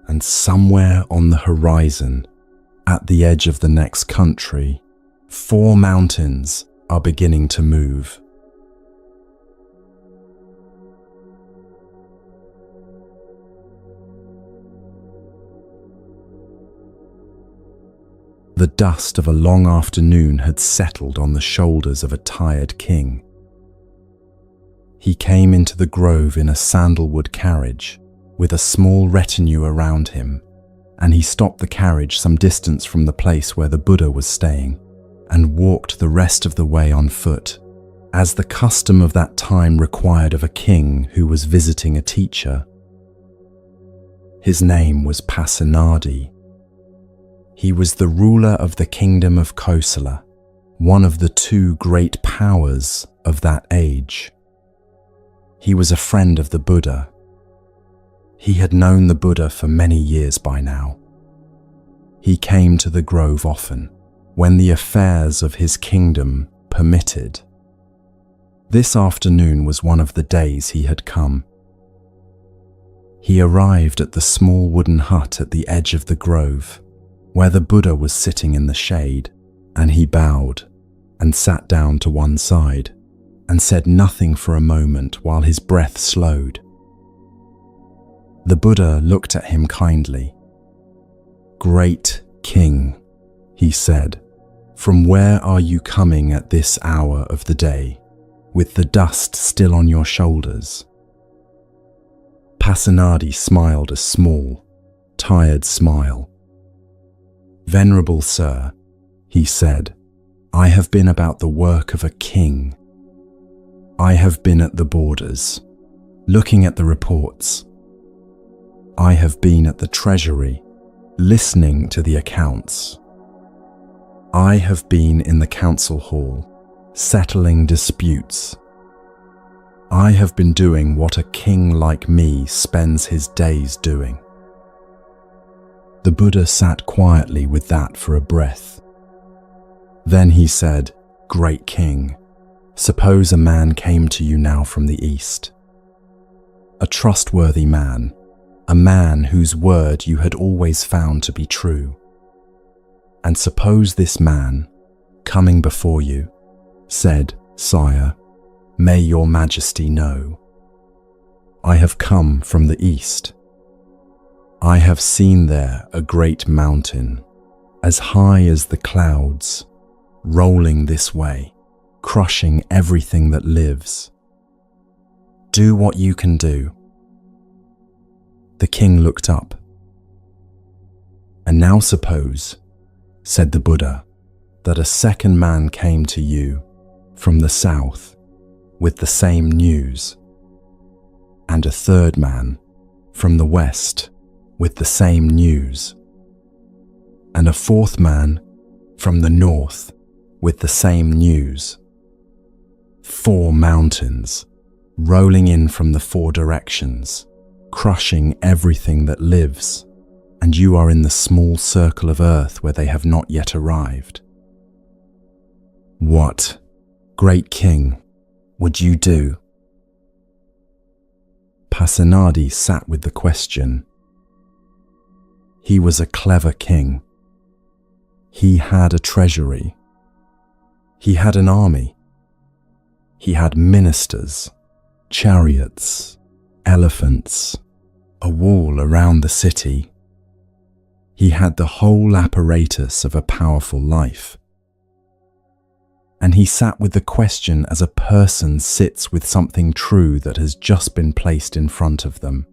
and somewhere on the horizon, at the edge of the next country, 4 mountains are beginning to move. The dust of a long afternoon had settled on the shoulders of a tired king. He came into the grove in a sandalwood carriage, with a small retinue around him, and he stopped the carriage some distance from the place where the Buddha was staying, and walked the rest of the way on foot, as the custom of that time required of a king who was visiting a teacher. His name was Pasenadi. He was the ruler of the kingdom of Kosala, one of the 2 great powers of that age. He was a friend of the Buddha. He had known the Buddha for many years by now. He came to the grove often, when the affairs of his kingdom permitted. This afternoon was one of the days he had come. He arrived at the small wooden hut at the edge of the grove, where the Buddha was sitting in the shade, and he bowed and sat down to one side and said nothing for a moment while his breath slowed. The Buddha looked at him kindly. "Great King," he said, "from where are you coming at this hour of the day, with the dust still on your shoulders?" Pasenadi smiled a small, tired smile. "Venerable Sir," he said, "I have been about the work of a king. I have been at the borders, looking at the reports. I have been at the treasury, listening to the accounts. I have been in the council hall, settling disputes. I have been doing what a king like me spends his days doing. The Buddha sat quietly with that for a breath. Then he said, "Great king, suppose a man came to you now from the east. A trustworthy man, a man whose word you had always found to be true. And suppose this man, coming before you, said, 'Sire, may your majesty know, I have come from the east. I have seen there a great mountain, as high as the clouds, rolling this way, crushing everything that lives. Do what you can do.'" The king looked up. "And now suppose," said the Buddha, "that a second man came to you from the south with the same news, and a third man from the west with the same news, and a fourth man from the north with the same news. 4 mountains rolling in from the 4 directions, crushing everything that lives, and you are in the small circle of earth where they have not yet arrived. What, great king, would you do?" Pasenadi sat with the question. He was a clever king. He had a treasury. He had an army. He had ministers, chariots, elephants, a wall around the city. He had the whole apparatus of a powerful life. And he sat with the question as a person sits with something true that has just been placed in front of them,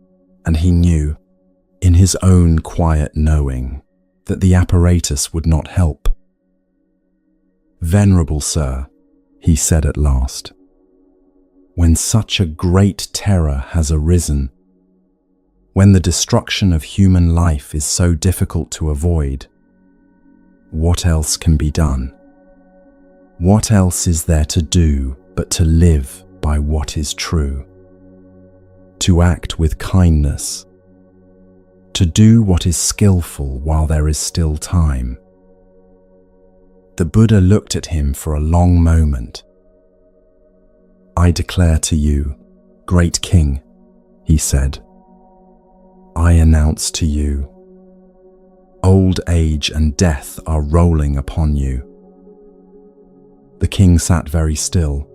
and he knew, in his own quiet knowing, that the apparatus would not help. "Venerable sir," he said at last, "when such a great terror has arisen, when the destruction of human life is so difficult to avoid, what else can be done? What else is there to do but to live by what is true, to act with kindness, to do what is skillful while there is still time?" The Buddha looked at him for a long moment. "I declare to you, great king," he said, "I announce to you, old age and death are rolling upon you." The king sat very still.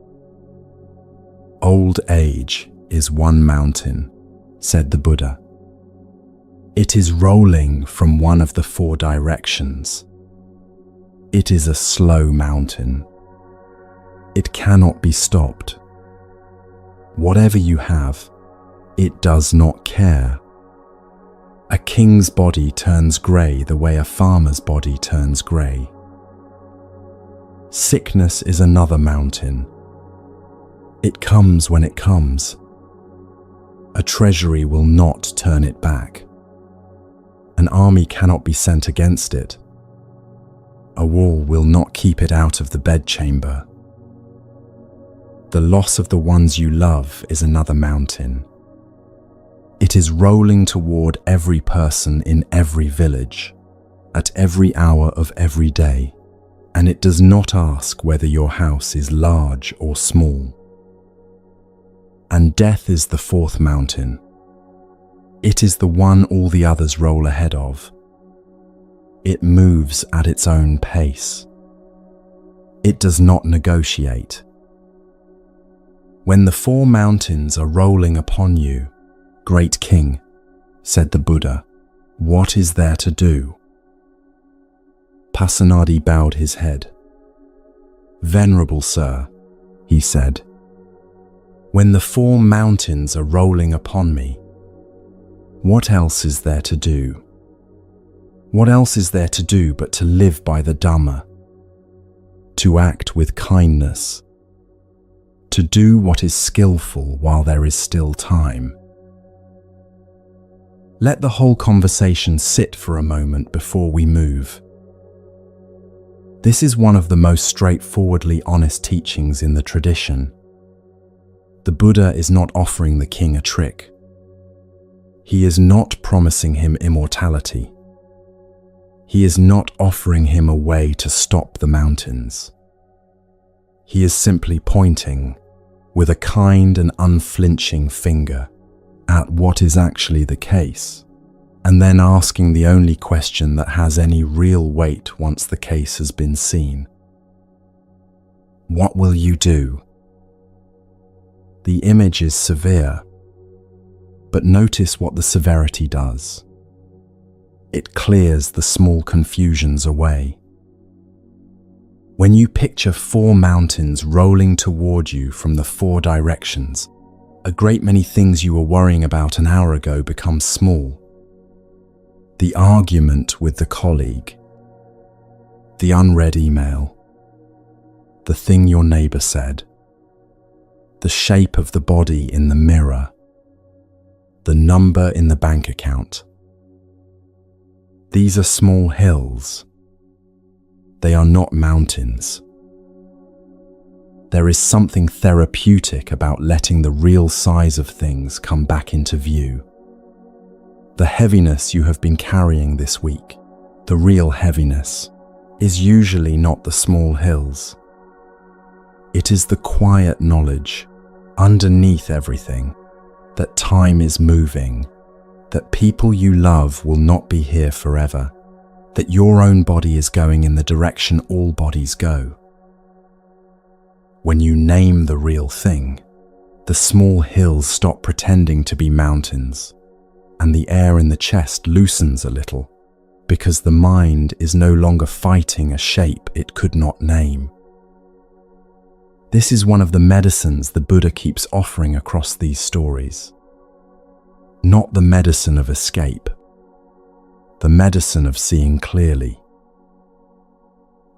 "Old age is one mountain," said the Buddha. "It is rolling from one of the 4 directions. It is a slow mountain. It cannot be stopped. Whatever you have, it does not care. A king's body turns grey the way a farmer's body turns grey. Sickness is another mountain. It comes when it comes. A treasury will not turn it back. An army cannot be sent against it. A wall will not keep it out of the bedchamber. The loss of the ones you love is another mountain. It is rolling toward every person in every village, at every hour of every day, and it does not ask whether your house is large or small. And death is the 4th mountain. It is the one all the others roll ahead of. It moves at its own pace. It does not negotiate. When the 4 mountains are rolling upon you, great king, said the Buddha, what is there to do? Pasenadi bowed his head. Venerable sir, he said, when the 4 mountains are rolling upon me, what else is there to do? What else is there to do but to live by the Dhamma, to act with kindness, to do what is skillful while there is still time? Let the whole conversation sit for a moment before we move. This is one of the most straightforwardly honest teachings in the tradition. The Buddha is not offering the king a trick. He is not promising him immortality. He is not offering him a way to stop the mountains. He is simply pointing, with a kind and unflinching finger, at what is actually the case, and then asking the only question that has any real weight once the case has been seen. What will you do? The image is severe, but notice what the severity does. It clears the small confusions away. When you picture 4 mountains rolling toward you from the 4 directions, a great many things you were worrying about an hour ago become small. The argument with the colleague, the unread email, the thing your neighbor said, the shape of the body in the mirror, the number in the bank account. These are small hills. They are not mountains. There is something therapeutic about letting the real size of things come back into view. The heaviness you have been carrying this week, the real heaviness, is usually not the small hills. It is the quiet knowledge, underneath everything, that time is moving, that people you love will not be here forever, that your own body is going in the direction all bodies go. When you name the real thing, the small hills stop pretending to be mountains, and the air in the chest loosens a little, because the mind is no longer fighting a shape it could not name. This is one of the medicines the Buddha keeps offering across these stories. Not the medicine of escape, the medicine of seeing clearly.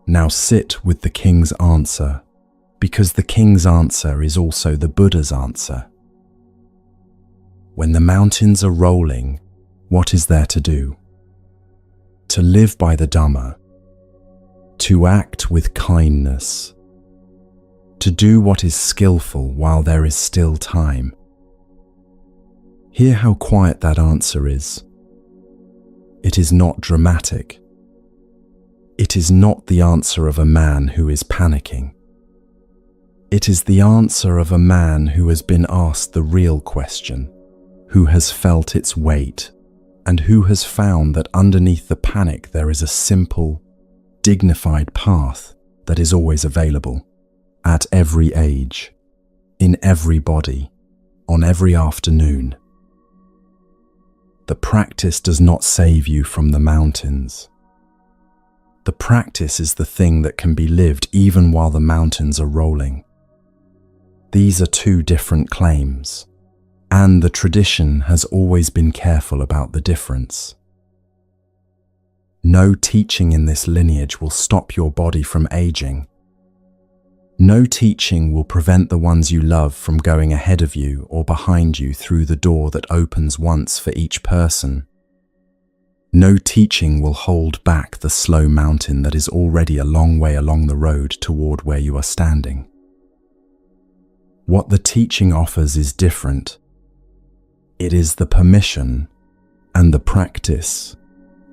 Now sit with the king's answer, because the king's answer is also the Buddha's answer. When the mountains are rolling, what is there to do? To live by the Dhamma, to act with kindness, to do what is skillful while there is still time. Hear how quiet that answer is. It is not dramatic. It is not the answer of a man who is panicking. It is the answer of a man who has been asked the real question, who has felt its weight, and who has found that underneath the panic there is a simple, dignified path that is always available, at every age, in every body, on every afternoon. The practice does not save you from the mountains. The practice is the thing that can be lived even while the mountains are rolling. These are 2 different claims, and the tradition has always been careful about the difference. No teaching in this lineage will stop your body from aging. No teaching will prevent the ones you love from going ahead of you or behind you through the door that opens once for each person. No teaching will hold back the slow mountain that is already a long way along the road toward where you are standing. What the teaching offers is different. It is the permission and the practice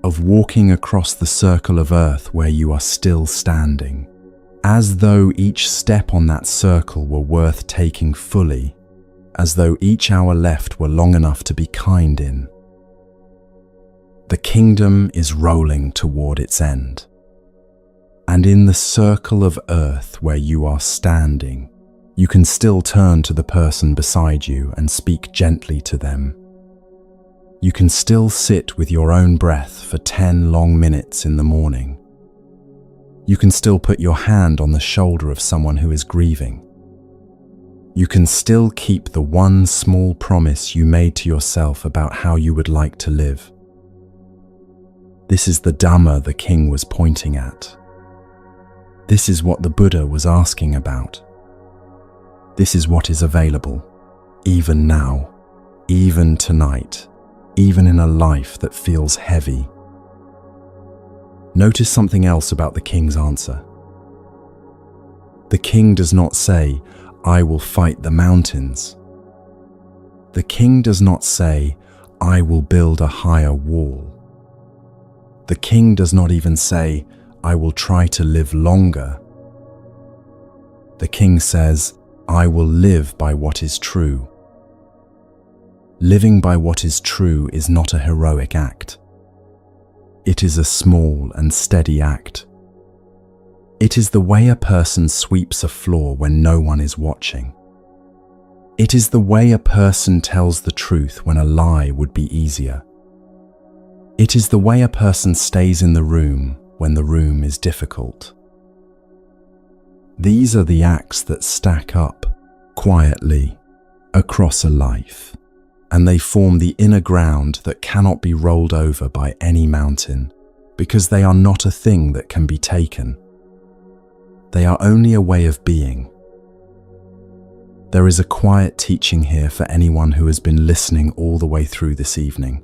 of walking across the circle of earth where you are still standing, as though each step on that circle were worth taking fully, as though each hour left were long enough to be kind in. The kingdom is rolling toward its end, and in the circle of earth where you are standing, you can still turn to the person beside you and speak gently to them. You can still sit with your own breath for 10 long minutes in the morning. You can still put your hand on the shoulder of someone who is grieving. You can still keep the one small promise you made to yourself about how you would like to live. This is the Dhamma the king was pointing at. This is what the Buddha was asking about. This is what is available, even now, even tonight, even in a life that feels heavy. Notice something else about the king's answer. The king does not say, "I will fight the mountains." The king does not say, "I will build a higher wall." The king does not even say, "I will try to live longer." The king says, "I will live by what is true." Living by what is true is not a heroic act. It is a small and steady act. It is the way a person sweeps a floor when no one is watching. It is the way a person tells the truth when a lie would be easier. It is the way a person stays in the room when the room is difficult. These are the acts that stack up quietly across a life, and they form the inner ground that cannot be rolled over by any mountain, because they are not a thing that can be taken. They are only a way of being. There is a quiet teaching here for anyone who has been listening all the way through this evening.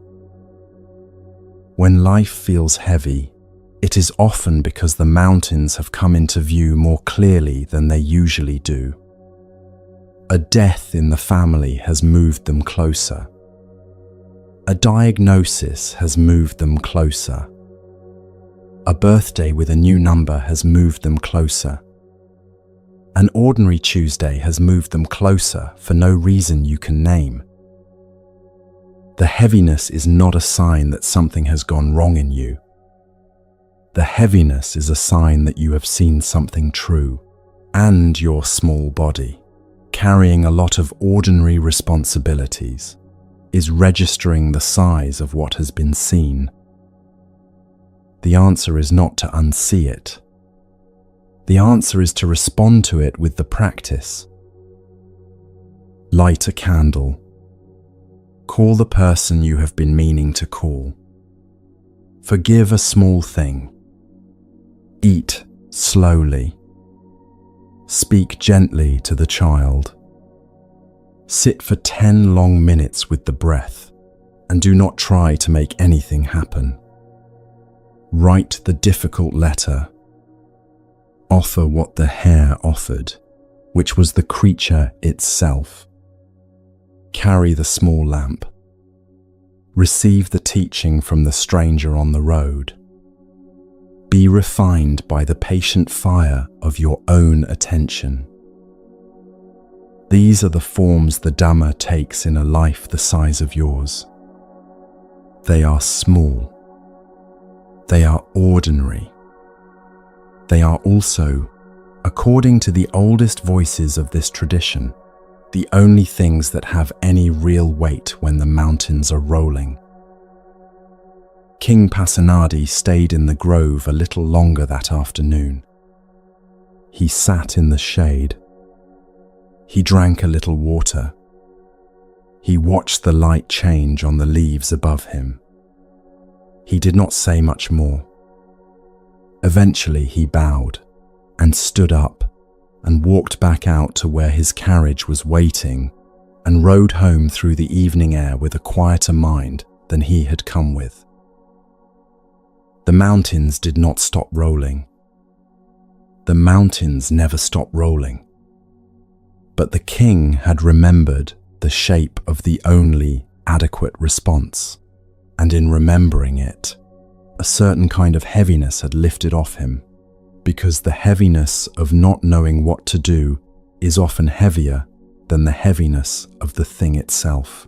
When life feels heavy, it is often because the mountains have come into view more clearly than they usually do. A death in the family has moved them closer. A diagnosis has moved them closer. A birthday with a new number has moved them closer. An ordinary Tuesday has moved them closer for no reason you can name. The heaviness is not a sign that something has gone wrong in you. The heaviness is a sign that you have seen something true, and your small body, carrying a lot of ordinary responsibilities, is registering the size of what has been seen. The answer is not to unsee it. The answer is to respond to it with the practice. Light a candle. Call the person you have been meaning to call. Forgive a small thing. Eat slowly. Speak gently to the child. Sit for 10 long minutes with the breath, and do not try to make anything happen. Write the difficult letter. Offer what the hare offered, which was the creature itself. Carry the small lamp. Receive the teaching from the stranger on the road. Be refined by the patient fire of your own attention. These are the forms the Dhamma takes in a life the size of yours. They are small. They are ordinary. They are also, according to the oldest voices of this tradition, the only things that have any real weight when the mountains are rolling. King Pasenadi stayed in the grove a little longer that afternoon. He sat in the shade. He drank a little water. He watched the light change on the leaves above him. He did not say much more. Eventually he bowed and stood up and walked back out to where his carriage was waiting and rode home through the evening air with a quieter mind than he had come with. The mountains did not stop rolling. The mountains never stop rolling. But the king had remembered the shape of the only adequate response, and in remembering it, a certain kind of heaviness had lifted off him, because the heaviness of not knowing what to do is often heavier than the heaviness of the thing itself.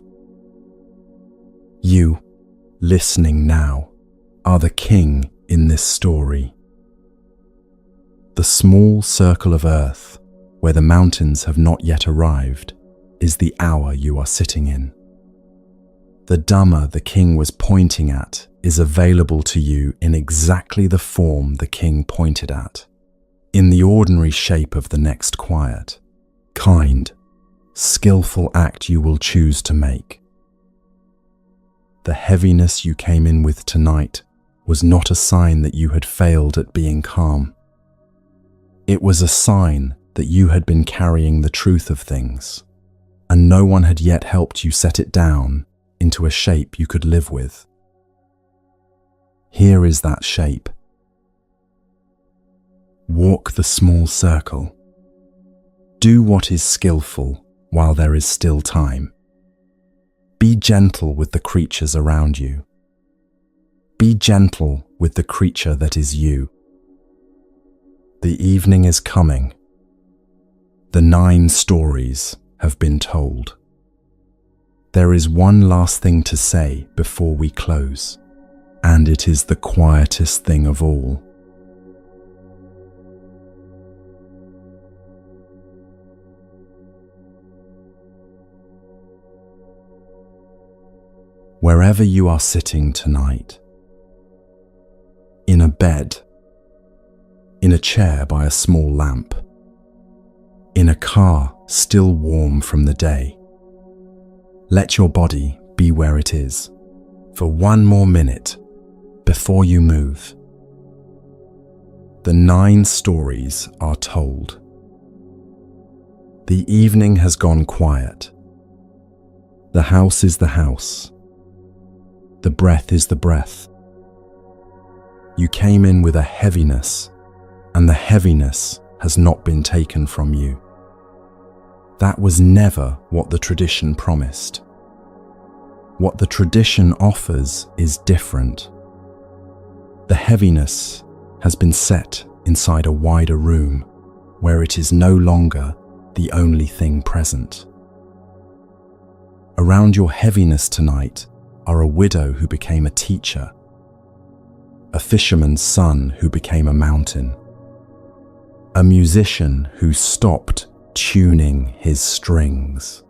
You, listening now, are the king in this story. The small circle of earth, where the mountains have not yet arrived, is the hour you are sitting in. The Dhamma the king was pointing at is available to you in exactly the form the king pointed at, in the ordinary shape of the next quiet, kind, skillful act you will choose to make. The heaviness you came in with tonight was not a sign that you had failed at being calm. It was a sign that you had been carrying the truth of things, and no one had yet helped you set it down into a shape you could live with. Here is that shape. Walk the small circle. Do what is skillful while there is still time. Be gentle with the creatures around you. Be gentle with the creature that is you. The evening is coming. The 9 stories have been told. There is one last thing to say before we close, and it is the quietest thing of all. Wherever you are sitting tonight, in a bed, in a chair by a small lamp, in a car still warm from the day, let your body be where it is for one more minute before you move. The 9 stories are told. The evening has gone quiet. The house is the house. The breath is the breath. You came in with a heaviness, and the heaviness has not been taken from you. That was never what the tradition promised. What the tradition offers is different. The heaviness has been set inside a wider room where it is no longer the only thing present. Around your heaviness tonight are a widow who became a teacher, a fisherman's son who became a mountain, a musician who stopped tuning his strings,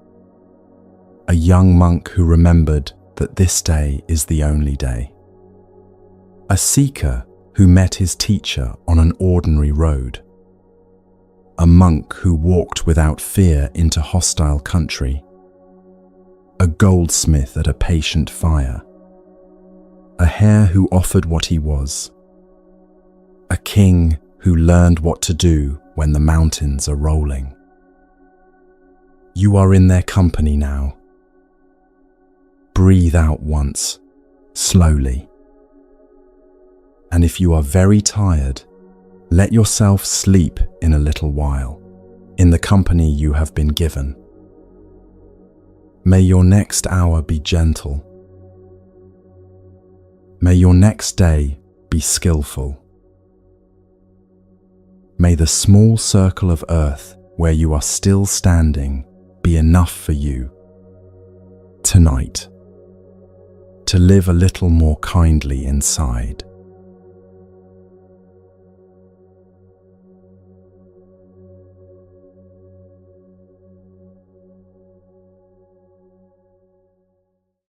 a young monk who remembered that this day is the only day, a seeker who met his teacher on an ordinary road, a monk who walked without fear into hostile country, a goldsmith at a patient fire, a hare who offered what he was, a king who learned what to do when the mountains are rolling. You are in their company now. Breathe out once, slowly. And if you are very tired, let yourself sleep in a little while, in the company you have been given. May your next hour be gentle. May your next day be skillful. May the small circle of earth where you are still standing be enough for you tonight to live a little more kindly inside.